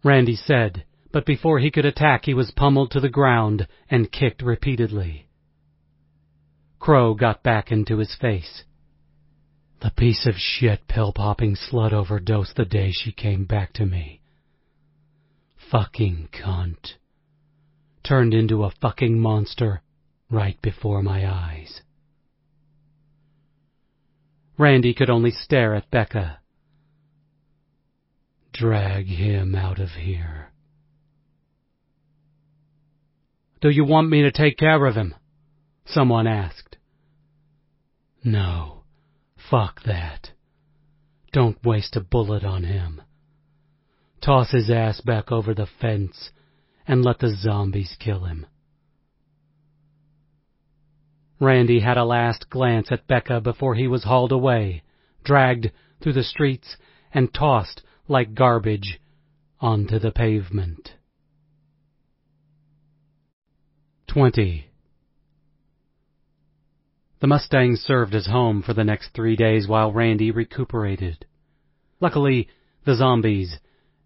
Randy said, but before he could attack he was pummeled to the ground and kicked repeatedly. Crow got back into his face. "The piece of shit pill-popping slut overdosed the day she came back to me. Fucking cunt. Turned into a fucking monster right before my eyes." Randy could only stare at Becca. "Drag him out of here." "Do you want me to take care of him?" someone asked. "No, fuck that. Don't waste a bullet on him. Toss his ass back over the fence and let the zombies kill him." Randy had a last glance at Becca before he was hauled away, dragged through the streets, and tossed like garbage onto the pavement. 20. The Mustang served as home for the next 3 days while Randy recuperated. Luckily, the zombies,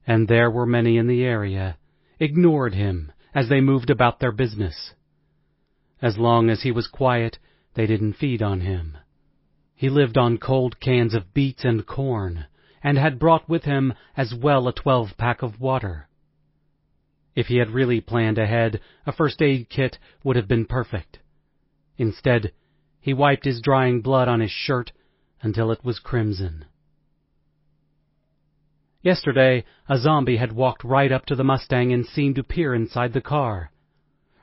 and there were many in the area, ignored him as they moved about their business. As long as he was quiet, they didn't feed on him. He lived on cold cans of beets and corn, and had brought with him as well a 12-pack of water. If he had really planned ahead, a first aid kit would have been perfect. Instead, he wiped his drying blood on his shirt until it was crimson. Yesterday, a zombie had walked right up to the Mustang and seemed to peer inside the car.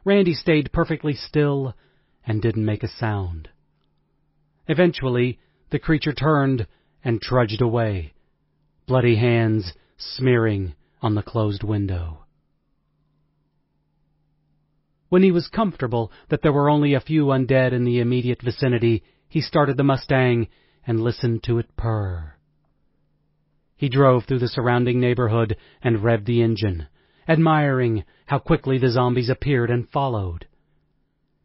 Randy stayed perfectly still and didn't make a sound. Eventually, the creature turned and trudged away, bloody hands smearing on the closed window. When he was comfortable that there were only a few undead in the immediate vicinity, he started the Mustang and listened to it purr. He drove through the surrounding neighborhood and revved the engine, admiring how quickly the zombies appeared and followed.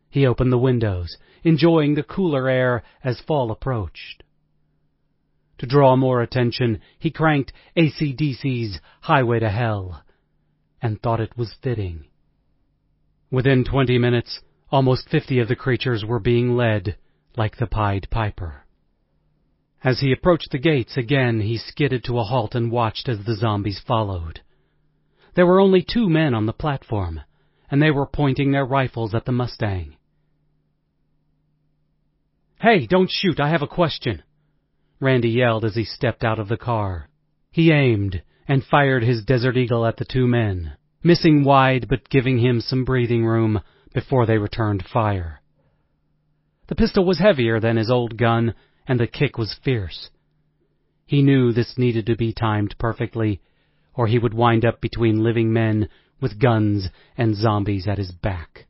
He opened the windows, enjoying the cooler air as fall approached. To draw more attention, he cranked AC/DC's Highway to Hell, and thought it was fitting. Within 20 minutes, almost 50 of the creatures were being led, like the Pied Piper. As he approached the gates again, he skidded to a halt and watched as the zombies followed. There were only 2 men on the platform, and they were pointing their rifles at the Mustang. "Hey, don't shoot, I have a question," Randy yelled as he stepped out of the car. He aimed and fired his Desert Eagle at the 2 men, missing wide but giving him some breathing room before they returned fire. The pistol was heavier than his old gun, and the kick was fierce. He knew this needed to be timed perfectly, or he would wind up between living men with guns and zombies at his back.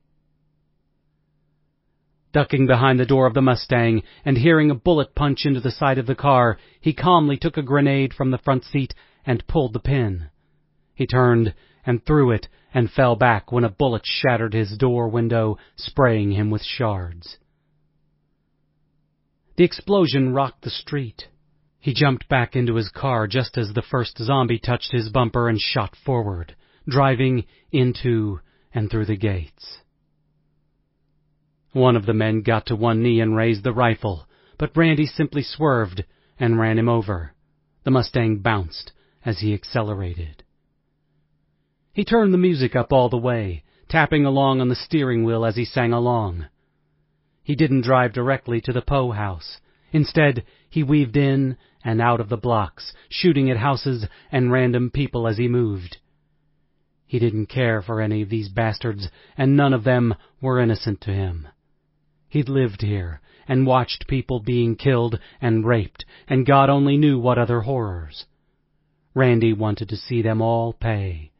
Ducking behind the door of the Mustang and hearing a bullet punch into the side of the car, he calmly took a grenade from the front seat and pulled the pin. He turned and threw it and fell back when a bullet shattered his door window, spraying him with shards. The explosion rocked the street. He jumped back into his car just as the first zombie touched his bumper and shot forward, driving into and through the gates. One of the men got to one knee and raised the rifle, but Randy simply swerved and ran him over. The Mustang bounced as he accelerated. He turned the music up all the way, tapping along on the steering wheel as he sang along. He didn't drive directly to the Poe house. Instead, he weaved in and out of the blocks, shooting at houses and random people as he moved. He didn't care for any of these bastards, and none of them were innocent to him. He'd lived here and watched people being killed and raped, and God only knew what other horrors. Randy wanted to see them all pay.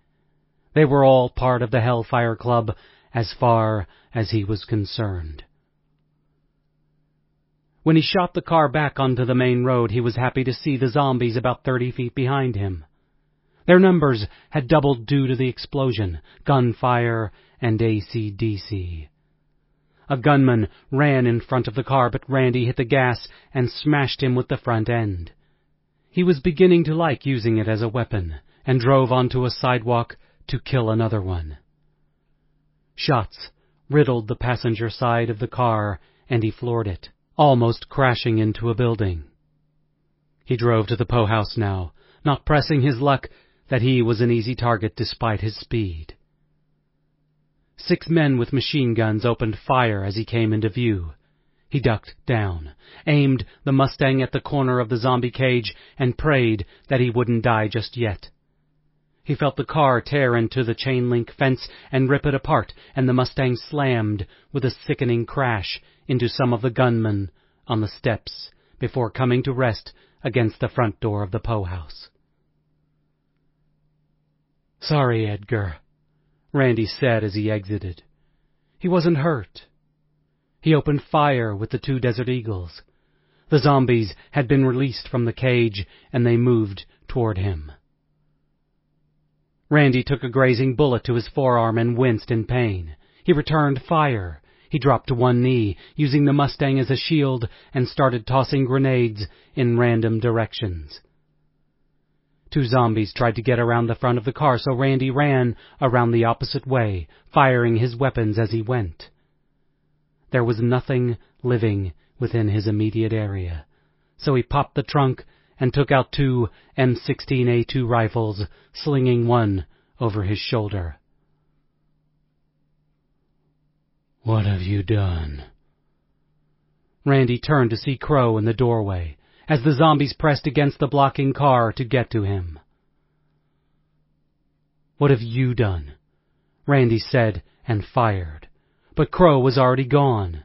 They were all part of the Hellfire Club as far as he was concerned. When he shot the car back onto the main road, he was happy to see the zombies about 30 feet behind him. Their numbers had doubled due to the explosion, gunfire, and AC/DC. A gunman ran in front of the car, but Randy hit the gas and smashed him with the front end. He was beginning to like using it as a weapon, and drove onto a sidewalk to kill another one. Shots riddled the passenger side of the car, and he floored it, almost crashing into a building. He drove to the Poe house now, not pressing his luck that he was an easy target despite his speed. 6 men with machine guns opened fire as he came into view. He ducked down, aimed the Mustang at the corner of the zombie cage, and prayed that he wouldn't die just yet. He felt the car tear into the chain-link fence and rip it apart, and the Mustang slammed with a sickening crash into some of the gunmen on the steps before coming to rest against the front door of the Poe house. "Sorry, Edgar," Randy said as he exited. He wasn't hurt. He opened fire with the 2 Desert Eagles. The zombies had been released from the cage, and they moved toward him. Randy took a grazing bullet to his forearm and winced in pain. He returned fire. He dropped to one knee, using the Mustang as a shield, and started tossing grenades in random directions. 2 zombies tried to get around the front of the car, so Randy ran around the opposite way, firing his weapons as he went. There was nothing living within his immediate area, so he popped the trunk and took out 2 M16A2 rifles, slinging one over his shoulder. "What have you done?" Randy turned to see Crow in the doorway, as the zombies pressed against the blocking car to get to him. "What have you done?" Randy said and fired, but Crow was already gone.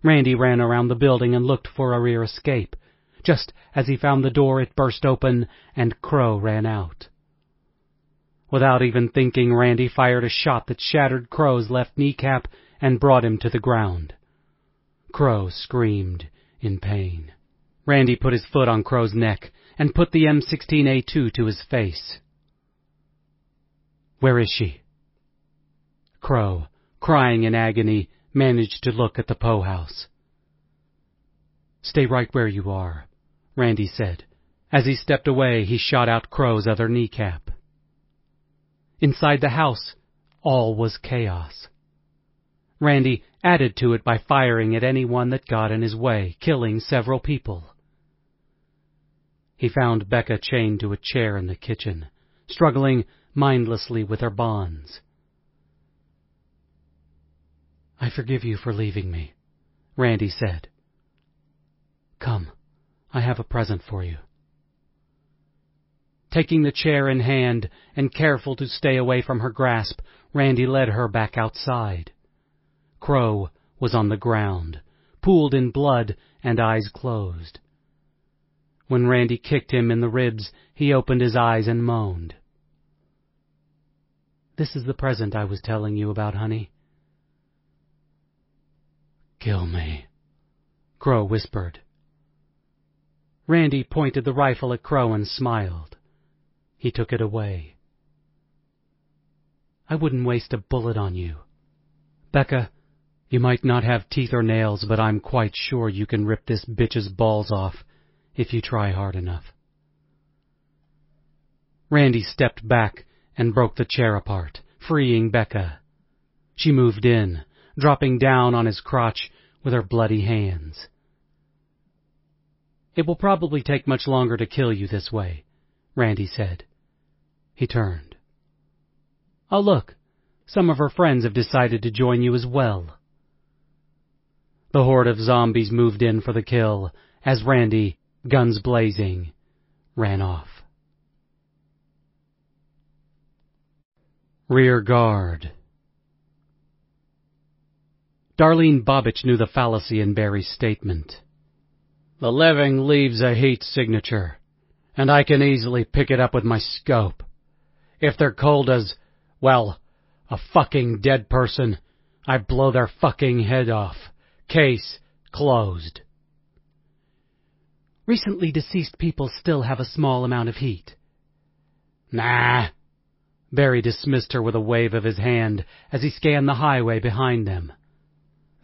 Randy ran around the building and looked for a rear escape. Just as he found the door, it burst open, and Crow ran out. Without even thinking, Randy fired a shot that shattered Crow's left kneecap and brought him to the ground. Crow screamed in pain. Randy put his foot on Crow's neck and put the M16A2 to his face. "Where is she?" Crow, crying in agony, managed to look at the Poe house. "Stay right where you are," Randy said. As he stepped away, he shot out Crow's other kneecap. Inside the house, all was chaos. Randy added to it by firing at anyone that got in his way, killing several people. He found Becca chained to a chair in the kitchen, struggling mindlessly with her bonds. "I forgive you for leaving me," Randy said. "Come, I have a present for you." Taking the chair in hand and careful to stay away from her grasp, Randy led her back outside. Crow was on the ground, pooled in blood and eyes closed. When Randy kicked him in the ribs, he opened his eyes and moaned. "This is the present I was telling you about, honey." Kill me, Crow whispered. Randy pointed the rifle at Crow and smiled. He took it away. I wouldn't waste a bullet on you. Becca, you might not have teeth or nails, but I'm quite sure you can rip this bitch's balls off if you try hard enough. Randy stepped back and broke the chair apart, freeing Becca. She moved in, dropping down on his crotch with her bloody hands. It will probably take much longer to kill you this way, Randy said. He turned. Oh, look, some of her friends have decided to join you as well. The horde of zombies moved in for the kill as Randy, guns blazing, ran off. Rear guard. Darlene Bobbich knew the fallacy in Barry's statement. The living leaves a heat signature, and I can easily pick it up with my scope. If they're cold as, well, a fucking dead person, I blow their fucking head off. Case closed. Recently deceased people still have a small amount of heat. Nah. Barry dismissed her with a wave of his hand as he scanned the highway behind them.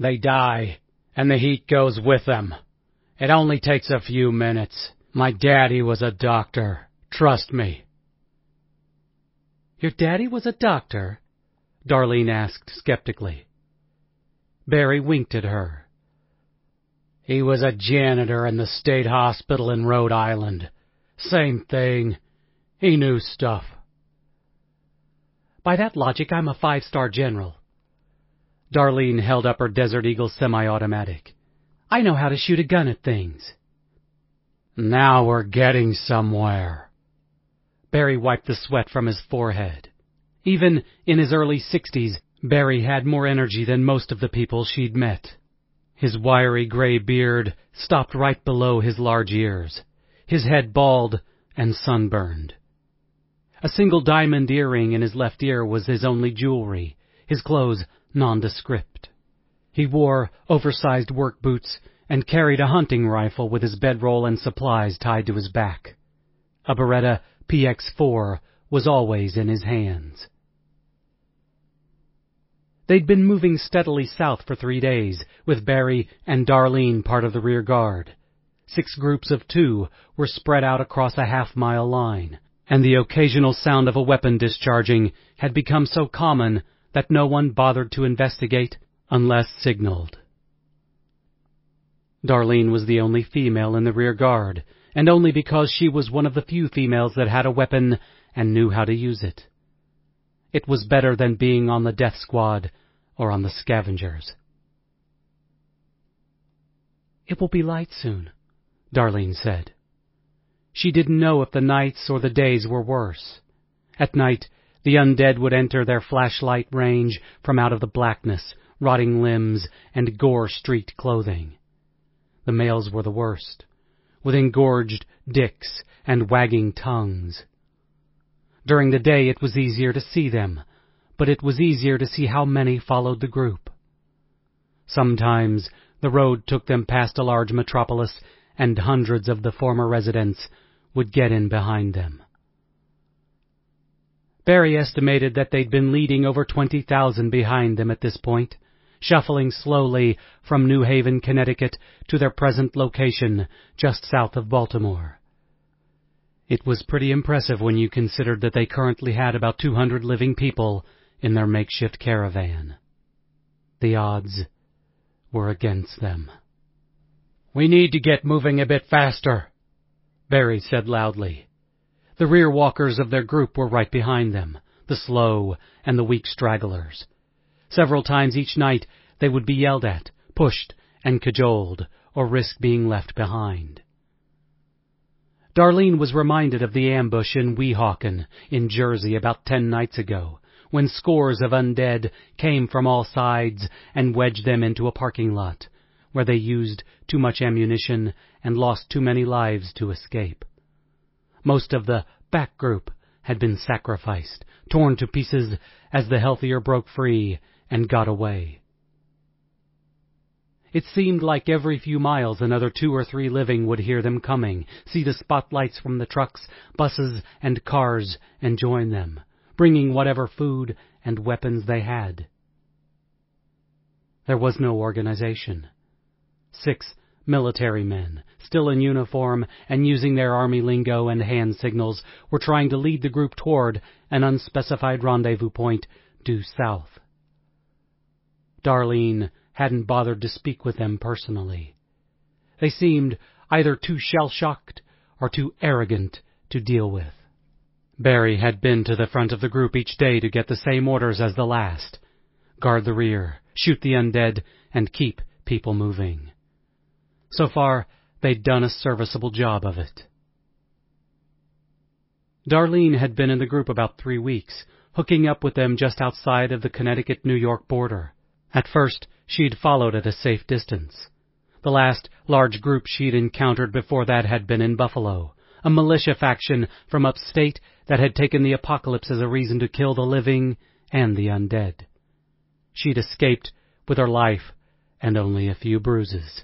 They die, and the heat goes with them. It only takes a few minutes. My daddy was a doctor. Trust me. Your daddy was a doctor? Darlene asked skeptically. Barry winked at her. He was a janitor in the state hospital in Rhode Island. Same thing. He knew stuff. By that logic, I'm a 5-star general. Darlene held up her Desert Eagle semi-automatic. I know how to shoot a gun at things. Now we're getting somewhere. Barry wiped the sweat from his forehead. Even in his early 60s, Barry had more energy than most of the people she'd met. His wiry gray beard stopped right below his large ears, his head bald and sunburned. A single diamond earring in his left ear was his only jewelry, his clothes nondescript. He wore oversized work boots and carried a hunting rifle with his bedroll and supplies tied to his back. A Beretta PX-4 was always in his hands. They'd been moving steadily south for 3 days, with Barry and Darlene part of the rear guard. 6 groups of 2 were spread out across a half-mile line, and the occasional sound of a weapon discharging had become so common that no one bothered to investigate unless signaled. Darlene was the only female in the rear guard, and only because she was one of the few females that had a weapon and knew how to use it. It was better than being on the death squad or on the scavengers. It will be light soon, Darlene said. She didn't know if the nights or the days were worse. At night, the undead would enter their flashlight range from out of the blackness, rotting limbs, and gore-streaked clothing. The males were the worst, with engorged dicks and wagging tongues. During the day it was easier to see them, but it was easier to see how many followed the group. Sometimes the road took them past a large metropolis, and hundreds of the former residents would get in behind them. Barry estimated that they'd been leading over 20,000 behind them at this point, shuffling slowly from New Haven, Connecticut, to their present location just south of Baltimore. It was pretty impressive when you considered that they currently had about 200 living people in their makeshift caravan. The odds were against them. We need to get moving a bit faster, Barry said loudly. The rear walkers of their group were right behind them, the slow and the weak stragglers. Several times each night they would be yelled at, pushed, and cajoled, or risk being left behind. Darlene was reminded of the ambush in Weehawken, in Jersey, about 10 nights ago, when scores of undead came from all sides and wedged them into a parking lot, where they used too much ammunition and lost too many lives to escape. Most of the back group had been sacrificed, torn to pieces as the healthier broke free and got away. It seemed like every few miles another 2 or 3 living would hear them coming, see the spotlights from the trucks, buses, and cars, and join them, bringing whatever food and weapons they had. There was no organization. 6 military men, still in uniform and using their army lingo and hand signals, were trying to lead the group toward an unspecified rendezvous point due south. Darlene hadn't bothered to speak with them personally. They seemed either too shell-shocked or too arrogant to deal with. Barry had been to the front of the group each day to get the same orders as the last: guard the rear, shoot the undead, and keep people moving. So far, they'd done a serviceable job of it. Darlene had been in the group about 3 weeks, hooking up with them just outside of the Connecticut-New York border. At first, she'd followed at a safe distance. The last large group she'd encountered before that had been in Buffalo, a militia faction from upstate that had taken the apocalypse as a reason to kill the living and the undead. She'd escaped with her life and only a few bruises.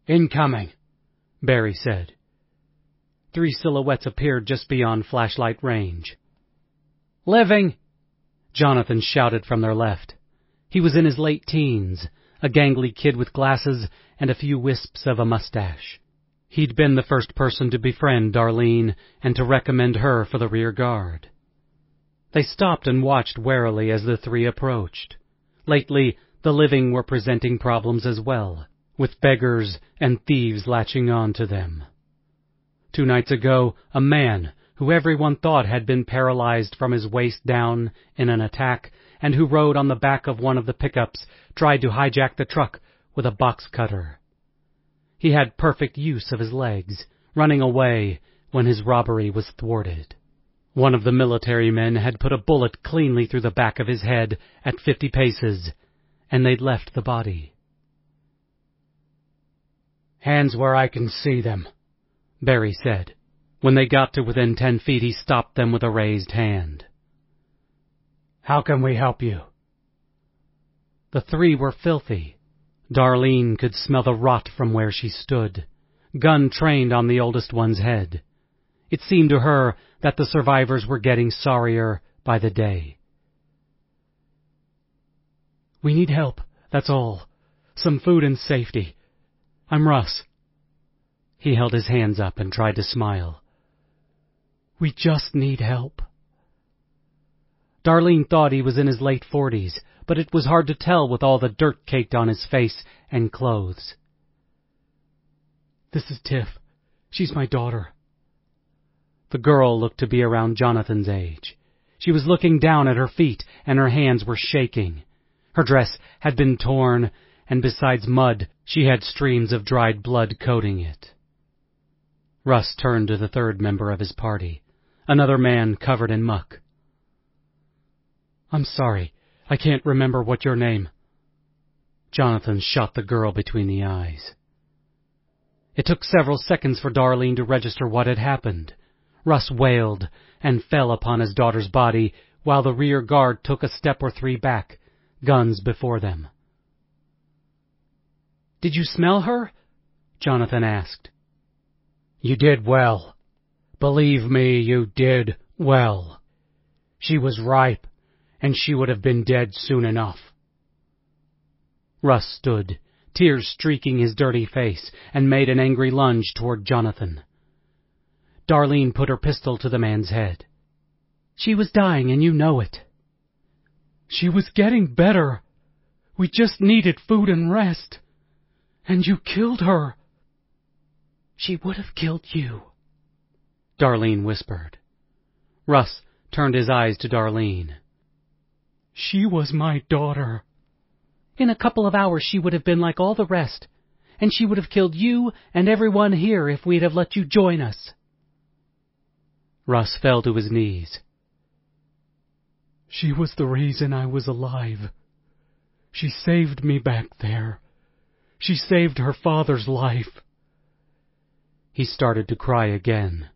"Incoming," Barry said. 3 silhouettes appeared just beyond flashlight range. "Living!" Jonathan shouted from their left. He was in his late teens, a gangly kid with glasses and a few wisps of a mustache. He'd been the first person to befriend Darlene and to recommend her for the rear guard. They stopped and watched warily as the 3 approached. Lately, the living were presenting problems as well, with beggars and thieves latching on to them. 2 nights ago, a man, who everyone thought had been paralyzed from his waist down in an attack, and who rode on the back of one of the pickups, tried to hijack the truck with a box cutter. He had perfect use of his legs, running away when his robbery was thwarted. One of the military men had put a bullet cleanly through the back of his head at 50 paces, and they'd left the body. "Hands where I can see them," Barry said. When they got to within 10 feet, he stopped them with a raised hand. "How can we help you?" The 3 were filthy. Darlene could smell the rot from where she stood, gun trained on the oldest one's head. It seemed to her that the survivors were getting sorrier by the day. "We need help, that's all. Some food and safety. I'm Russ." He held his hands up and tried to smile. "We just need help." Darlene thought he was in his late 40s, but it was hard to tell with all the dirt caked on his face and clothes. "This is Tiff. She's my daughter." The girl looked to be around Jonathan's age. She was looking down at her feet, and her hands were shaking. Her dress had been torn, and besides mud, she had streams of dried blood coating it. Russ turned to the 3rd member of his party, another man covered in muck. "I'm sorry, I can't remember what your name." Jonathan shot the girl between the eyes. It took several seconds for Darlene to register what had happened. Russ wailed and fell upon his daughter's body while the rear guard took a step or 3 back, guns before them. "Did you smell her?" Jonathan asked. "You did well. Believe me, you did well. She was ripe, and she would have been dead soon enough." Russ stood, tears streaking his dirty face, and made an angry lunge toward Jonathan. Darlene put her pistol to the man's head. "She was dying, and you know it." "She was getting better. We just needed food and rest. And you killed her." "She would have killed you," Darlene whispered. Russ turned his eyes to Darlene. "She was my daughter." "In a couple of hours she would have been like all the rest, and she would have killed you and everyone here if we'd have let you join us." Russ fell to his knees. "She was the reason I was alive. She saved me back there. She saved her father's life." He started to cry again.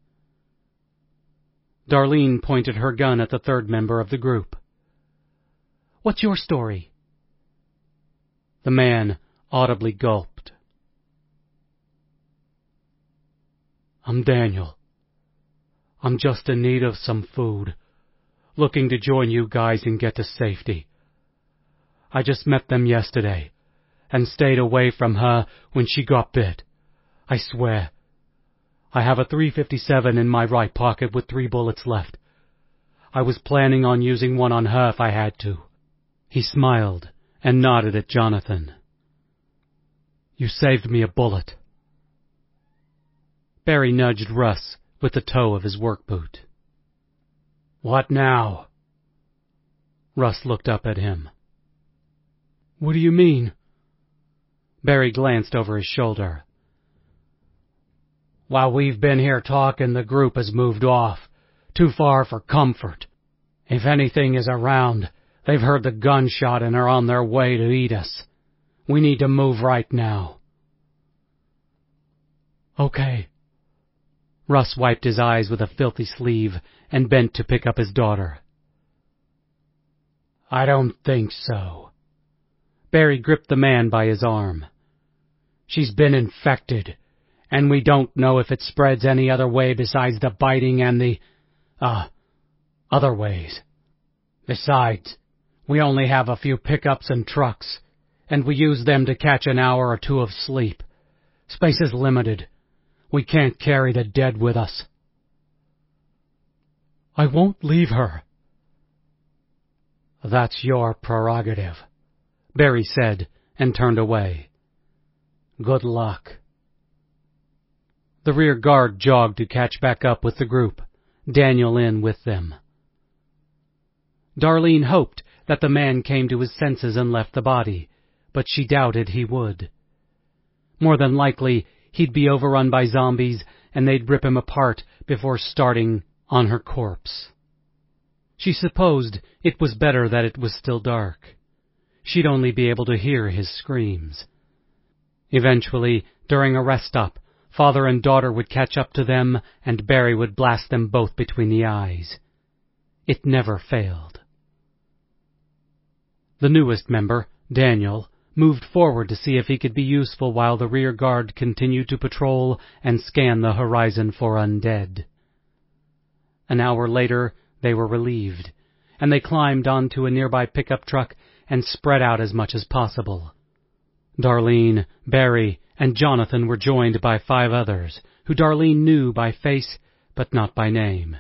Darlene pointed her gun at the 3rd member of the group. "What's your story?" The man audibly gulped. "I'm Daniel. I'm just in need of some food, looking to join you guys and get to safety. I just met them yesterday, and stayed away from her when she got bit. I swear. I have a .357 in my right pocket with 3 bullets left. I was planning on using one on her if I had to." He smiled and nodded at Jonathan. "You saved me a bullet." Barry nudged Russ with the toe of his work boot. "What now?" Russ looked up at him. "What do you mean?" Barry glanced over his shoulder. "While we've been here talking, the group has moved off, too far for comfort. If anything is around, they've heard the gunshot and are on their way to eat us. We need to move right now." "Okay." Russ wiped his eyes with a filthy sleeve and bent to pick up his daughter. "I don't think so." Barry gripped the man by his arm. "She's been infected, and we don't know if it spreads any other way besides the biting and the, other ways. Besides, we only have a few pickups and trucks, and we use them to catch an hour or two of sleep. Space is limited. We can't carry the dead with us." "I won't leave her." "That's your prerogative," Barry said, and turned away. "Good luck." The rear guard jogged to catch back up with the group, Daniel in with them. Darlene hoped that the man came to his senses and left the body, but she doubted he would. More than likely, he'd be overrun by zombies, and they'd rip him apart before starting on her corpse. She supposed it was better that it was still dark. She'd only be able to hear his screams. Eventually, during a rest stop, father and daughter would catch up to them, and Barry would blast them both between the eyes. It never failed. The newest member, Daniel, moved forward to see if he could be useful while the rear guard continued to patrol and scan the horizon for undead. An hour later, they were relieved, and they climbed onto a nearby pickup truck and spread out as much as possible. Darlene, Barry, and Jonathan were joined by 5 others, who Darlene knew by face but not by name.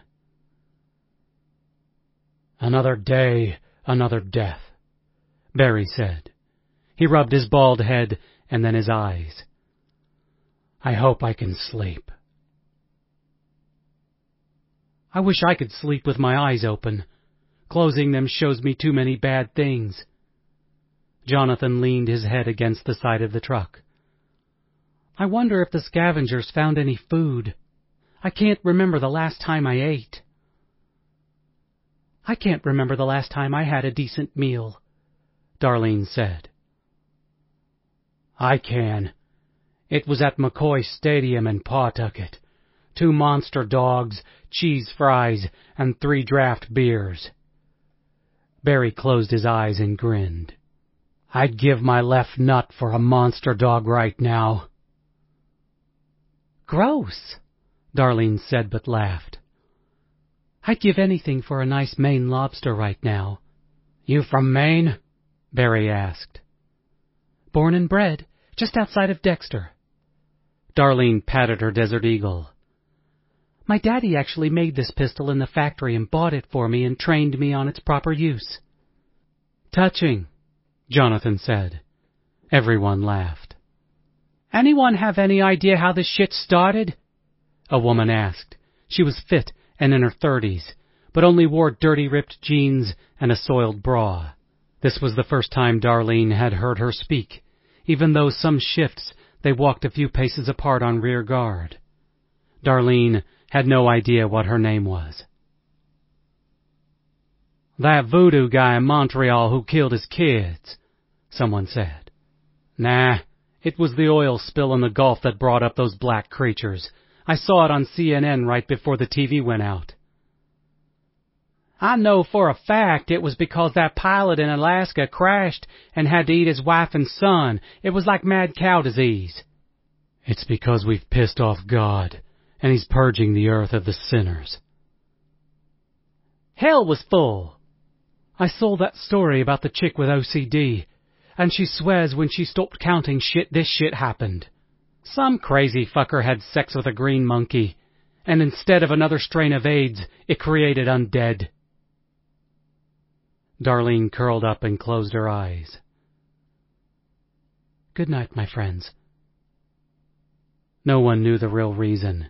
"Another day, another death," Barry said. He rubbed his bald head and then his eyes. "I hope I can sleep." "I wish I could sleep with my eyes open. Closing them shows me too many bad things." Jonathan leaned his head against the side of the truck. "I wonder if the scavengers found any food. I can't remember the last time I ate." "I can't remember the last time I had a decent meal," Darlene said. "I can. It was at McCoy Stadium in Pawtucket. 2 monster dogs, cheese fries, and 3 draft beers." Barry closed his eyes and grinned. "I'd give my left nut for a monster dog right now." "Gross," Darlene said but laughed. "I'd give anything for a nice Maine lobster right now." "You from Maine?" Barry asked. "Born and bred, just outside of Dexter." Darlene patted her Desert Eagle. "My daddy actually made this pistol in the factory and bought it for me and trained me on its proper use." "Touching," Jonathan said. Everyone laughed. "Anyone have any idea how this shit started?" a woman asked. She was fit and in her 30s, but only wore dirty ripped jeans and a soiled bra. This was the first time Darlene had heard her speak, even though some shifts they walked a few paces apart on rear guard. Darlene had no idea what her name was. "That voodoo guy in Montreal who killed his kids," someone said. "Nah, it was the oil spill in the Gulf that brought up those black creatures. I saw it on CNN right before the TV went out." I know for a fact it was because that pilot in Alaska crashed and had to eat his wife and son. It was like mad cow disease. It's because we've pissed off God, and He's purging the earth of the sinners. Hell was full. I saw that story about the chick with OCD, and she swears when she stopped counting shit, this shit happened. Some crazy fucker had sex with a green monkey, and instead of another strain of AIDS, it created undead. Darlene curled up and closed her eyes. Good night, my friends. No one knew the real reason,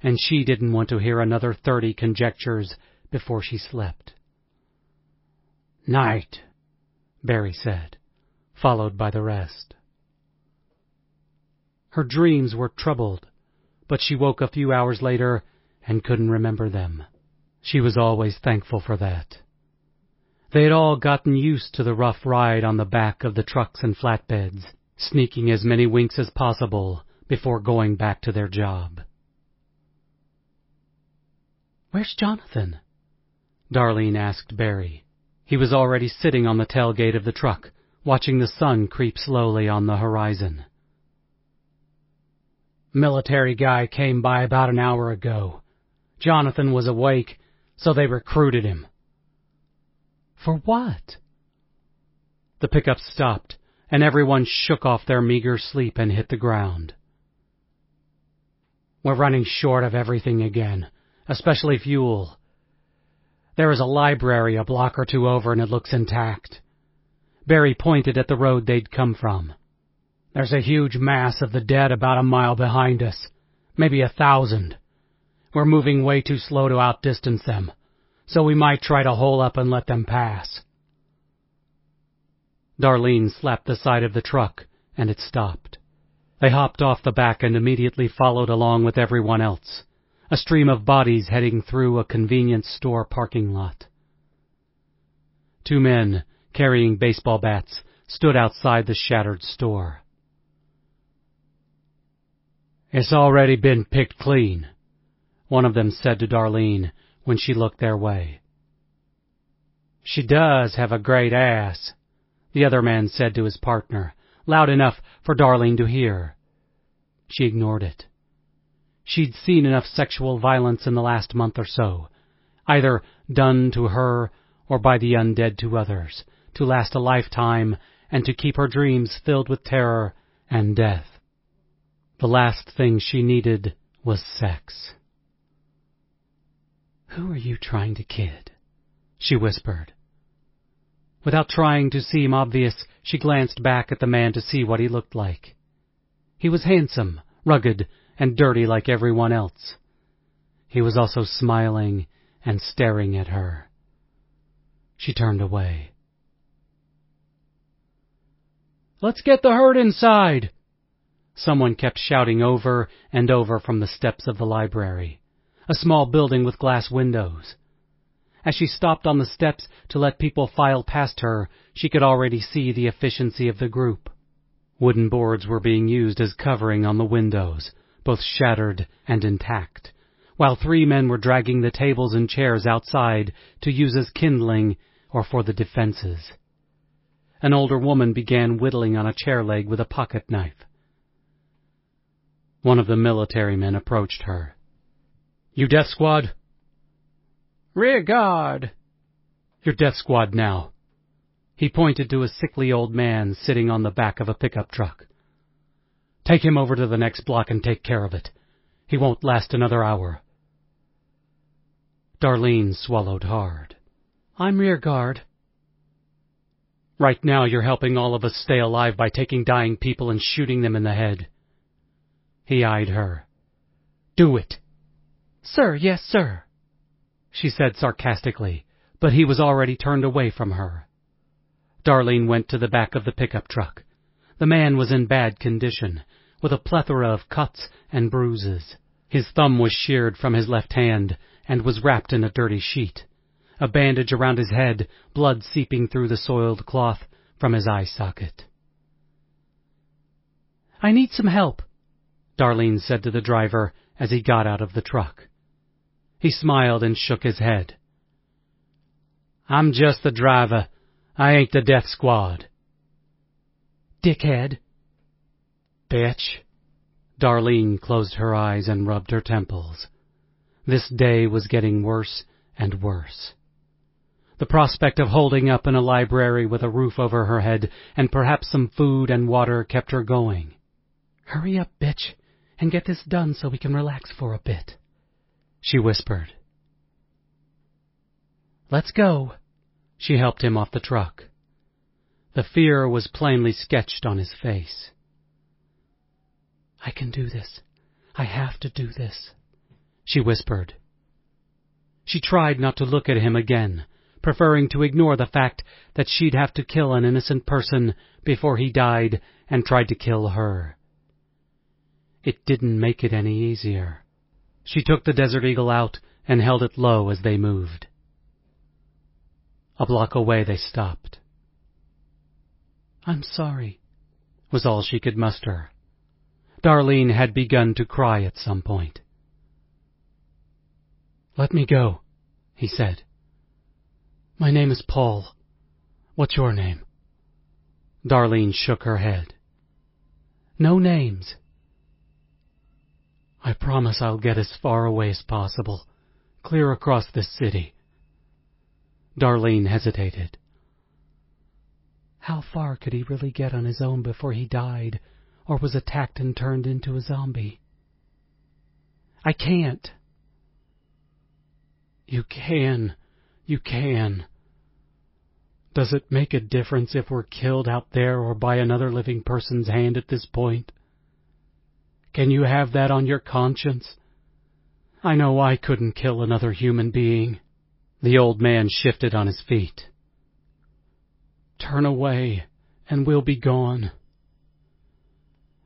and she didn't want to hear another 30 conjectures before she slept. Night, Barry said, followed by the rest. Her dreams were troubled, but she woke a few hours later and couldn't remember them. She was always thankful for that. They had all gotten used to the rough ride on the back of the trucks and flatbeds, sneaking as many winks as possible before going back to their job. Where's Jonathan? Darlene asked Barry. He was already sitting on the tailgate of the truck, watching the sun creep slowly on the horizon. Military guy came by about an hour ago. Jonathan was awake, so they recruited him. For what? The pickup stopped, and everyone shook off their meager sleep and hit the ground. We're running short of everything again, especially fuel. There is a library a block or two over, and it looks intact. Barry pointed at the road they'd come from. There's a huge mass of the dead about a mile behind us, maybe 1,000. We're moving way too slow to outdistance them, so we might try to hole up and let them pass. Darlene slapped the side of the truck, and it stopped. They hopped off the back and immediately followed along with everyone else, a stream of bodies heading through a convenience store parking lot. 2 men, carrying baseball bats, stood outside the shattered store. It's already been picked clean, one of them said to Darlene when she looked their way. She does have a great ass, the other man said to his partner, loud enough for Darlene to hear. She ignored it. She'd seen enough sexual violence in the last month or so, either done to her or by the undead to others, to last a lifetime and to keep her dreams filled with terror and death. The last thing she needed was sex. "Who are you trying to kid?" she whispered. Without trying to seem obvious, she glanced back at the man to see what he looked like. He was handsome, rugged, and dirty like everyone else. He was also smiling and staring at her. She turned away. "Let's get the herd inside!" Someone kept shouting over and over from the steps of the library, a small building with glass windows. As she stopped on the steps to let people file past her, she could already see the efficiency of the group. Wooden boards were being used as covering on the windows, both shattered and intact, while 3 men were dragging the tables and chairs outside to use as kindling or for the defenses. An older woman began whittling on a chair leg with a pocket knife. One of the military men approached her. "You death squad?" "Rear guard." "You're death squad now." He pointed to a sickly old man sitting on the back of a pickup truck. "Take him over to the next block and take care of it. He won't last another hour." Darlene swallowed hard. "I'm rear guard." "Right now you're helping all of us stay alive by taking dying people and shooting them in the head." He eyed her. "Do it." "Sir, yes, sir," she said sarcastically, but he was already turned away from her. Darlene went to the back of the pickup truck. The man was in bad condition, with a plethora of cuts and bruises. His thumb was sheared from his left hand and was wrapped in a dirty sheet, a bandage around his head, blood seeping through the soiled cloth from his eye socket. "I need some help," Darlene said to the driver as he got out of the truck. He smiled and shook his head. I'm just the driver. I ain't the death squad. Dickhead. Bitch. Darlene closed her eyes and rubbed her temples. This day was getting worse and worse. The prospect of holding up in a library with a roof over her head and perhaps some food and water kept her going. Hurry up, bitch, and get this done so we can relax for a bit, she whispered. Let's go. She helped him off the truck. The fear was plainly sketched on his face. I can do this. I have to do this, she whispered. She tried not to look at him again, preferring to ignore the fact that she'd have to kill an innocent person before he died and tried to kill her. It didn't make it any easier. She took the Desert Eagle out and held it low as they moved. A block away they stopped. I'm sorry, was all she could muster. Darlene had begun to cry at some point. Let me go, he said. My name is Paul. What's your name? Darlene shook her head. No names. I promise I'll get as far away as possible, clear across this city. Darlene hesitated. How far could he really get on his own before he died, or was attacked and turned into a zombie? I can't. You can. You can. Does it make a difference if we're killed out there or by another living person's hand at this point? Can you have that on your conscience? I know I couldn't kill another human being. The old man shifted on his feet. Turn away, and we'll be gone.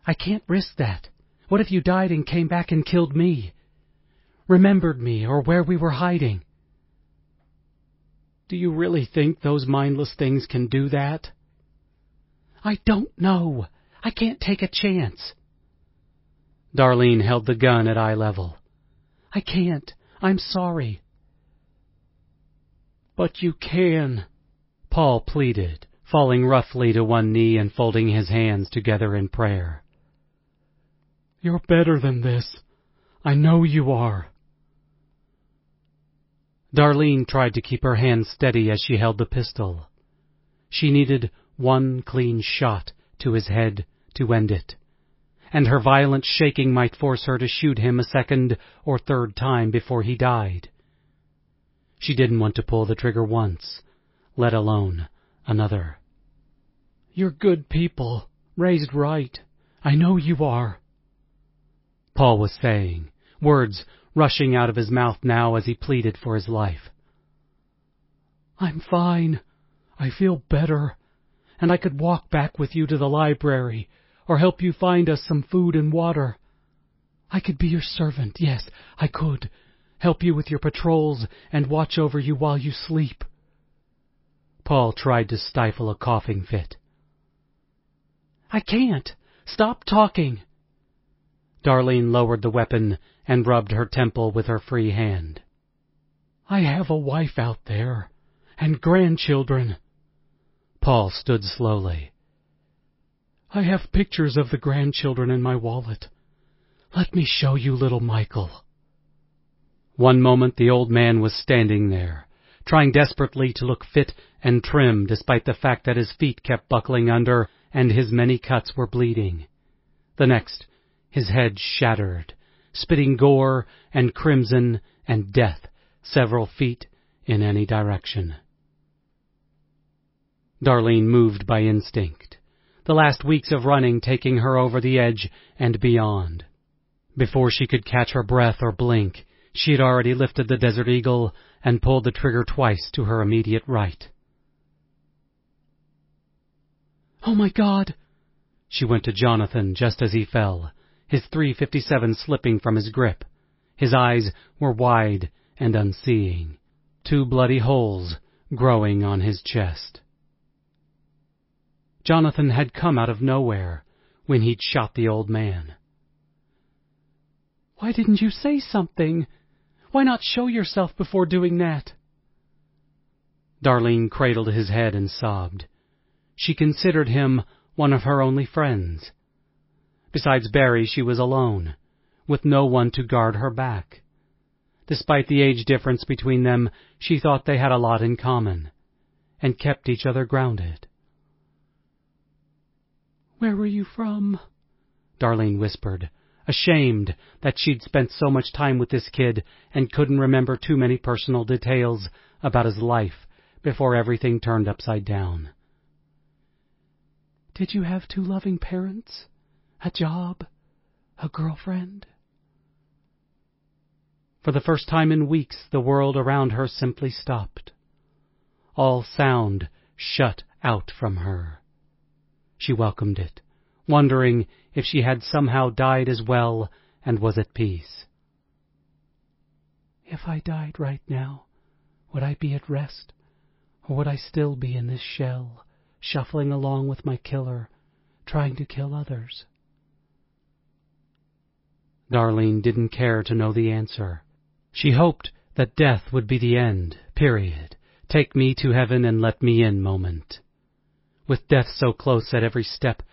I can't risk that. What if you died and came back and killed me? Remembered me or where we were hiding? Do you really think those mindless things can do that? I don't know. I can't take a chance. Darlene held the gun at eye level. I can't. I'm sorry. But you can, Paul pleaded, falling roughly to one knee and folding his hands together in prayer. You're better than this. I know you are. Darlene tried to keep her hand steady as she held the pistol. She needed one clean shot to his head to end it, and her violent shaking might force her to shoot him a second or third time before he died. She didn't want to pull the trigger once, let alone another. You're good people, raised right. I know you are, Paul was saying, words rushing out of his mouth now as he pleaded for his life. I'm fine. I feel better, and I could walk back with you to the library, or help you find us some food and water. I could be your servant, yes, I could. Help you with your patrols and watch over you while you sleep. Paul tried to stifle a coughing fit. I can't. Stop talking. Darlene lowered the weapon and rubbed her temple with her free hand. I have a wife out there, and grandchildren. Paul stood slowly. I have pictures of the grandchildren in my wallet. Let me show you little Michael. One moment the old man was standing there, trying desperately to look fit and trim despite the fact that his feet kept buckling under and his many cuts were bleeding. The next, his head shattered, spitting gore and crimson and death several feet in any direction. Darlene moved by instinct, the last weeks of running taking her over the edge and beyond. Before she could catch her breath or blink, she had already lifted the Desert Eagle and pulled the trigger twice to her immediate right. Oh my God! She went to Jonathan just as he fell, his .357 slipping from his grip. His eyes were wide and unseeing, 2 bloody holes growing on his chest. Jonathan had come out of nowhere when he'd shot the old man. Why didn't you say something? Why not show yourself before doing that? Darlene cradled his head and sobbed. She considered him one of her only friends. Besides Barry, she was alone, with no one to guard her back. Despite the age difference between them, she thought they had a lot in common, and kept each other grounded. "Where were you from?" Darlene whispered, ashamed that she'd spent so much time with this kid and couldn't remember too many personal details about his life before everything turned upside down. "Did you have 2 loving parents? A job? A girlfriend?" For the first time in weeks, the world around her simply stopped. All sound shut out from her. She welcomed it, wondering if she had somehow died as well and was at peace. "If I died right now, would I be at rest, or would I still be in this shell, shuffling along with my killer, trying to kill others?" Darlene didn't care to know the answer. She hoped that death would be the end, period. Take me to heaven and let me in moment. With death so close at every step,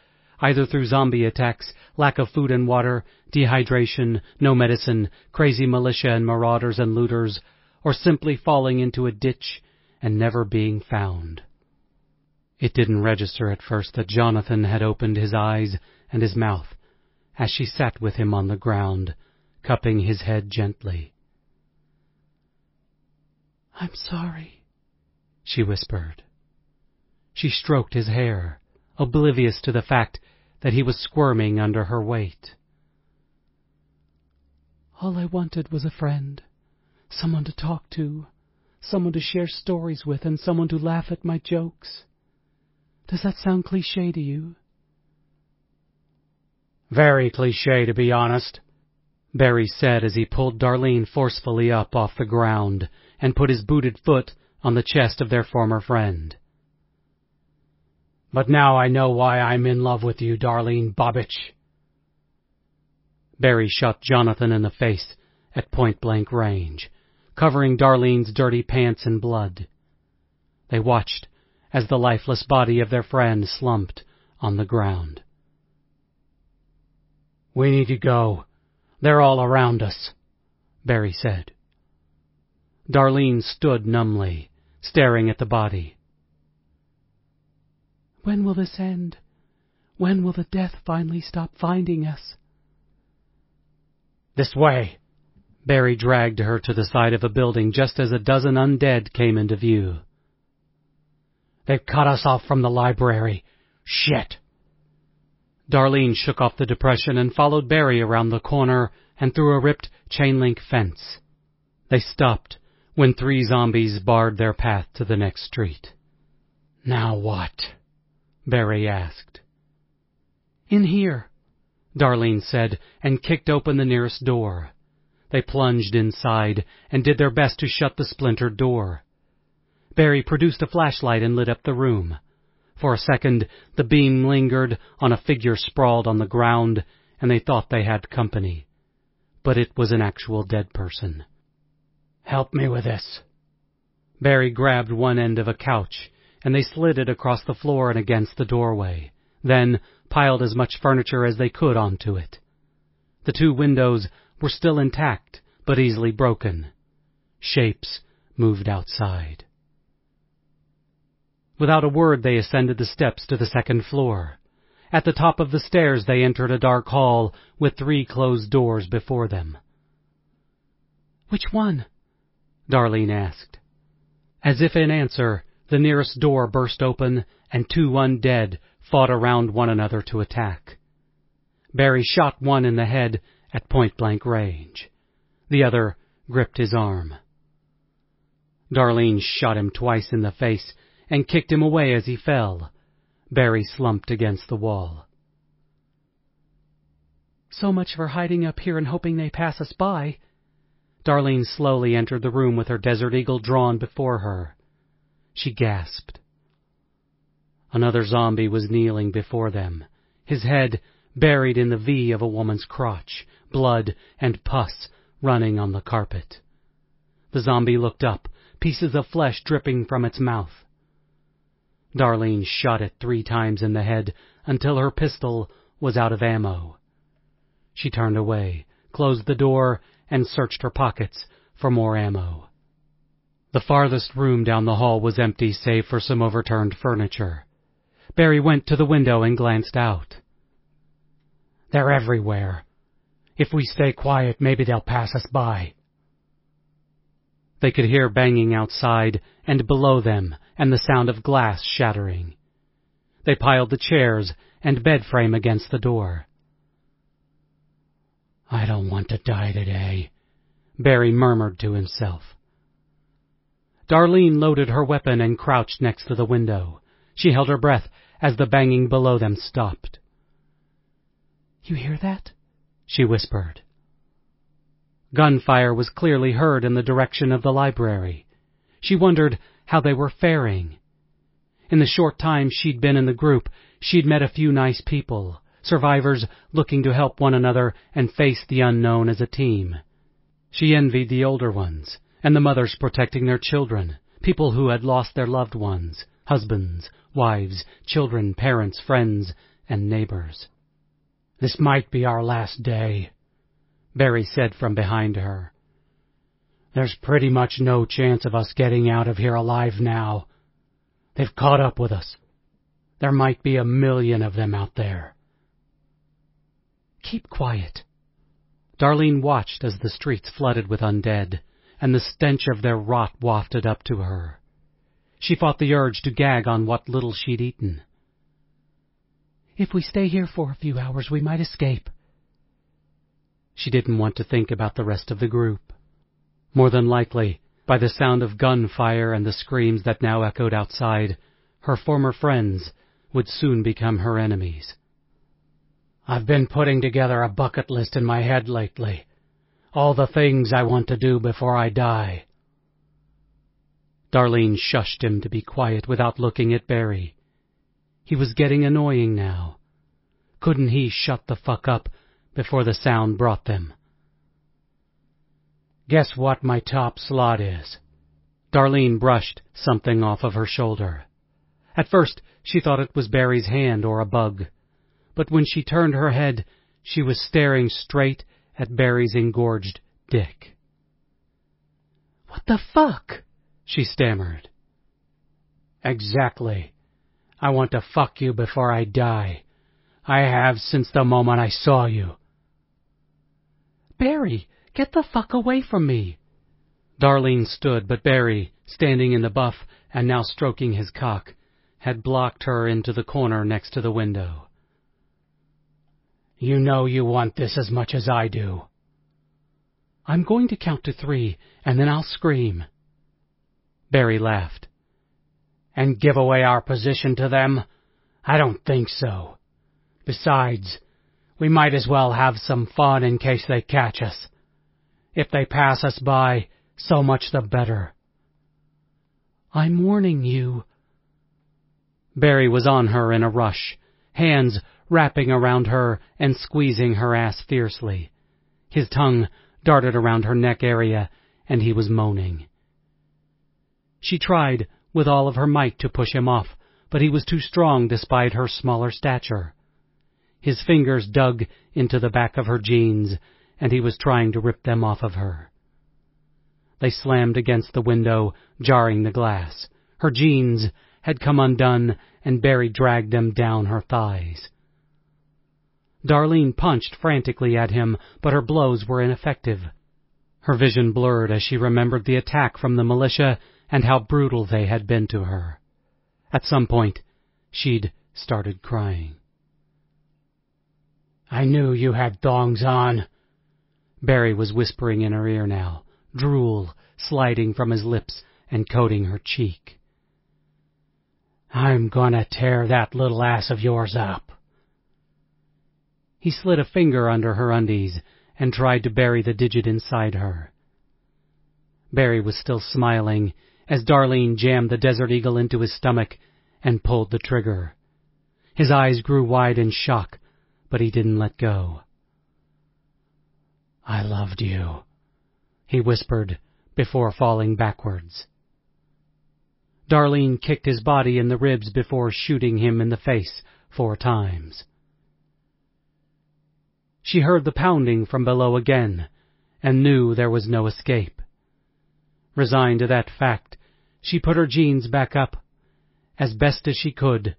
either through zombie attacks, lack of food and water, dehydration, no medicine, crazy militia and marauders and looters, or simply falling into a ditch and never being found. It didn't register at first that Jonathan had opened his eyes and his mouth as she sat with him on the ground, cupping his head gently. "I'm sorry," she whispered. She stroked his hair, oblivious to the fact that he was squirming under her weight. "All I wanted was a friend, someone to talk to, someone to share stories with, and someone to laugh at my jokes. Does that sound cliché to you?" "Very cliché, to be honest," Barry said as he pulled Darlene forcefully up off the ground and put his booted foot on the chest of their former friend. "But now I know why I'm in love with you, Darlene Bobbich." Barry shot Jonathan in the face at point-blank range, covering Darlene's dirty pants in blood. They watched as the lifeless body of their friend slumped on the ground. "We need to go. They're all around us," Barry said. Darlene stood numbly, staring at the body. "When will this end? When will the death finally stop finding us?" "This way." Barry dragged her to the side of a building just as a dozen undead came into view. "They've cut us off from the library. Shit." Darlene shook off the depression and followed Barry around the corner and through a ripped chain-link fence. They stopped when 3 zombies barred their path to the next street. "Now what?" Barry asked. "In here," Darlene said, and kicked open the nearest door. They plunged inside and did their best to shut the splintered door. Barry produced a flashlight and lit up the room. For a second, the beam lingered on a figure sprawled on the ground, and they thought they had company. But it was an actual dead person. "Help me with this." Barry grabbed one end of a couch, and they slid it across the floor and against the doorway, then piled as much furniture as they could onto it. The 2 windows were still intact, but easily broken. Shapes moved outside. Without a word, they ascended the steps to the 2nd floor. At the top of the stairs, they entered a dark hall with 3 closed doors before them. "Which one?" Darlene asked. As if in answer, the nearest door burst open, and 2 undead fought around one another to attack. Barry shot one in the head at point-blank range. The other gripped his arm. Darlene shot him twice in the face and kicked him away as he fell. Barry slumped against the wall. "So much for hiding up here and hoping they pass us by." Darlene slowly entered the room with her Desert Eagle drawn before her. She gasped. Another zombie was kneeling before them, his head buried in the V of a woman's crotch, blood and pus running on the carpet. The zombie looked up, pieces of flesh dripping from its mouth. Darlene shot it 3 times in the head until her pistol was out of ammo. She turned away, closed the door, and searched her pockets for more ammo. The farthest room down the hall was empty save for some overturned furniture. Barry went to the window and glanced out. They're everywhere. If we stay quiet, maybe they'll pass us by. They could hear banging outside and below them and the sound of glass shattering. They piled the chairs and bed frame against the door. I don't want to die today, Barry murmured to himself. Darlene loaded her weapon and crouched next to the window. She held her breath as the banging below them stopped. You hear that? She whispered. Gunfire was clearly heard in the direction of the library. She wondered how they were faring. In the short time she'd been in the group, she'd met a few nice people, survivors looking to help one another and face the unknown as a team. She envied the older ones, and the mothers protecting their children, people who had lost their loved ones, husbands, wives, children, parents, friends, and neighbors. This might be our last day, Barry said from behind her. There's pretty much no chance of us getting out of here alive now. They've caught up with us. There might be 1 million of them out there. Keep quiet. Darlene watched as the streets flooded with undead, and the stench of their rot wafted up to her. She fought the urge to gag on what little she'd eaten. If we stay here for a few hours, we might escape. She didn't want to think about the rest of the group. More than likely, by the sound of gunfire and the screams that now echoed outside, her former friends would soon become her enemies. I've been putting together a bucket list in my head lately. All the things I want to do before I die. Darlene shushed him to be quiet without looking at Barry. He was getting annoying now. Couldn't he shut the fuck up before the sound brought them? Guess what my top slot is? Darlene brushed something off of her shoulder. At first, she thought it was Barry's hand or a bug. But when she turned her head, she was staring straight at Barry's engorged dick. What the fuck? She stammered. Exactly. I want to fuck you before I die. I have since the moment I saw you. Barry, get the fuck away from me. Darlene stood, but Barry, standing in the buff and now stroking his cock, had blocked her into the corner next to the window. You know you want this as much as I do. I'm going to count to 3, and then I'll scream. Barry laughed. And give away our position to them? I don't think so. Besides, we might as well have some fun in case they catch us. If they pass us by, so much the better. I'm warning you. Barry was on her in a rush, hands wrapping around her and squeezing her ass fiercely. His tongue darted around her neck area, and he was moaning. She tried with all of her might to push him off, but he was too strong despite her smaller stature. His fingers dug into the back of her jeans, and he was trying to rip them off of her. They slammed against the window, jarring the glass. Her jeans had come undone, and Barry dragged them down her thighs. Darlene punched frantically at him, but her blows were ineffective. Her vision blurred as she remembered the attack from the militia and how brutal they had been to her. At some point, she'd started crying. I knew you had thongs on. Barry was whispering in her ear now, drool sliding from his lips and coating her cheek. I'm gonna tear that little ass of yours up. He slid a finger under her undies and tried to bury the digit inside her. Barry was still smiling as Darlene jammed the Desert Eagle into his stomach and pulled the trigger. His eyes grew wide in shock, but he didn't let go. I loved you, he whispered before falling backwards. Darlene kicked his body in the ribs before shooting him in the face 4 times. She heard the pounding from below again, and knew there was no escape. Resigned to that fact, she put her jeans back up, as best as she could,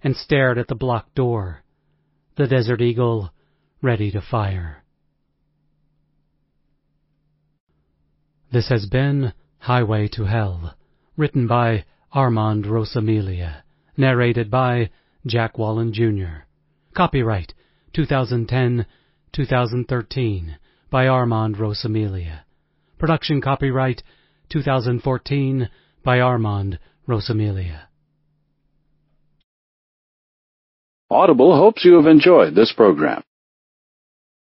and stared at the blocked door, the Desert Eagle ready to fire. This has been Highway to Hell, written by Armand Rosamilia, narrated by Jack Wallen Jr. Copyright 2010-2013 by Armand Rosamilia. Production copyright 2014 by Armand Rosamilia. Audible hopes you have enjoyed this program.